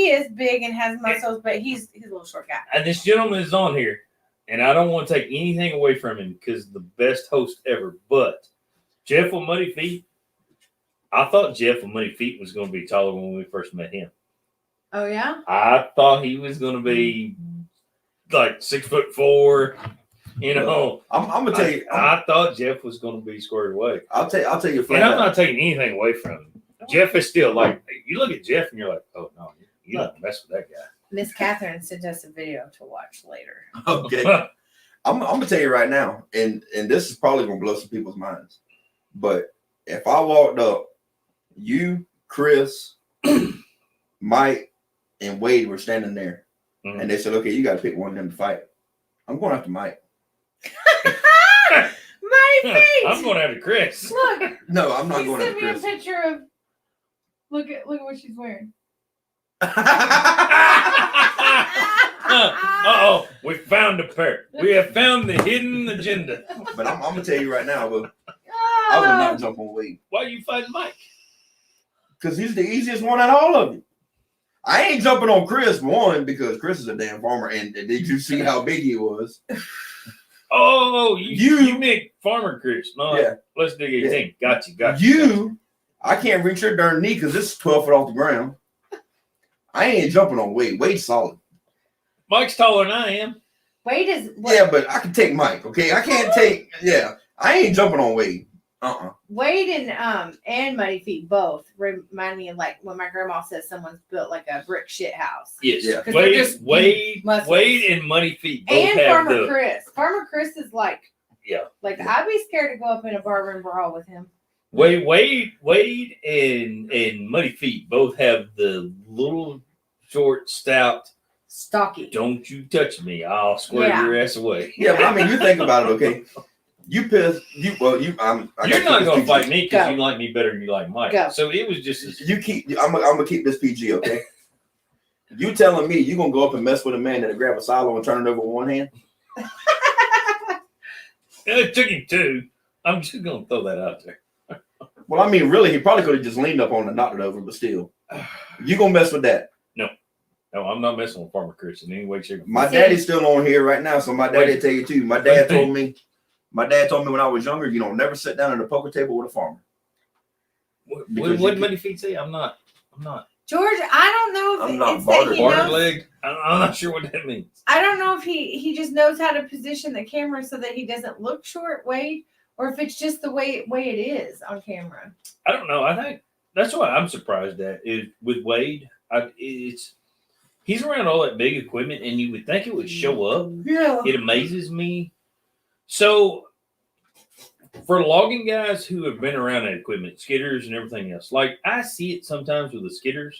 is big and has muscles, but he's a little short guy. And this gentleman is on here, and I don't want to take anything away from him because the best host ever. But Jeff with Muddy Feet, I thought Jeff with Muddy Feet was going to be taller when we first met him. Oh yeah. I thought he was going to be like 6'4". You know, I'm gonna tell you. I thought Jeff was going to be squared away. I'll tell you. And I'm not taking anything away from him. Jeff is still like, you look at Jeff and you're like, oh no, you don't mess with that guy. Miss Catherine sent us a video to watch later. Okay. I'm gonna tell you right now, and this is probably gonna blow some people's minds. But if I walked up, you, Chris, Mike, and Wade were standing there, and they said, "Okay, you got to pick one of them to fight." I'm going after Mike. My feet. I'm going after Chris. Look. No, I'm not going after Sent me a Chris. picture of. Look at what she's wearing. Uh-oh, we found a pair. We have found the hidden agenda. But I'm gonna tell you right now, but I will not jump on Wade. Why are you fighting Mike? Because he's the easiest one out of all of you. I ain't jumping on Chris, one, because Chris is a damn farmer, and did you see how big he was? Oh, you meant Farmer Chris. No, yeah. Let's dig 18. Yeah. Got you. You, I can't reach your darn knee because it's 12 foot off the ground. I ain't jumping on Wade. Wade's solid. Mike's taller than I am. Wade is. Yeah, but I can take Mike, okay? I can't take, I ain't jumping on Wade. Wade and Muddy Feet both remind me of like when my grandma says someone's built like a brick shit house. Yes, yeah. Wade and Muddy Feet both and have Farmer Chris. Farmer Chris is like, like I'd be scared to go up in a barroom brawl with him. Wade and Muddy Feet both have the little short, stout, stocky. Don't you touch me? I'll square your ass away. Yeah, but I mean, you think about it, okay? You pissed. You're not gonna fight me because you like me better than you like Mike. Go. So it was just I'm gonna keep this PG, okay? You telling me you gonna go up and mess with a man that'll grab a silo and turn it over with one hand? It took him two. I'm just gonna throw that out there. Well, I mean, really, he probably could have just leaned up on it and knocked it over, but still, you gonna mess with that? No, I'm not messing with Farmer Chris in any way, shape, or form. My daddy's still on here right now, so my daddy will tell you too. My dad told me when I was younger, you don't never sit down at a poker table with a farmer. What did Muddy Feet say? I'm not. George, I don't know if it's that he barter knows. leg. I'm not sure what that means. I don't know if he just knows how to position the camera so that he doesn't look short, Wade, or if it's just the way it is on camera. I don't know. I think that's what I'm surprised at is with Wade. He's around all that big equipment, and you would think it would show up. Yeah. It amazes me. So, for logging guys who have been around that equipment, skidders and everything else, like I see it sometimes with the skidders,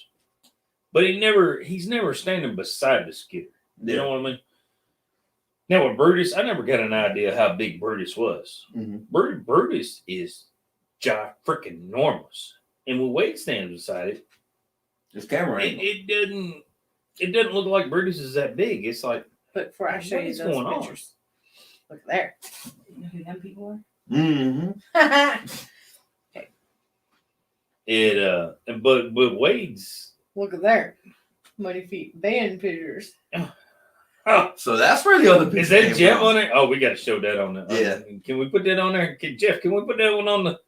but he's never standing beside the skidder. You know what I mean? Now with Brutus, I never got an idea how big Brutus was. Mm-hmm. Brutus is freaking enormous, and when Wade stands beside it, This camera angle. it doesn't. it doesn't look like Brutus is that big. It's like, Look, before I show what you is those going on? pictures. Look there. You know who them people Mm-hmm. are? but Wade's. Look at there. Muddy Feet band pictures. Oh, So that's where the other picture is that came Jeff from. on there? Oh, we got to show that on the. Yeah. Can we put that on there? Jeff, can we put that one on the?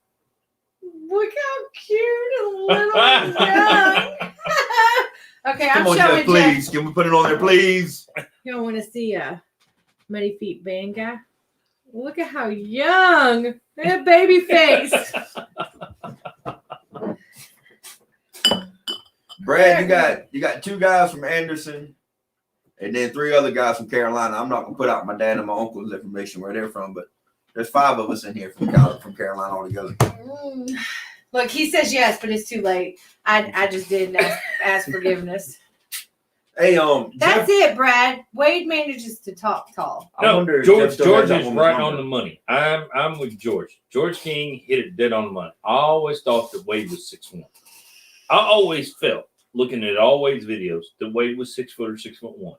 Look how cute and little and young. Okay, Come I'm on, showing Jeff, please. Can we put it on there, please? Y'all want to see a Muddy Feet band guy? Look at how young. That baby face. Brad, you got 2 guys from Anderson, and then 3 other guys from Carolina. I'm not gonna put out my dad and my uncle's information where they're from, but there's 5 of us in here from Carolina altogether. Look, he says yes, but it's too late. I just didn't ask forgiveness. Hey, That's Jeff, it, Brad. Wade manages to talk tall. I wonder if George Jeff still has that is woman's right number. on the money. I'm with George. George King hit it dead on the money. I always thought that Wade was 6'1". I always felt, looking at all Wade's videos, that Wade was 6 foot or 6'1".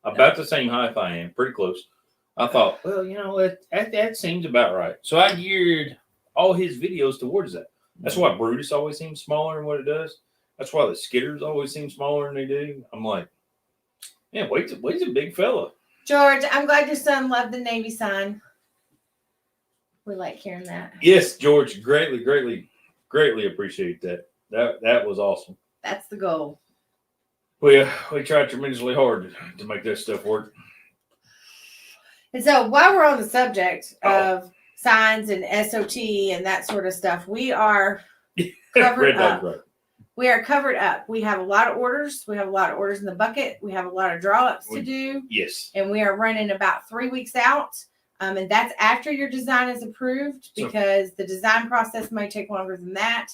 About the same height I am, pretty close. I thought, well, that seems about right. So I geared all his videos towards that. That's why Brutus always seems smaller than what it does. That's why the Skitters always seem smaller than they do. I'm like, man, Wade's a big fella. George, I'm glad your son loved the Navy sign. We like hearing that. Yes, George, greatly appreciate that. That was awesome. That's the goal. We tried tremendously hard to make that stuff work. And so while we're on the subject of signs and S.O.T. and that sort of stuff, we are covered up. Right. We are covered up. We have a lot of orders. We have a lot of orders in the bucket. We have a lot of draw ups to do. Yes. And we are running about 3 weeks out. And that's after your design is approved because the design process might take longer than that.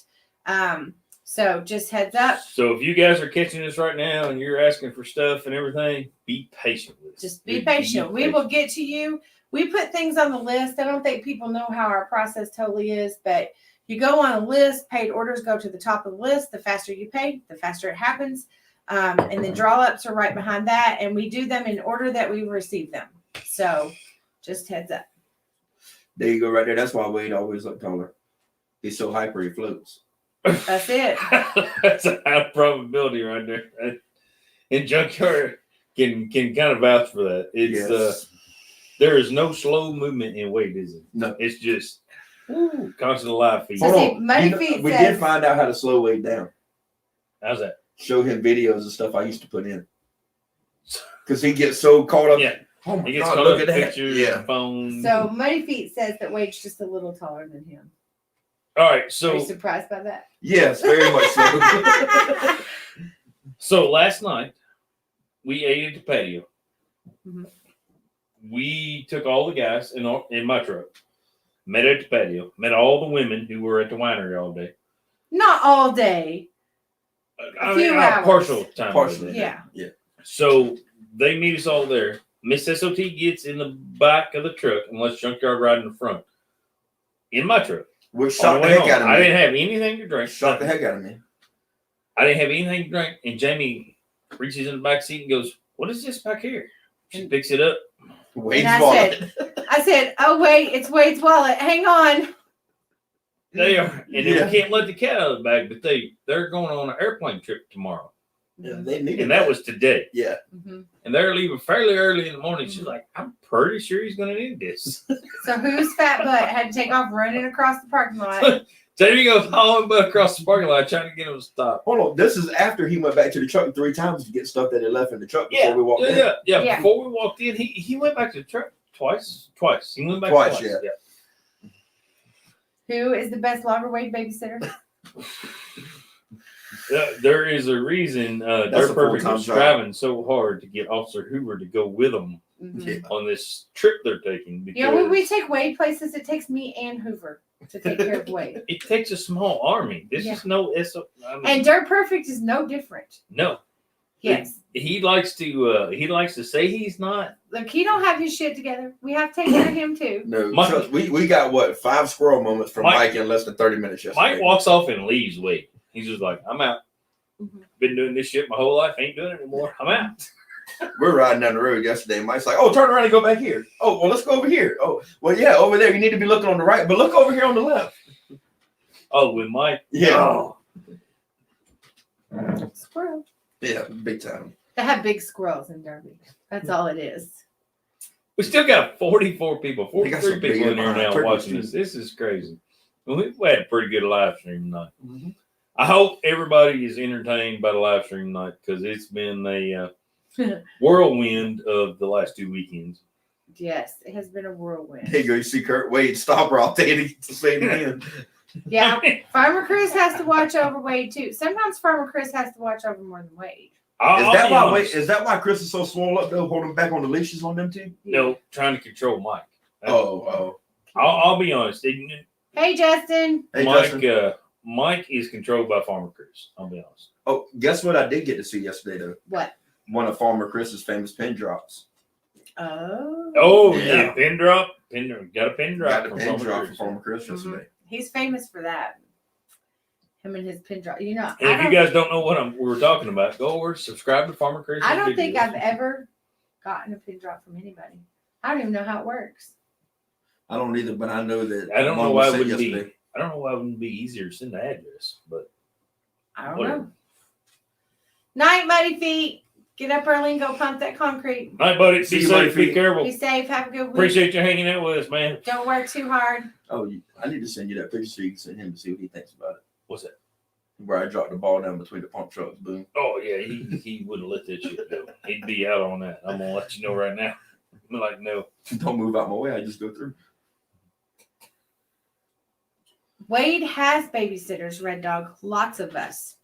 So just heads up. So if you guys are catching this right now and you're asking for stuff and everything, be patient with us. Just be patient. We will get to you. We put things on the list. I don't think people know how our process totally is, but you go on a list, paid orders go to the top of the list. The faster you pay, the faster it happens. And then draw ups are right behind that. And we do them in order that we receive them. So just heads up. There you go, right there. That's why Wade always look taller. He's so hyper, he floats. That's it. That's a high probability right there. And Junkyard can kind of vouch for that. It's there is no slow movement in Wade, is it? No. It's just constant live feed. Hold See, on. Muddy Feet We says- did find out how to slow Wade down. How's that? Show him videos and stuff I used to put in. Because he gets so caught up. Yeah. Oh my He gets God, caught look up at in that. pictures, Yeah. phone. So Muddy Feet says that Wade's just a little taller than him. All right, Are so you surprised by that? Yes, very much so. So last night we ate at the patio. Mhm. We took all the guys in my truck, met at the patio, met all the women who were at the winery all day. Not all day. I few mean, hours. partial time. Partially. of the day. Yeah. Yeah. So they meet us all there. Miss S.O.T. gets in the back of the truck and lets Junkyard ride in the front. In my truck. Which On shocked the the way heck home. out of me. I didn't have anything to drink. Shocked the heck out of me. I didn't have anything to drink. And Jamie reaches in the back seat and goes, "What is this back here?" She picks it up. Wade's And wallet. I said, oh, wait, it's Wade's wallet. Hang on. They are, and Yeah. we can't let the cat out of the bag. But they're going on an airplane trip tomorrow, Yeah, they needed and that was today. Yeah. Mhm. And they're leaving fairly early in the morning. She's like, "I'm pretty sure he's going to need this." So whose fat butt had to take off running across the parking lot? Jamie goes hauling butt across the parking lot trying to get him to stop. Hold on. This is after he went back to the truck 3 times to get stuff that he left in the truck before we walked in. Yeah. Yeah. Before we walked in, he went back to the truck twice. He went back Twice, twice. yeah. Who is the best Logger Wade babysitter? There is a reason That's they're a perfect full-time was job. striving so hard to get Officer Hoover to go with them Mhm. Yeah. on this trip they're taking. Because You know, when we take Wade places, it takes me and Hoover to take care of Wade. it takes a small army. This Yeah. is no SO. I mean, And Dirt Perfect is no different. no. Yes. He likes to say he's not. Look, he don't have his shit together. We have to take care of him too. No, Mike- trust, we got what 5 squirrel moments from Mike- Mike in less than 30 minutes yesterday. Mike walks off and leaves Wade. He's just like, "I'm out." Mhm. been doing this shit my whole life. Ain't doing it anymore. I'm out. We're riding down the road yesterday. Mike's like, "Oh, turn around and go back here. Oh, well, let's go over here. Oh, well, yeah, over there. You need to be looking on the right, but look over here on the left." Oh, with Mike? Yeah. Oh. Squirrel. Yeah, big time. They have big squirrels in Derby. That's all it is. We still got 44 people, They got 43 some people big in here now turkeys, watching too. this. This is crazy. Well, we had a pretty good live stream tonight. Mm-hmm. I hope everybody is entertained by the live stream tonight because it's been a whirlwind of the last 2 weekends. Yes, it has been a whirlwind. There you go. You see Kurt Wade stop her off there to say it again. Yeah, Farmer Chris has to watch over Wade too. Sometimes Farmer Chris has to watch over more than Wade. Is that why Chris is so swole up though, holding back on the leashes on them too? No, trying to control Mike. I'll be honest. Hey, Justin. Hey, Mike, Justin. Mike is controlled by Farmer Chris. I'll be honest. Oh, guess what I did get to see yesterday though? What? One of Farmer Chris's famous pin drops. Oh. Oh, Yeah. yeah. Pin drop. Got a pin drop. Got the from pin Farmer drop Chris. from Farmer Chris yesterday. He's famous for that. Him and his pin drop. You know, And if you guys don't know what we were talking about, go over, subscribe to Farmer Chris. I don't think I've ever gotten a pin drop from anybody. I don't even know how it works. I don't either, but I know that. I don't know one why was it sent wouldn't be. yesterday. I don't know why it wouldn't be easier to send the address, but I don't whatever. know. Night, Muddy Feet. Get up early and go pump that concrete. All right, buddy. See Be you, safe. buddy. Be careful. Be safe. Have a good week. Appreciate you hanging out with us, man. Don't work too hard. Oh, I need to send you that picture so you can send him to see what he thinks about it. What's that? Where I dropped the ball down between the pump trucks, boom. Oh yeah, he wouldn't let that shit go. He'd be out on that. I'm gonna let you know right now. I'm like, no. Don't move out my way. I just go through. Wade has babysitters, Red Dog. Lots of us.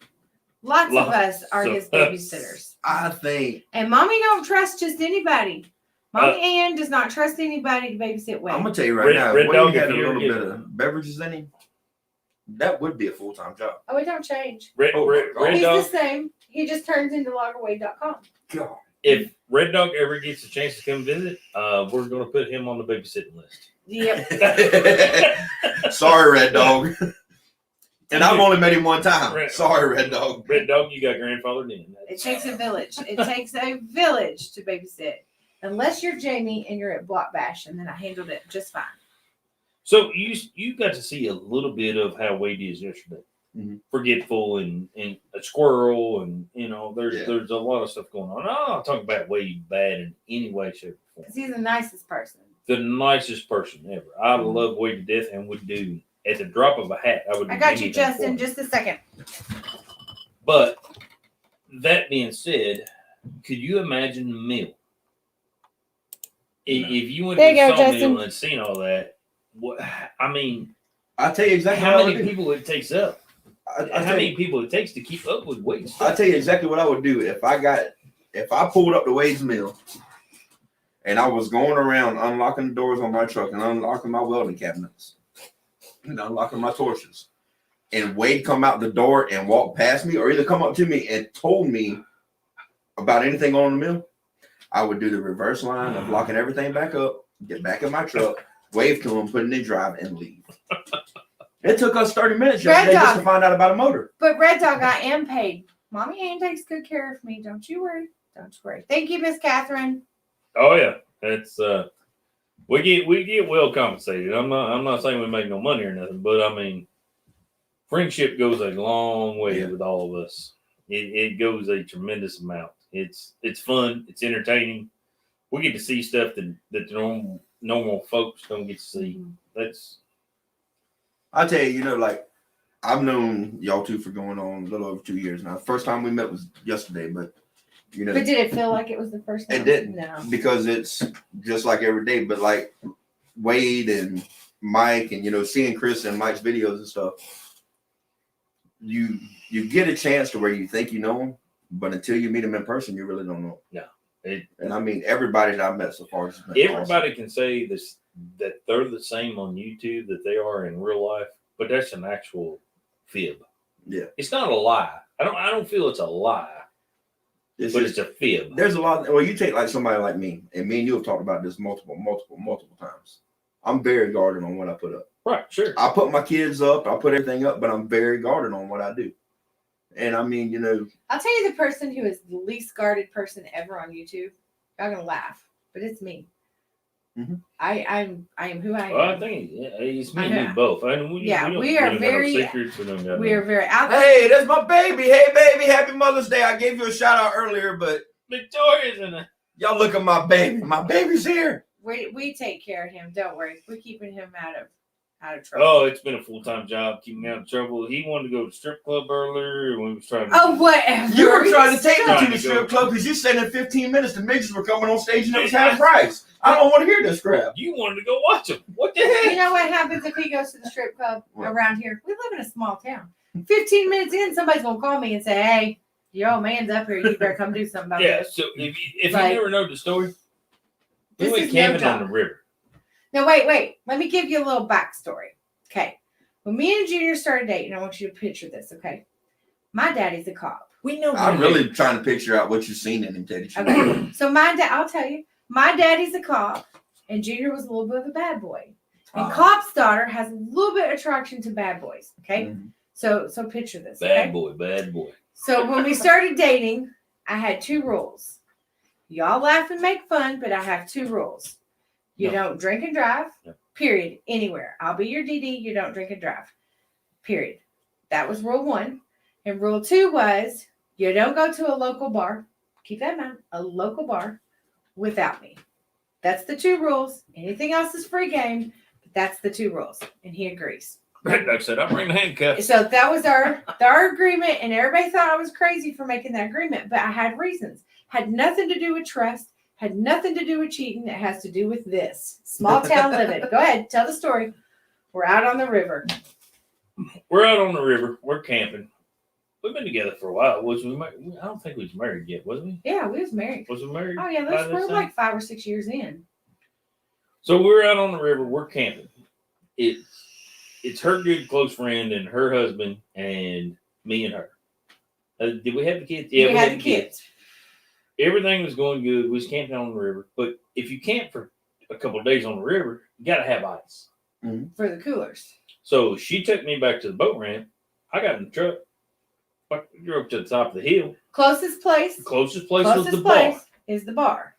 Lots of us are his babysitters. I think And Mommy don't trust just anybody. Mommy Ann does not trust anybody to babysit Wade. I'm gonna tell you right now. Red Wade Dog, had if a you ever little get- bit of beverages in him. That would be a full-time job. Oh, it don't change. Red He's Dog. the same. He just turns into loggerwade.com. God. If Red Dog ever gets a chance to come visit, we're gonna put him on the babysitting list. Yep. Sorry, Red Dog. And I've only met him one time. Red- Sorry, Red Dog. Red Dog, you got grandfathered in. It takes a village. It takes a village to babysit. Unless you're Jamie and you're at Block Bash, and then I handled it just fine. So you got to see a little bit of how Wade is yesterday. Mhm. Forgetful and a squirrel, and there's a lot of stuff going on. I'm not talking about Wade bad in any way, shape, or form. Because he's the nicest person. The nicest person ever. I love Wade to death and would do at the drop of a hat. I would. I do got you, anything for Justin. him. Just a second. But that being said, could you imagine the meal? If you went There to you the go, sawmill Justin. and seen all that, what? I mean, I'll tell you exactly how what I many would do. people it takes up? I'll How tell many you, people it takes to keep up with Wade? I'll tell you exactly what I would do if I pulled up to Wade's Mill and I was going around unlocking the doors on my truck and unlocking my welding cabinets and unlocking my torches. And Wade come out the door and walk past me, or either come up to me and told me about anything on the mill, I would do the reverse line of locking everything back up, get back in my truck, wave to him, put it in drive, and leave. It took us 30 minutes yesterday just to find out about a motor. But Red Dog, I am paid. Mommy Ann takes good care of me. Don't you worry. Don't you worry. Thank you, Miss Catherine. Oh yeah, it's we get well compensated. I'm not saying we make no money or nothing, but I mean, friendship goes a long way with all of us. It goes a tremendous amount. It's fun. It's entertaining. We get to see stuff that the normal folks don't get to see. That's. I'll tell you, like, I've known y'all two for going on a little over 2 years now. First time we met was yesterday, but But did it feel like it was the first time? It didn't. No. Because it's just like every day. But like Wade and Mike and seeing Chris and Mike's videos and stuff, you get a chance to where you think you know them, but until you meet them in person, you really don't know. No. And I mean, everybody that I've met so far has been Everybody awesome. can say this that they're the same on YouTube that they are in real life, but that's an actual fib. Yeah. It's not a lie. I don't feel it's a lie, but it's a fib. There's a lot. Well, you take like somebody like me, and me and you have talked about this multiple times. I'm very guarded on what I put up. Right, sure. I put my kids up, I put everything up, but I'm very guarded on what I do. And I mean, I'll tell you the person who is the least guarded person ever on YouTube. Y'all gonna laugh, but it's me. Mm-hmm. I am who I am. Well, I think it's me and you both. I mean, we are very secrets. We are very out. Hey, that's my baby. Hey, baby, happy Mother's Day. I gave you a shout out earlier, but Victoria's in it. Y'all look at my baby. My baby's here. We take care of him. Don't worry. We're keeping him out of trouble. Oh, it's been a full-time job keeping me out of trouble. He wanted to go to the strip club earlier, and we was trying to. Oh, whatever. You were trying to take me to the strip club because you said in 15 minutes the midgets were coming on stage and it was half price. I don't want to hear this crap. You wanted to go watch him. What the heck? You know what happens if he goes to the strip club around here? We live in a small town. 15 minutes in, somebody's gonna call me and say, "Hey, your old man's up here. You better come do something about this." So if you never know the story, we went camping on the river. Now wait. Let me give you a little backstory. Okay, when me and Junior started dating, I want you to picture this. Okay, my daddy's a cop. We know. I'm really trying to picture out what you've seen in him, Teddy. Okay, so my dad, I'll tell you, my daddy's a cop, and Junior was a little bit of a bad boy. And cop's daughter has a little bit of attraction to bad boys. Okay, so picture this. Bad boy. So when we started dating, I had 2 rules. Y'all laugh and make fun, but I have 2 rules. You don't drink and drive. No. Period. Anywhere. I'll be your DD. You don't drink and drive. Period. That was rule 1. And rule 2 was you don't go to a local bar. Keep that in mind. A local bar without me. That's the 2 rules. Anything else is free game. But that's the 2 rules. And he agrees. Like I said, I'm bringing the handcuffs. So that was our agreement. And everybody thought I was crazy for making that agreement. But I had reasons. Had nothing to do with trust. Had nothing to do with cheating. It has to do with this. Small town living. Go ahead. Tell the story. We're out on the river. We're out on the river. We're camping. We've been together for a while. I don't think we was married yet, was we? Yeah, we was married. Was we married? Oh, yeah. We're like 5 or 6 years in. So we're out on the river. We're camping. It's her good close friend and her husband and me and her. Did we have the kids? Yeah, we had the kids. Everything was going good. We was camping on the river. But if you camp for a couple of days on the river, you got to have ice. Mm-hmm. For the coolers. So she took me back to the boat ramp. I got in the truck. I drove to the top of the hill. Closest place was the bar. Is the bar.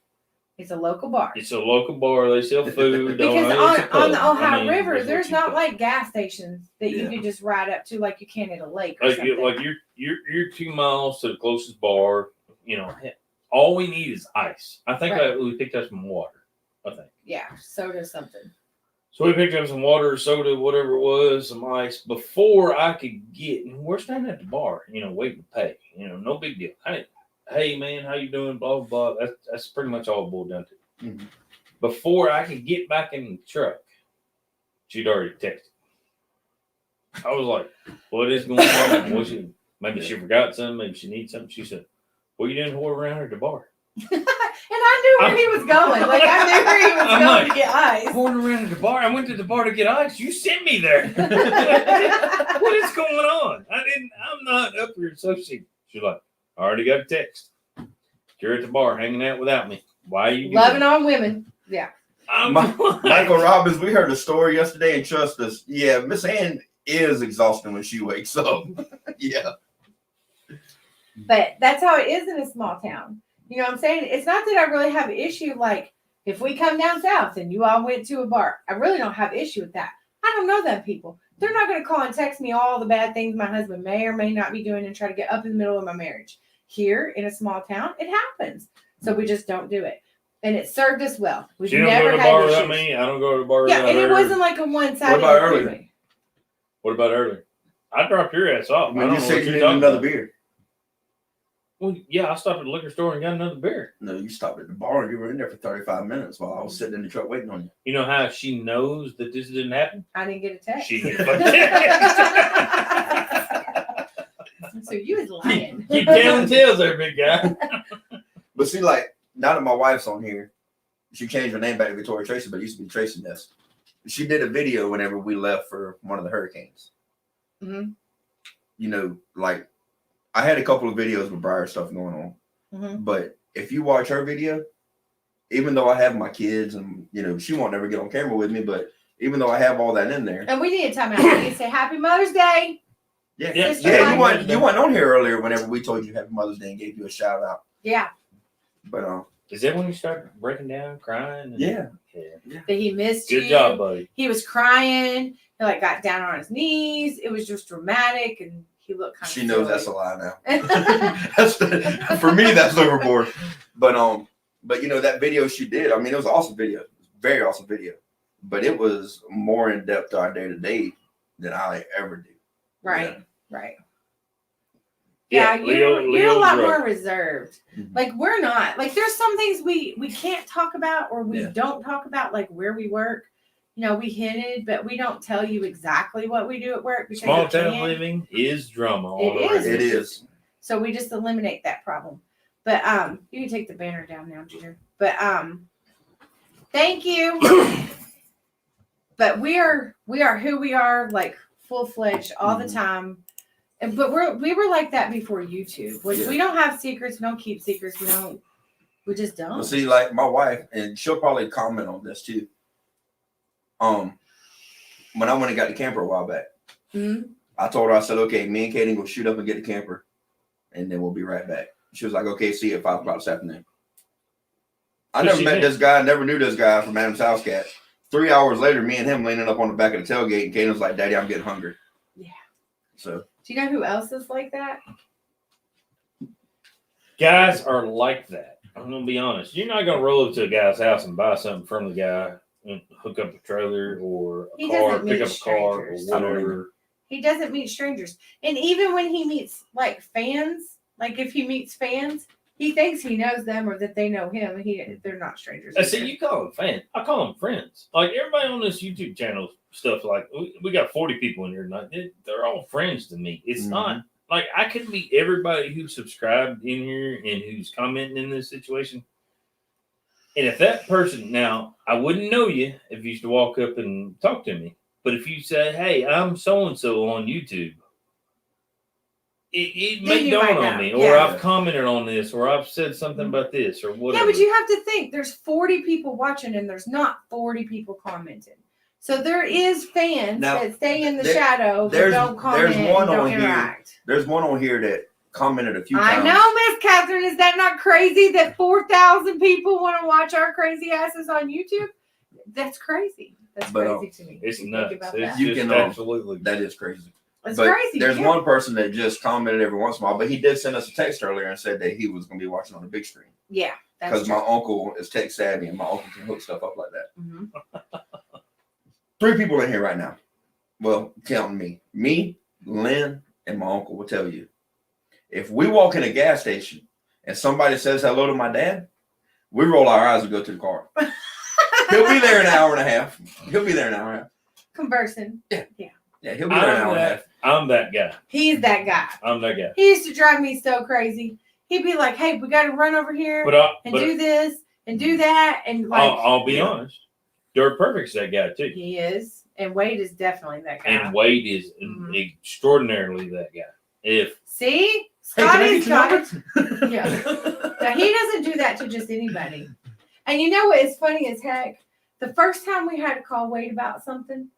It's a local bar. It's a local bar. They sell food. Because on the Ohio River, there's not like gas stations that you can just ride up to like you can at a lake or something. Like you're 2 miles to the closest bar. All we need is ice. I think we picked up some water. I think. Yeah, soda something. So we picked up some water, soda, whatever it was, some ice. Before I could get, and we're standing at the bar, waiting to pay. No big deal. Hey man, how you doing? Blah blah blah. That's pretty much all it boiled down to. Mm-hmm. Before I could get back in the truck, she'd already texted. I was like, "What is going on?" Maybe she forgot something. Maybe she needs something. She said, "What are you doing around at the bar?" And I knew where he was going. Like I knew where he was going to get ice. Going around at the bar. I went to the bar to get ice. You sent me there. What is going on? I'm not up here associated. She's like, I already got a text. You're at the bar hanging out without me. Why are you loving on women? Yeah. Michael Robbins, we heard a story yesterday, and trust us. Yeah, Miss Ann is exhausting when she wakes up. Yeah. But that's how it is in a small town. You know what I'm saying? It's not that I really have an issue. Like if we come down south and you all went to a bar, I really don't have an issue with that. I don't know them people. They're not going to call and text me all the bad things my husband may or may not be doing and try to get up in the middle of my marriage. Here in a small town, it happens. So we just don't do it. And it served us well. We've never had issues. Me. I don't go to the bar. Yeah, and it wasn't like a one-sided. What about earlier? I dropped your ass off. When you said you needed another beer. Well, yeah, I stopped at the liquor store and got another beer. No, you stopped at the bar and you were in there for 35 minutes while I was sitting in the truck waiting on you. You know how she knows that this didn't happen? I didn't get a text. She didn't get a text. So you was lying. Keep telling tales there, big guy. But see, like, now that my wife's on here, she changed her name back to Victoria Tracy, but it used to be Tracy Ness. She did a video whenever we left for one of the hurricanes. Mm-hmm. Like, I had a couple of videos with Briar stuff going on. Mm-hmm. But if you watch her video, even though I have my kids and, she won't never get on camera with me, but even though I have all that in there. And we need to time out. We need to say Happy Mother's Day. Yeah, Sister yeah. Mike. You weren't on here earlier whenever we told you Happy Mother's Day and gave you a shout out. Yeah. But Is that when you start breaking down, crying? Yeah. That he missed you. Good job, buddy. He was crying. He like got down on his knees. It was just dramatic, and he looked kind of. She knows that's a lie now. For me, that's overboard. But you know that video she did. I mean, it was an awesome video. It was a very awesome video. But it was more in depth to our day to day than I ever do. Right. Right. Yeah, you're a lot more reserved. Mm-hmm. Like we're not. Like there's some things we can't talk about or we Yeah. don't talk about, like where we work. You know, we hinted, but we don't tell you exactly what we do at work because Small town living is drama. It is. So we just eliminate that problem. But you can take the banner down now, Junior. But thank you. But we are who we are, like full-fledged all the time. But we were like that before YouTube. We don't have secrets. We don't keep secrets. We just don't. Well, see, like my wife, and she'll probably comment on this too. When I went and got the camper a while back, I told her, I said, okay, me and Katie will shoot up and get the camper, and then we'll be right back. She was like, okay, see you at 5 o'clock this afternoon. I never met this guy, never knew this guy from Adam's House Cat. 3 hours later, me and him leaning up on the back of the tailgate, and Katie was like, Daddy, I'm getting hungry. Yeah. So. Do you know who else is like that? Guys are like that. I'm gonna be honest. You're not gonna roll up to a guy's house and buy something from the guy and hook up a trailer or a car, pick up a car or whatever. He doesn't meet strangers. And even when he meets like fans, like if he meets fans, he thinks he knows them or that they know him. They're not strangers. See, you call them fans. I call them friends. Like everybody on this YouTube channel stuff, like we got 40 people in here tonight. They're all friends to me. It's not like I can meet everybody who subscribed in here and who's commenting in this situation. And if that person, now I wouldn't know you if you used to walk up and talk to me. But if you say, hey, I'm so-and-so on YouTube, it may dawn on me, or I've commented on this, or I've said something about this, or whatever. Yeah, but you have to think there's 40 people watching and there's not 40 people commenting. So there is fans that stay in the shadow that don't comment and don't interact. There's one on here that commented a few times. I know, Miss Catherine. Is that not crazy that 4,000 people want to watch our crazy asses on YouTube? That's crazy. That's crazy to me. It's nuts. Absolutely. That is crazy. It's crazy. There's one person that just commented every once in a while, but he did send us a text earlier and said that he was going to be watching on the big screen. Yeah. Because my uncle is tech savvy and my uncle can hook stuff up like that. Mm-hmm. 3 people in here right now. Well, counting me. Me, Lynn, and my uncle will tell you. If we walk in a gas station and somebody says hello to my dad, we roll our eyes and go to the car. He'll be there in an hour and a half. Conversing. Yeah, he'll be there in an hour and a half. I'm that guy. He's that guy. I'm that guy. He used to drive me so crazy. He'd be like, hey, we got to run over here and do this and do that. And like, I'll be honest. Dirt Perfect's that guy too. He is. And Wade is definitely that guy. And Wade is extraordinarily that guy. See? Scotty's got it. Yeah. Now, he doesn't do that to just anybody. And you know what is funny as heck? The first time we had to call Wade about something,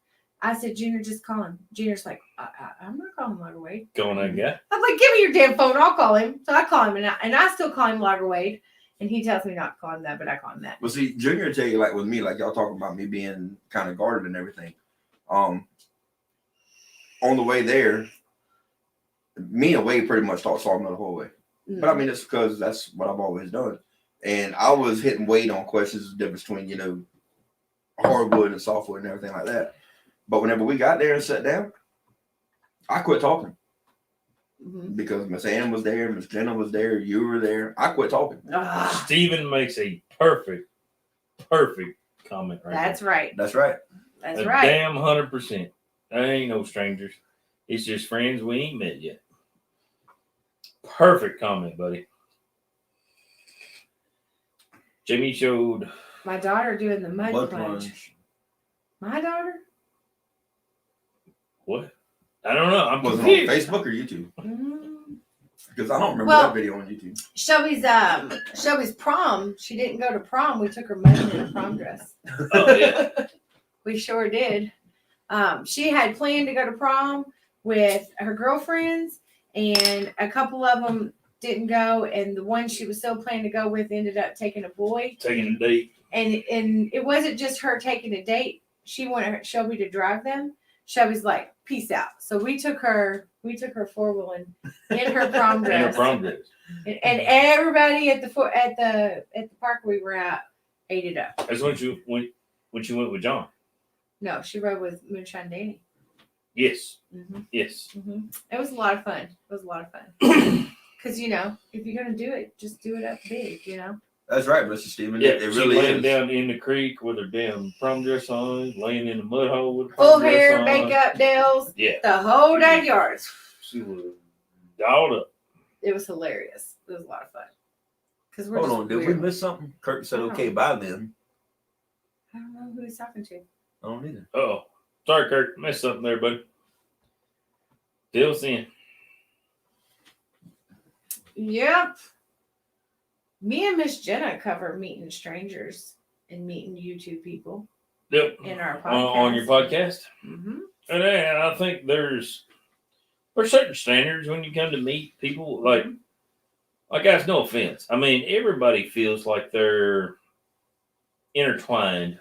I said, Junior, just call him. Junior's like, I'm not calling Logger Wade. Going that guy? I'm like, give me your damn phone. I'll call him. So I call him, and I still call him Logger Wade. And he tells me not to call him that, but I call him that. Well, see, Junior will tell you, like with me, like y'all talking about me being kind of guarded and everything. On the way there, me and Wade pretty much talked Sawmill the whole way. Mm-hmm. But I mean, it's because that's what I've always done. And I was hitting Wade on questions, the difference between, hardwood and softwood and everything like that. But whenever we got there and sat down, I quit talking. Mm-hmm. Because Miss Ann was there, Miss Jenna was there, you were there. I quit talking. Steven makes a perfect comment right That's there. Right. That's right. That's right. Damn 100%. There ain't no strangers. It's just friends we ain't met yet. Perfect comment, buddy. Jimmy showed my daughter doing the mud plunge. My daughter? What? I don't know. I'm was confused. It on Facebook or YouTube? Because I don't remember that video on YouTube. Shelby's prom. She didn't go to prom. We took her mud in a prom dress. Oh yeah. We sure did. She had planned to go to prom. with her girlfriends, and a couple of them didn't go, and the one she was so planning to go with ended up taking a boy. Taking a date. And it wasn't just her taking a date. She wanted Shelby to drive them. Shelby's like, peace out. So we took her 4-wheeling in her prom dress. In her prom dress. And everybody at the park we were at ate it up. That's when she went with John. No, she rode with Moonshine Danny. Yes. Mm-hmm. Yes. Mm-hmm. It was a lot of fun. Because, you know, if you're going to do it, just do it up big, you know? That's right, Mr. Steven. Yeah, it she really laying is. down in the creek with her damn prom dress on, laying in the mud hole with her Full prom dress hair, on. makeup, nails, Yeah. the whole 9 yards. She was dolled up. It was hilarious. It was a lot of fun. Because we're Hold just on, did we weird. miss something? Kirk said, I don't okay, know. bye then. I don't know who he's talking to. I don't either. Oh, sorry, Kurt. Missed something there, buddy. Fill us in. Yep. Me and Miss Jenna cover meeting strangers and meeting YouTube people Yep. in our podcast. On your podcast. Mm-hmm. And I think there's certain standards when you come to meet people. Like guys, no offense. I mean, everybody feels like they're intertwined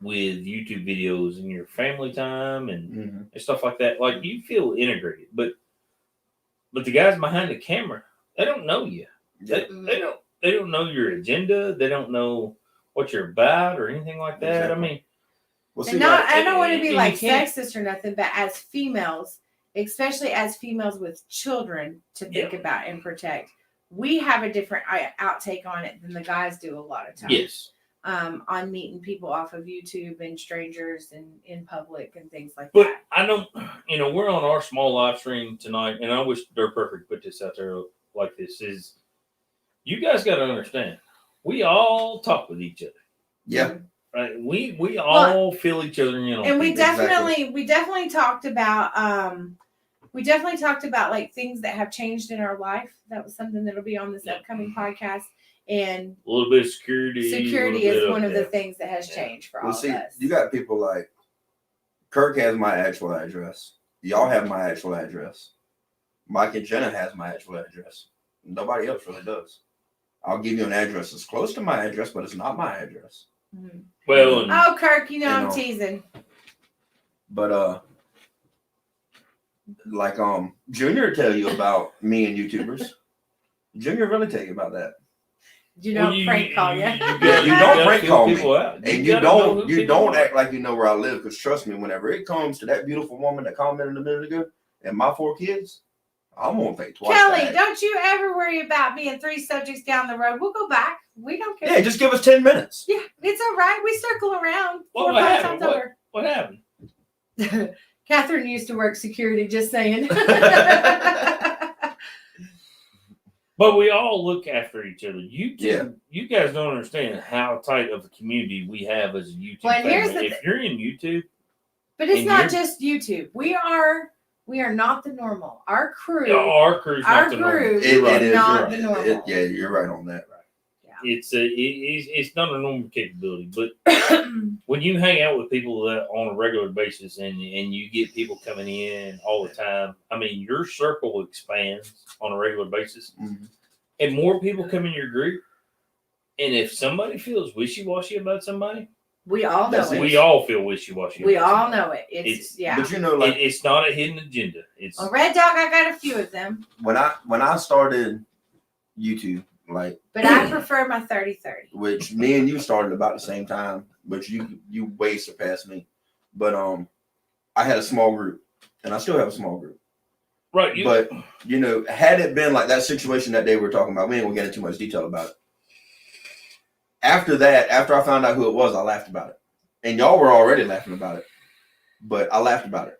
with YouTube videos and your family time and stuff like that. Like you feel integrated, but the guys behind the camera, they don't know you. They don't know your agenda. They don't know what you're about or anything like that. Exactly. I mean, Well, And I don't want to be and like you can't- sexist or nothing, but as females, especially as females with children to think about and protect, we have a different outtake on it than the guys do a lot of times. yes. On meeting people off of YouTube and strangers and in public and things like But that. I don't, we're on our small live stream tonight, and I wish Dirt Perfect put this out there like this, is you guys got to understand, we all talk with each other. Yeah. Right? We all feel each other in. And we Exactly. definitely talked about like things that have changed in our life. That was something that'll be on this upcoming podcast. And a little bit of security. security is one of the things that has changed for all Well, see, of us. you got people like Kirk has my actual address. Y'all have my actual address. Mike and Jenna has my actual address. Nobody else really does. I'll give you an address that's close to my address, but it's not my address. Mhm. Well, and Oh, Kirk, I'm You know. teasing. But like Junior tell you about me and YouTubers. Junior really tell you about that. You don't prank call you. You don't prank call me. out. And you gotta know who don't people are. act like you know where I live, because trust me, whenever it comes to that beautiful woman that commented a minute ago and my 4 kids, I'm gonna think twice. Kelly, to act. don't you ever worry about being 3 subjects down the road. We'll go back. We don't care. Yeah, just give us 10 minutes. Yeah, it's all right. We circle around 4 or What 5 happened? times over. What happened? Catherine used to work security, just saying. But we all look after each other. You Yeah. You guys don't understand how tight of a community we have as a YouTube Well, and here's family. the If you're in YouTube, But it's And not you're- just YouTube. We are not the normal. Our crew, our crew's our not the normal. crew It is is, not you're the right. normal. Yeah, you're right on that. It's not a normal capability. But when you hang out with people that on a regular basis and you get people coming in all the time, I mean, your circle expands on a regular basis. Mhm. And more people come in your group. And if somebody feels wishy-washy about somebody, We all know That's it. it. we all feel wishy-washy. We about all somebody. know it. It's yeah. But you know, like It's not a hidden agenda. It's Well, Red Dog, I got a few of them, when I started YouTube, like but I prefer my 30-30. which me and you started about the same time, but you way surpassed me. But I had a small group, and I still have a small group. right. But you know, had it been like that situation that they were talking about, we ain't gonna get into too much detail about it. After that, after I found out who it was, I laughed about it. And y'all were already laughing about it. But I laughed about it.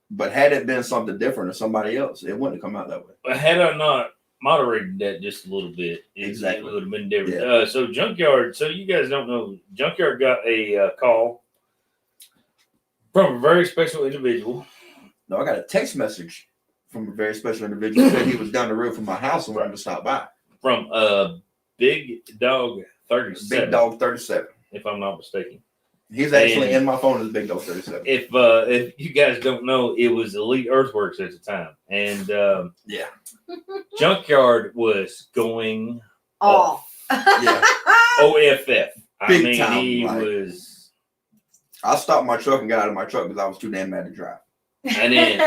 But had it been something different or somebody else, it wouldn't have come out that way. But had I not moderated that just a little bit, Exactly. it would have been different. Yeah. So Junkyard, so you guys don't know, Junkyard got a call from a very special individual. No, I got a text message from a very special individual who said he was down the road from my house and wanted to stop by. From Big Dog 37. Big Dog 37. If I'm not mistaken. He's actually in my phone as Big Dog 37. If you guys don't know, it was Elite Earthworks at the time, and Junkyard was going off. Yeah. OFF. Big time, he like, was. I stopped my truck and got out of my truck because I was too damn mad to drive. And then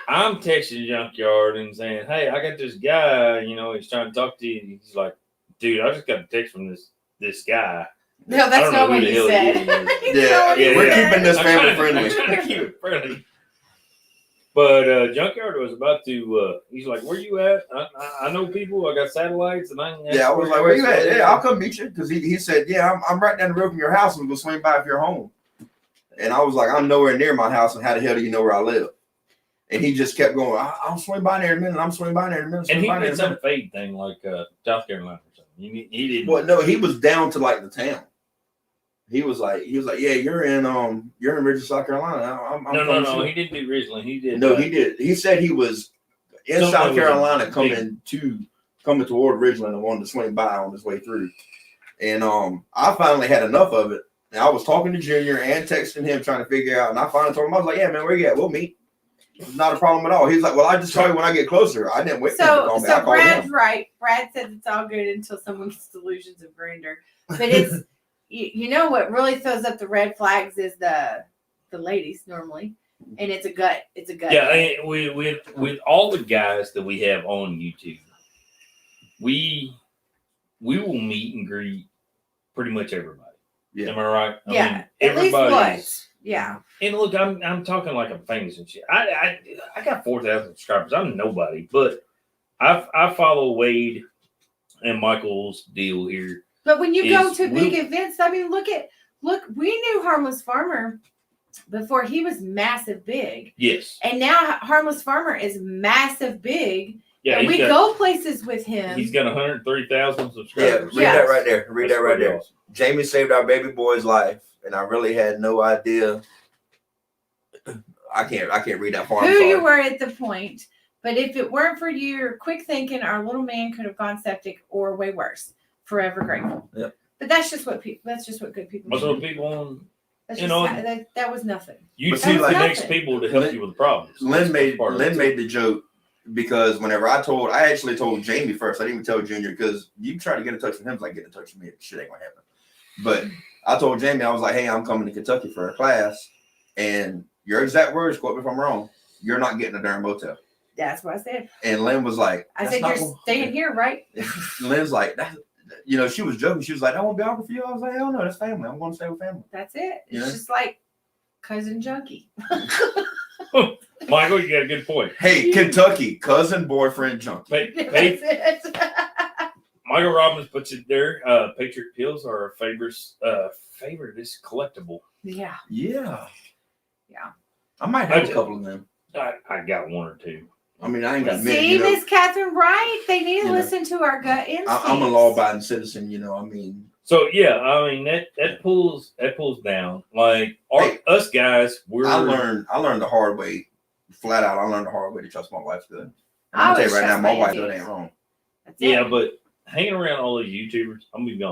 I'm texting Junkyard and saying, "Hey, I got this guy. You know, he's trying to talk to you." He's like, "Dude, I just got a text from this guy." No, that's not what he said. We're keeping this family friendly. I'm trying to keep it friendly. But Junkyard was about to. He's like, "Where you at? I know people. I got satellites, and I." Yeah, I was like, "Where you at? Yeah, I'll come meet you." Because he said, "Yeah, I'm right down the road from your house, and we'll swing by if you're home." And I was like, "I'm nowhere near my house, and how the hell do you know where I live?" And he just kept going, "I'll swing by there in a minute. I'm swing by there in a minute." And he did some fade thing like South Carolina or something. He didn't. Well, no, he was down to like the town. He was like, "Yeah, you're in Richmond, South Carolina." No. He didn't do Ridgeland. He did. No, he did. He said he was in South Carolina coming toward Ridgeland and wanted to swing by on his way through. And I finally had enough of it. And I was talking to Junior and texting him trying to figure out. And I finally told him, I was like, "Yeah, man, where you at? We'll meet. It's not a problem at all." He's like, "Well, I just call you when I get closer." I didn't wait for him to call me. So Brad's right. Brad says it's all good until someone gets delusions of grandeur. But it's you know what really throws up the red flags is the ladies normally, and it's a gut. It's a gut. Yeah, I mean, with all the guys that we have on YouTube, we will meet and greet pretty much everybody. Yeah. Am I right? I mean, at least once. Yeah. And look, I'm talking like I'm famous and shit. I got 4,000 subscribers. I'm nobody, but I follow Wade and Michael's deal here. But when you go to big events, I mean, look, we knew Harmless Farmer before he was massive big. Yes. And now Harmless Farmer is massive big. Yeah. And we go places with him. He's got 130,000 subscribers. Yeah, read that right there. Read that right there. Awesome. Jamie saved our baby boy's life, and I really had no idea. I can't read that far. Who you were at the point. But if it weren't for your quick thinking, our little man could have gone septic or way worse. Forever grateful. Yep. But that's just what good people Most do. of the people on, That's you just, know, that was nothing. You see the next people to help you with the problems. Lynn made the joke because whenever I actually told Jamie first. I didn't even tell Junior because you try to get in touch with him, it's like get in touch with me. Shit ain't gonna happen. But I told Jamie, I was like, "Hey, I'm coming to Kentucky for a class, and your exact words, quote me if I'm wrong, you're not getting a darn motel." That's what I said. And Lynn was like, I said, "You're staying here, right?" Lynn's like, she was joking. She was like, "That won't be awkward for you." I was like, "Hell no, that's family. I'm going to stay with family." That's it. It's just like cousin Junkie. Michael, you got a good point. Hey, Kentucky, cousin, boyfriend, Junkie. That's it. Michael Robbins puts it there. Patriot Pills are our favorite is collectible. Yeah. Yeah. Yeah. I might have a couple of them. I got one or two. I mean, I ain't got many. See, Miss Catherine Wright, they need to listen to our gut instincts. I'm a law-abiding citizen, I mean. So yeah, I mean that pulls down. Like us guys, I learned the hard way, flat out. I learned the hard way to trust my wife good. I'm gonna tell you right now, my wife doing ain't wrong. Yeah, but hanging around all these YouTubers, I'm gonna be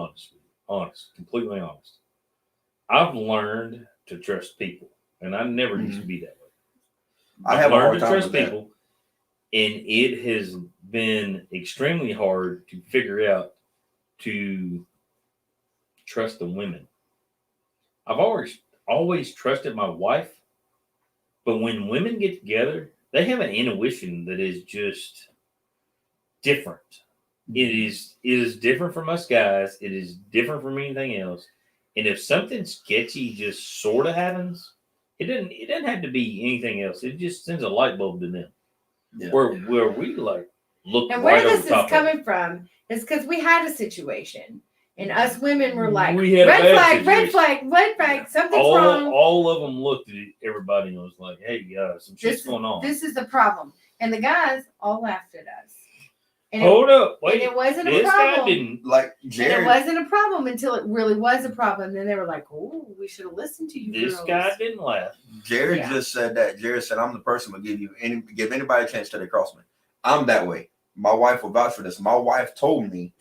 honest, completely honest. I've learned to trust people, and I never used to be that way. I've learned to trust people, and it has been extremely hard to figure out to trust the women. I've always trusted my wife, but when women get together, they have an intuition that is just different. It is different from us guys. It is different from anything else. And if something sketchy just sort of happens, it doesn't have to be anything else. It just sends a light bulb to them. Yeah. Where we like look. And where this is coming from is because we had a situation, and us women were like, red flag, something's wrong. All of them looked at everybody and was like, "Hey, some shit's going on. This is the problem." And the guys all laughed at us. And Hold up, wait! And it wasn't a problem. Guy didn't like Jared. And it wasn't a problem until it really was a problem. Then they were like, "Oh, we should have listened to you." This girls. guy didn't laugh. Jared just said that. Jared said, "I'm the person who give anybody a chance till they cross me." I'm that way. My wife will vouch for this. My wife told me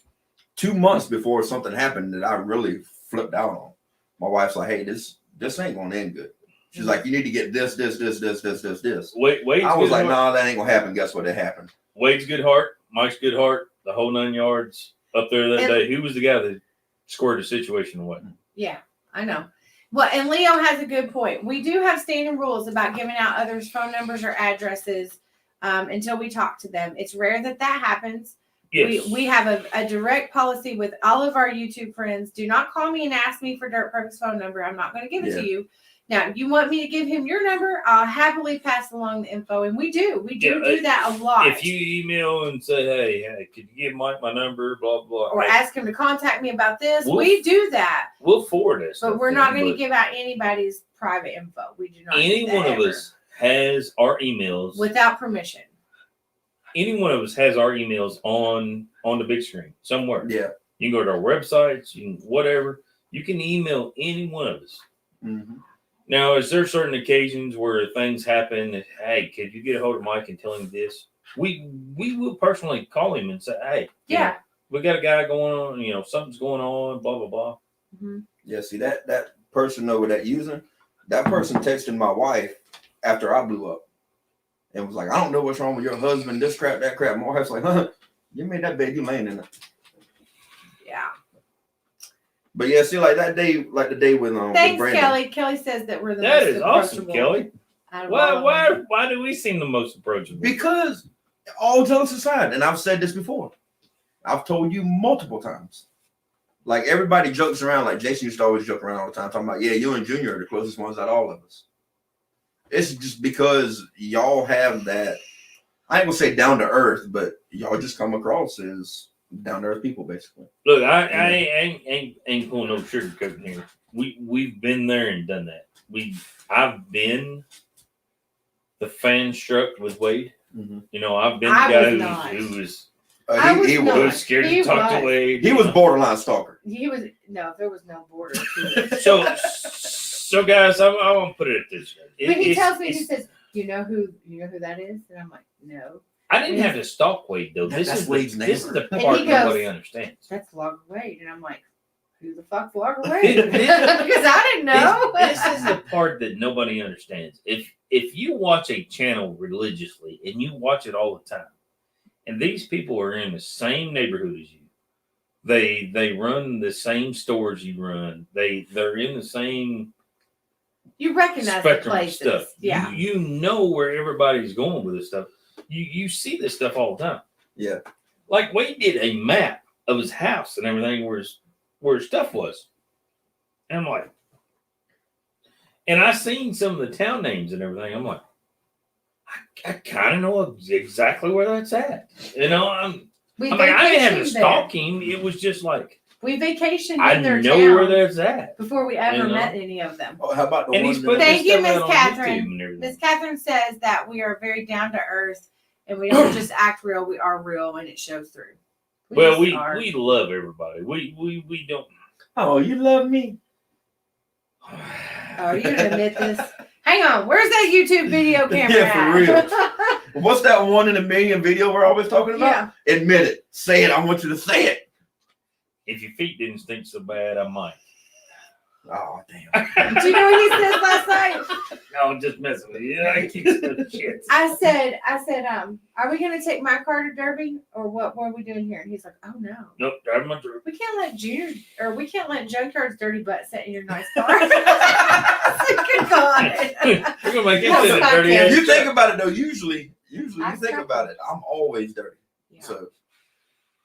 2 months before something happened that I really flipped out on. My wife's like, hey, this ain't gonna end good. She's like, you need to get this. Wade's I was good like, heart. nah, that ain't gonna happen. Guess what? It happened. Wade's good heart, Mike's good heart, the whole 9 yards up there that day. Who was the guy that squared the situation away? Yeah, I know. Well, and Leo has a good point. We do have standing rules about giving out others' phone numbers or addresses until we talk to them. It's rare that happens. Yes. We have a direct policy with all of our YouTube friends. Do not call me and ask me for Dirt Perfect's phone number. I'm not going to give it to you. Now, you want me to give him your number? I'll happily pass along the info. And we do that a lot. If you email and say, hey, could you give Mike my number, blah, blah. Or ask him to contact me about this. We do that. We'll forward it. But we're not going to give out anybody's private info. We do not. Any one of us has our emails. Without permission. Any one of us has our emails on the big screen somewhere. Yeah. You can go to our websites, you can whatever. You can email any one of us. Mm-hmm. Now, is there certain occasions where things happen? Hey, could you get a hold of Mike and tell him this? We will personally call him and say, hey, yeah, we got a guy going on. Something's going on. Blah blah blah. Mm-hmm. Yeah. See that person over that user, that person texted my wife after I blew up, and was like, I don't know what's wrong with your husband. This crap, that crap. My wife's like, you made that bed. You laying in it. Yeah. But yeah, see, like that day, like the day with Thanks, with Kelly. Kelly says that we're the That most is awesome, approachable Kelly. out of all of them. Why do we seem the most approachable? Because all jokes aside, and I've said this before, I've told you multiple times. Like everybody jokes around, like Jason used to always joke around all the time, talking about, yeah, you and Junior are the closest ones out of all of us. It's just because y'all have that, I ain't gonna say down to earth, but y'all just come across as down to earth people, basically. Look, I ain't pulling no sugarcoating here. We've been there and done that. I've been the fan struck with Wade. Mm-hmm. I've been the guy who was. He was scared to talk to Wade. He was borderline stalker. There was no border. So guys, I want to put it at this way. But he tells me, he says, you know who that is? And I'm like, no. I didn't have to stalk Wade though. This is the part nobody understands. That's Vlogger Wade, and I'm like, who the fuck Vlogger Wade? Because I didn't know. This is the part that nobody understands. If you watch a channel religiously and you watch it all the time, and these people are in the same neighborhood as you, they run the same stores you run. They're in the same. You recognize the places. Stuff. Yeah. You know where everybody's going with this stuff. You see this stuff all the time. Yeah. Like Wade did a map of his house and everything where his stuff was. And I'm like, and I seen some of the town names and everything. I'm like, I kind of know exactly where that's at. I didn't have to stalk him. It was just like we vacationed in I their know town where that's at before we ever met any of them. Oh, how about the one? Thank you, Miss Catherine. Miss Catherine says that we are very down to earth and we don't just act real. We are real, and it shows through. We love everybody. We don't. Oh, you love me. Oh, are you gonna admit this? Hang on, where's that YouTube video camera? Yeah, for real. What's that 1 in a million video we're always talking about? Yeah. Admit it. Say it. I want you to say it. If your feet didn't stink so bad, I might. Oh, damn. Do you know what he said last night? No, I'm just messing with you. I keep saying shit. I said, are we gonna take my car to Derby or what are we doing here? And he's like, oh no. Nope, drive my Derby. We can't let Junkyards dirty butt sit in your nice car. Good God. We're gonna make it dirty. You think about it though, usually you think about it. I'm always dirty. Yeah.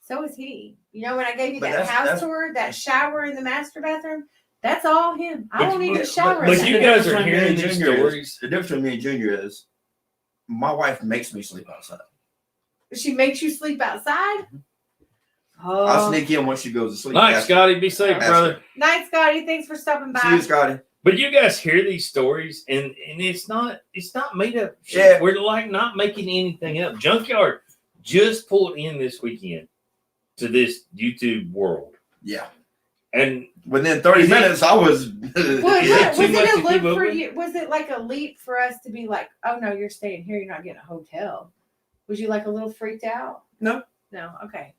So is he. When I gave you that house tour, that shower in the master bathroom, that's all him. I don't need a shower. But you guys are hearing these stories. The difference between me and Junior is my wife makes me sleep outside. She makes you sleep outside? Mm-hmm. Oh. I sneak in once she goes to sleep. Night, Scotty. Be safe, brother. Night, Scotty. Thanks for stopping by. See you, Scotty. But you guys hear these stories, and it's not made up shit. Yeah. We're like not making anything up. Junkyard just pulled in this weekend to this YouTube world. Yeah. And within 30 minutes, I was. Was it a leap for you? Was it like a leap for us to be like, oh no, you're staying here, you're not getting a hotel? Was you like a little freaked out? No. Okay.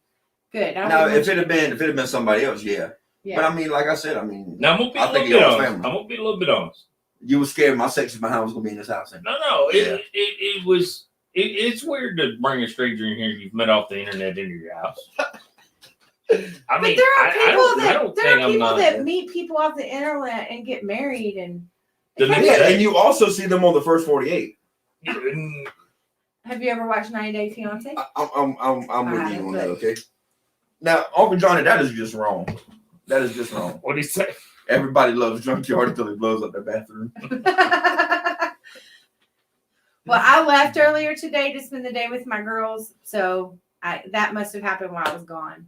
Good. Now, if it had been somebody else, yeah. Yeah. But I mean, like I said, Now I'm gonna be I a think little bit y'all's honest. family. I'm gonna be a little bit honest. You were scared my section behind was gonna be in this house. No. Yeah. It was. It's weird to bring a stranger in here you've met off the internet into your house. I mean, but there are I people that meet people off the internet and get married and. And you also see them on the first 48. Have you ever watched 90 Day Fiance? I'm with you on that. Okay. Now, Uncle Johnny, that is just wrong. That is just wrong. What do you say? Everybody loves Junkyard until he blows up their bathroom. Well, I left earlier today to spend the day with my girls, so that must have happened while I was gone.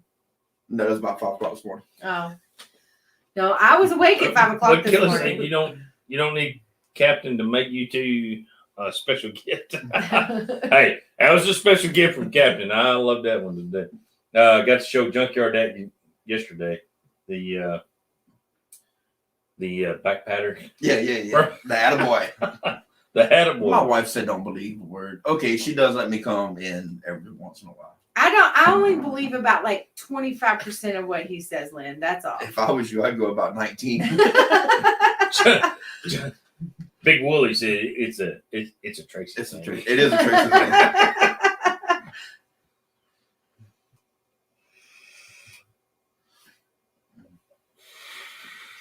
No, it was about 5 o'clock this morning. Oh. No, I was awake at 5 o'clock this morning. You don't need Captain to make you two a special gift. Hey, that was a special gift from Captain. I love that one today. Got to show Junkyard that yesterday. The back pattern. Yeah. The attaboy. The attaboy. My wife said don't believe the word. Okay, she does let me come in every once in a while. I only believe about like 25% of what he says, Lynn. That's all. If I was you, I'd go about 19. Big Wooly said it's a Tracy. It's a Tracy. It is a Tracy thing.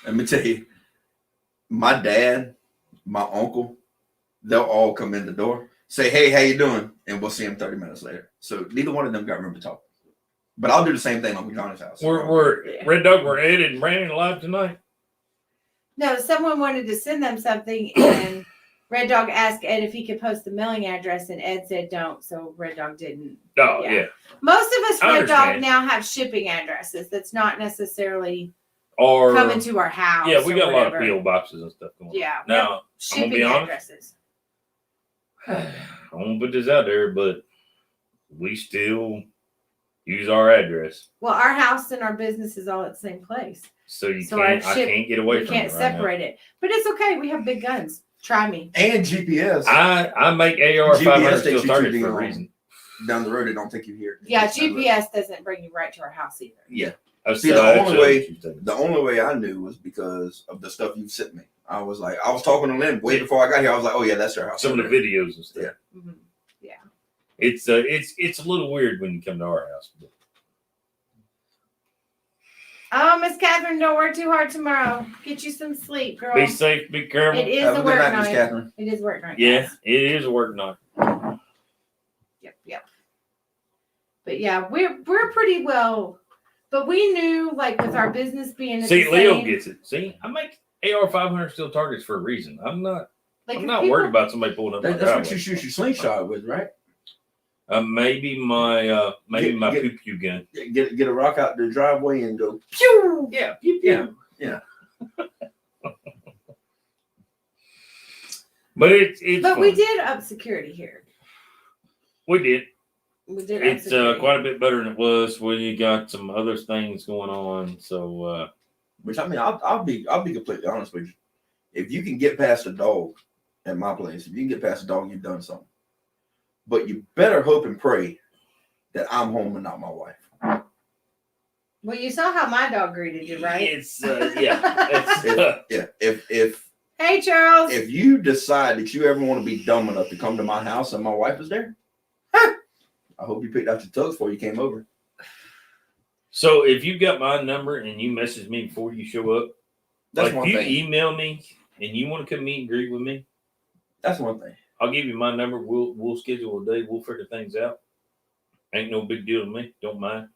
Let me tell you, my dad, my uncle, they'll all come in the door, say, "Hey, how you doing?" And we'll see them 30 minutes later. So neither one of them got room to talk. But I'll do the same thing on Johnny's house. We're Red Dog, we're Ed and Brandon live tonight. No, someone wanted to send them something, and Red Dog asked Ed if he could post the mailing address, and Ed said don't, so Red Dog didn't. Oh, yeah. Most of us I Red Dog understand. now have shipping addresses. That's not necessarily Or coming to our house. yeah, we got or a lot of whatever. PO boxes and stuff going on. Yeah. Now, Shipping be honest. addresses. I won't put this out there, but we still use our address. Well, our house and our business is all at the same place. So I our can't get away We from it. can't separate it. But it's okay. We have big guns. Try me. And GPS. I make AR 500 still takes you targets to for a the, reason. Down the road, it don't take you here. Yeah, GPS doesn't bring you right to our house either. Yeah. See, The only way I knew was because of the stuff you sent me. I was talking to Lynn way before I got here. I was like, oh yeah, that's her house. Some of the videos and stuff. Yeah. Mm-hmm. Yeah. It's a little weird when you come to our house. But. Oh, Miss Catherine, don't work too hard tomorrow. Get you some sleep, girl. Be safe, be careful. It is Have a a good work night, Miss night. Catherine. It is work night. Yeah, guys. it is a work night. Yep. But yeah, we're pretty well. But we knew, like, with our business being at See, the Leo same, gets it. See, I make AR 500 still targets for a reason. I'm not like, worried about somebody pulling up. That's what you shoot your slingshot with, right? Maybe my pew pew gun. Get a rock out the driveway and go. Pew! Yeah, pew pew. Yeah. But it's But fun. we did up security here. We did. We did. It's up security. quite a bit better than it was when you got some other things going on. So Which I mean, I'll be completely honest with you. If you can get past a dog at my place, if you can get past a dog, you've done something. But you better hope and pray that I'm home and not my wife. Well, you saw how my dog greeted you, right? it's yeah. If Hey, Charles. if you decide that you ever want to be dumb enough to come to my house and my wife is there, I hope you picked out your tugs before you came over. So if you got my number and you message me before you show up, That's like one if you thing. email me and you want to come meet and greet with me, That's one thing. I'll give you my number. We'll schedule a day. We'll figure things out. Ain't no big deal to me. Don't mind.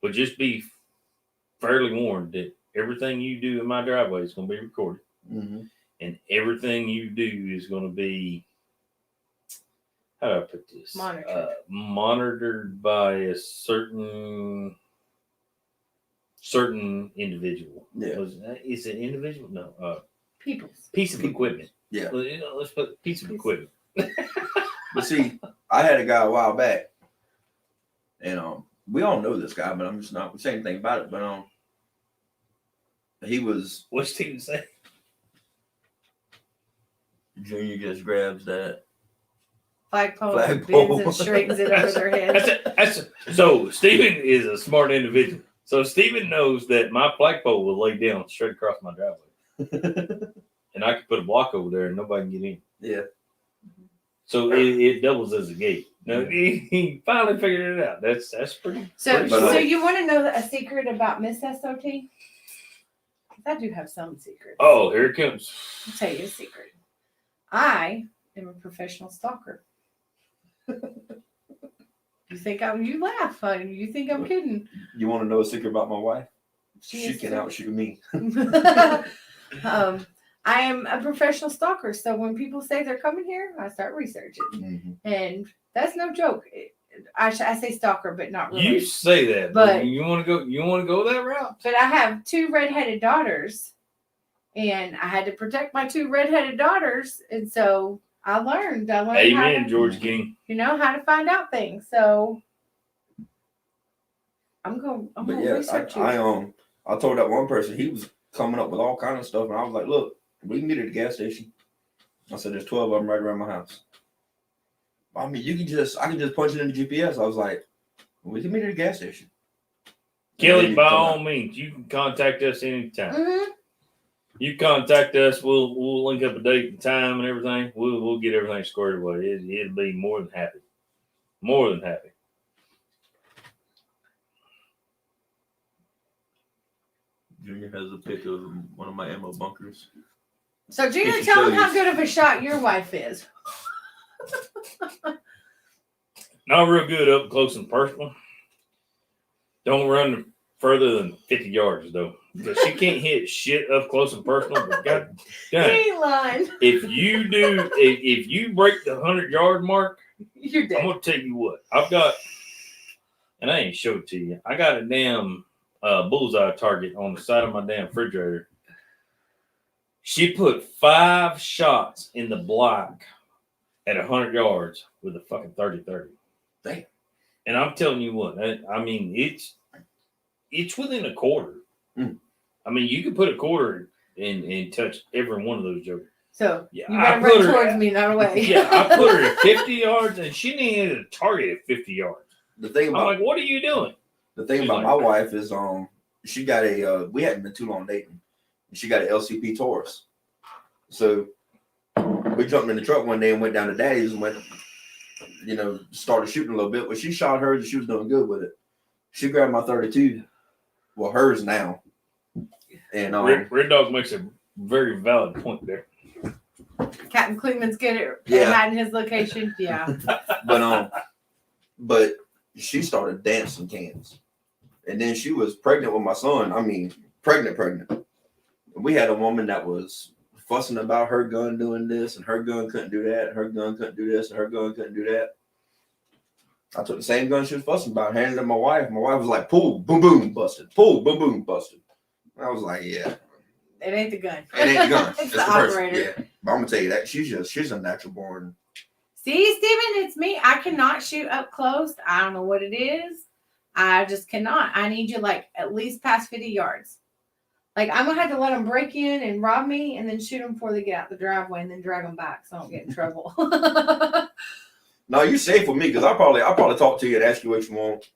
But just be fairly warned that everything you do in my driveway is going to be recorded. Mm-hmm. And everything you do is going to be, how do I put this? Monitored by a certain individual. Yeah. Is it individual? No. Peoples. Piece of equipment. Yeah. Well, let's put piece of equipment. But see, I had a guy a while back, and we all know this guy, but I'm just not saying anything about it. But he was. What's Steven say? Junior just grabs that Flagpole, Flagpole. bends and straightens it over their head. So Steven is a smart individual. So Steven knows that my flagpole will lay down straight across my driveway. And I can put a block over there and nobody can get in. Yeah. So it doubles as a gate. No, he finally figured it out. That's pretty. So, pretty so slick. you want to know a secret about Miss S.O.T? I do have some secrets. Oh, here it comes. I'll tell you a secret. I am a professional stalker. You think you laugh. You think I'm kidding. You want to know a secret about my wife? She is can outshoot me. I am a professional stalker. So when people say they're coming here, I start researching. Mm-hmm. And that's no joke. I say stalker, but not really. You say that, but you want to go. You want to go that route. But I have 2 redheaded daughters, and I had to protect my 2 redheaded daughters, and so I learned. Amen, how to, George King. how to find out things. So I'm going to research it. I told that one person, he was coming up with all kind of stuff, and I was like, look, we can meet at the gas station. I said, there's 12 of them right around my house. I mean, I can just punch it in the GPS. I was like, we can meet at the gas station. Kelly, by all means, you can contact us anytime. Mm-hmm. You contact us, we'll link up a date and time and everything. We'll get everything squared away. It'll be more than happy. More than happy. Junior has a pic of one of my ammo bunkers. So Junior, tell them how good of a shot your wife is. Not real good up close and personal. Don't run further than 50 yards though, because she can't hit shit up close and personal. But God damn, He ain't lying. if you break the 100-yard mark, You're dead. I'm gonna tell you what I've got, and I ain't showed it to you. I got a damn bullseye target on the side of my damn refrigerator. She put 5 shots in the block at 100 yards with a fucking 30-30. Damn. And I'm telling you what, I mean, it's within a quarter. Mm. I mean, you could put a quarter and touch every one of those jokers. So Yeah, you better run towards me, not away. Yeah, I put her at 50 yards, and she didn't hit a target at 50 yards. The thing about I'm like, what are you doing? The thing about my wife is, she got a. We hadn't been too long dating. She got an LCP Taurus. So we jumped in the truck one day and went down to Daddy's and went, started shooting a little bit. But she shot hers and she was doing good with it. She grabbed my 32, well, hers now. And Red Dog makes a very valid point there. Captain Klingman's good at hiding his location. Yeah. But she started dancing cans. And then she was pregnant with my son. I mean, pregnant. We had a woman that was fussing about her gun doing this, and her gun couldn't do that, her gun couldn't do this, and her gun couldn't do that. I took the same gun she was fussing about, handed it to my wife. My wife was like, pull, boom, boom, busted. Pull, boom, boom, busted. I was like, yeah. It ain't the gun. It ain't the gun. It's the operator. Yeah. But I'm going to tell you that she's a natural born. See, Steven, it's me. I cannot shoot up close. I don't know what it is. I just cannot. I need you like at least past 50 yards. Like I'm gonna have to let them break in and rob me, and then shoot them before they get out the driveway, and then drag them back so I don't get in trouble. No, you're safe with me because I'll probably talk to you and ask you what you want,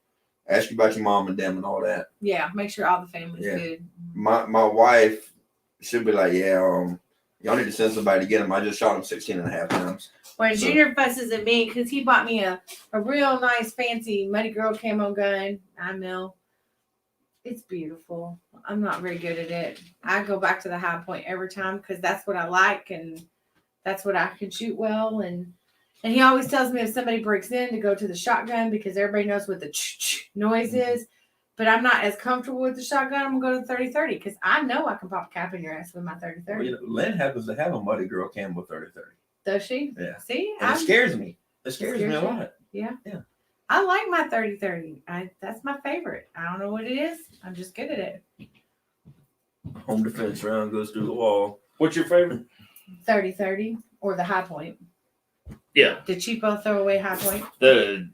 ask you about your mom and them and all that. Yeah, make sure all the family's good. My wife should be like, y'all need to send somebody to get him. I just shot him 16 and a half times. When Junior fusses at me because he bought me a real nice fancy Muddy Girl camo gun, 9mm. It's beautiful. I'm not very good at it. I go back to the high point every time because that's what I like and that's what I can shoot well. And he always tells me if somebody breaks in to go to the shotgun because everybody knows what the noise is. But I'm not as comfortable with the shotgun. I'm going to go to 30-30 because I know I can pop a cap in your ass with my 30-30. Well, Lynn happens to have a Muddy Girl camo 30-30. Does she? Yeah. See? And it scares me. It scares me a lot. Yeah. Yeah. I like my 30-30. That's my favorite. I don't know what it is. I'm just good at it. Home defense round goes through the wall. What's your favorite? 30-30 or the high point. Yeah. The cheapo throwaway high point. The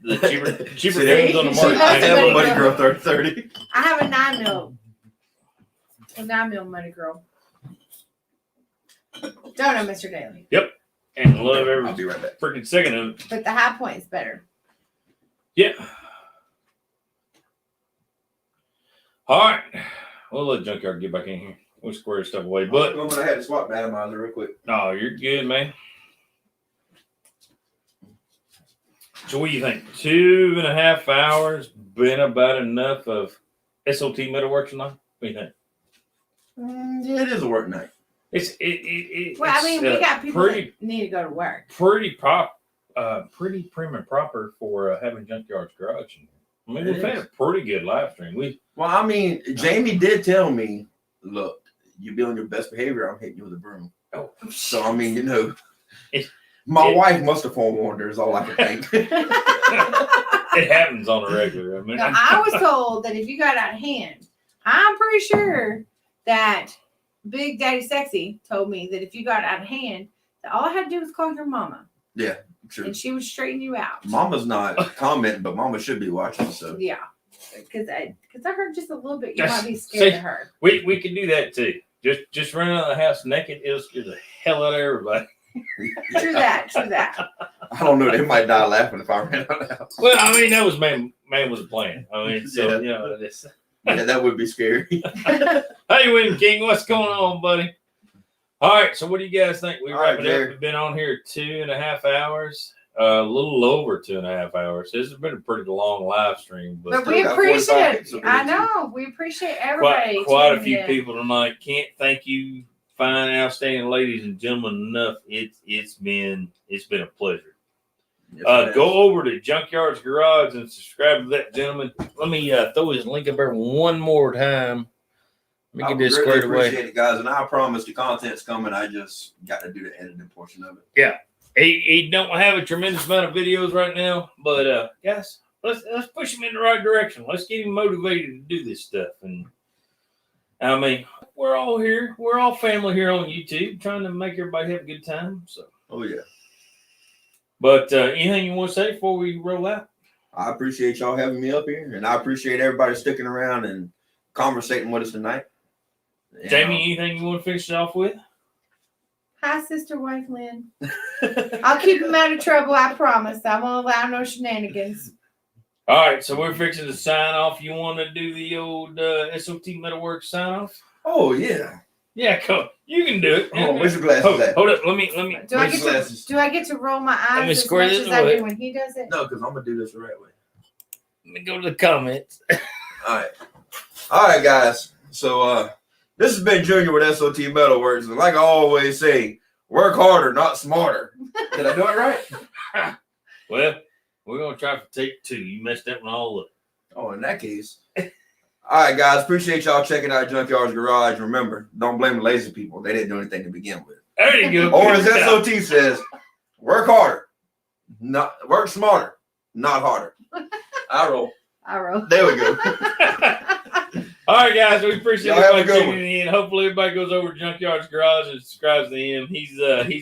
cheaper See, guns on the market. I have a Muddy Girl 30-30. I have a 9mm. A 9mm Muddy Girl. Don't know, Mr. Daly. Yep. And love every I'll be right back. freaking second of it. But the high point is better. Yeah. All right. We'll let Junkyard get back in here. We'll square this stuff away. But I'm gonna have to swap atomizer real quick. no, you're good, man. So what do you think? 2.5 hours been about enough of S.O.T. Metalworks tonight? What do you think? Yeah, it is a work night. Well, I mean, we got people that need to go to work. Pretty prim and proper for having Junkyards Garage in here. I mean, we've had a pretty good live stream. Well, I mean, Jamie did tell me, look, you be on your best behavior, I'm hitting you with a broom. Oh, so I mean, my wife must have forewarned her. Is all I can think. It happens on a regular. I mean, Now, I was told that if you got out of hand, I'm pretty sure that Big Daddy Sexy told me that if you got out of hand, that all I had to do was call your mama. Yeah, true. And she would straighten you out. Mama's not commenting, but Mama should be watching. So yeah, because I heard just a little bit. You Just might be scared say- of her. we can do that too. Just run out of the house naked. It'll scare the hell out of everybody. True that. I don't know. They might die laughing if I ran out of the house. Well, I mean, that was man was a plan. I mean, so this. Yeah, that would be scary. Hey, William King, what's going on, buddy? All right, so what do you guys think? We All right, wrapping up. We've been on here 2.5 hours, a little over 2.5 hours. This has been a pretty long live stream, But but we got 45 appreciate. hits over I there, too. know we appreciate everybody. quite a tuning few in. people tonight. Can't thank you, fine, outstanding ladies and gentlemen, enough. It's been a pleasure. Yes, Go over to Junkyards Garage and subscribe to that gentleman. Let me throw his link up there one more time. Let me get this squared away. Appreciate it, guys, and I promise the content's coming. I just got to do the editing portion of it. He don't have a tremendous amount of videos right now, but guys, let's push him in the right direction. Let's get him motivated to do this stuff. And I mean, we're all here. We're all family here on YouTube, trying to make everybody have a good time. So, Oh yeah, but anything you want to say before we roll out? I appreciate y'all having me up here, and I appreciate everybody sticking around and conversating with us tonight. And, Jamie, anything you want to finish it off with? Hi, sister wife Lynn. I'll keep him out of trouble. I promise. I won't allow no shenanigans. All right, so we're fixing to sign off. You want to do the old S.O.T. Metalworks sign off? Oh yeah. Yeah, come. You can do it. Oh, where's your glasses Hold at? up. Let me. Do I Where's get your to? glasses? Do I get to roll my Let me eyes as square much this as I away. do when he does it? No, because I'm gonna do this the right way. Let me go to the comments. All right, guys. So this has been Junior with S.O.T. Metalworks, and like I always say, work harder, not smarter. Did I do it right? Well, we're gonna try for take 2. You messed that one all up. Oh, in that case. All right, guys. Appreciate y'all checking out Junkyard's Garage. Remember, don't blame the lazy people. They didn't do anything to begin with. There you go. Or as S.O.T. says, work harder, not work smarter, not harder. I roll. There we go. All right, guys. We appreciate Y'all have a everybody good one. tuning in. Hopefully, everybody goes over to Junkyard's Garage and subscribes to him. He's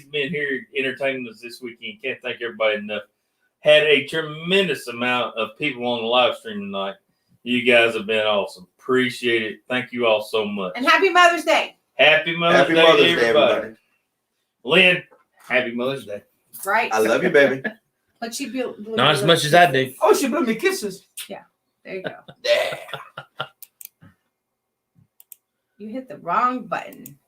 been here entertaining us this weekend. Can't thank everybody enough. Had a tremendous amount of people on the live stream tonight. You guys have been awesome. Appreciate it. Thank you all so much. And happy Mother's Day. Happy Mother's Happy Day, Mother's to Day, everybody. everybody. Lynn, happy Mother's Day. Right. I love you, baby. But she be Not as much as I do. Oh, she blew me kisses. There you go. Yeah. You hit the wrong button.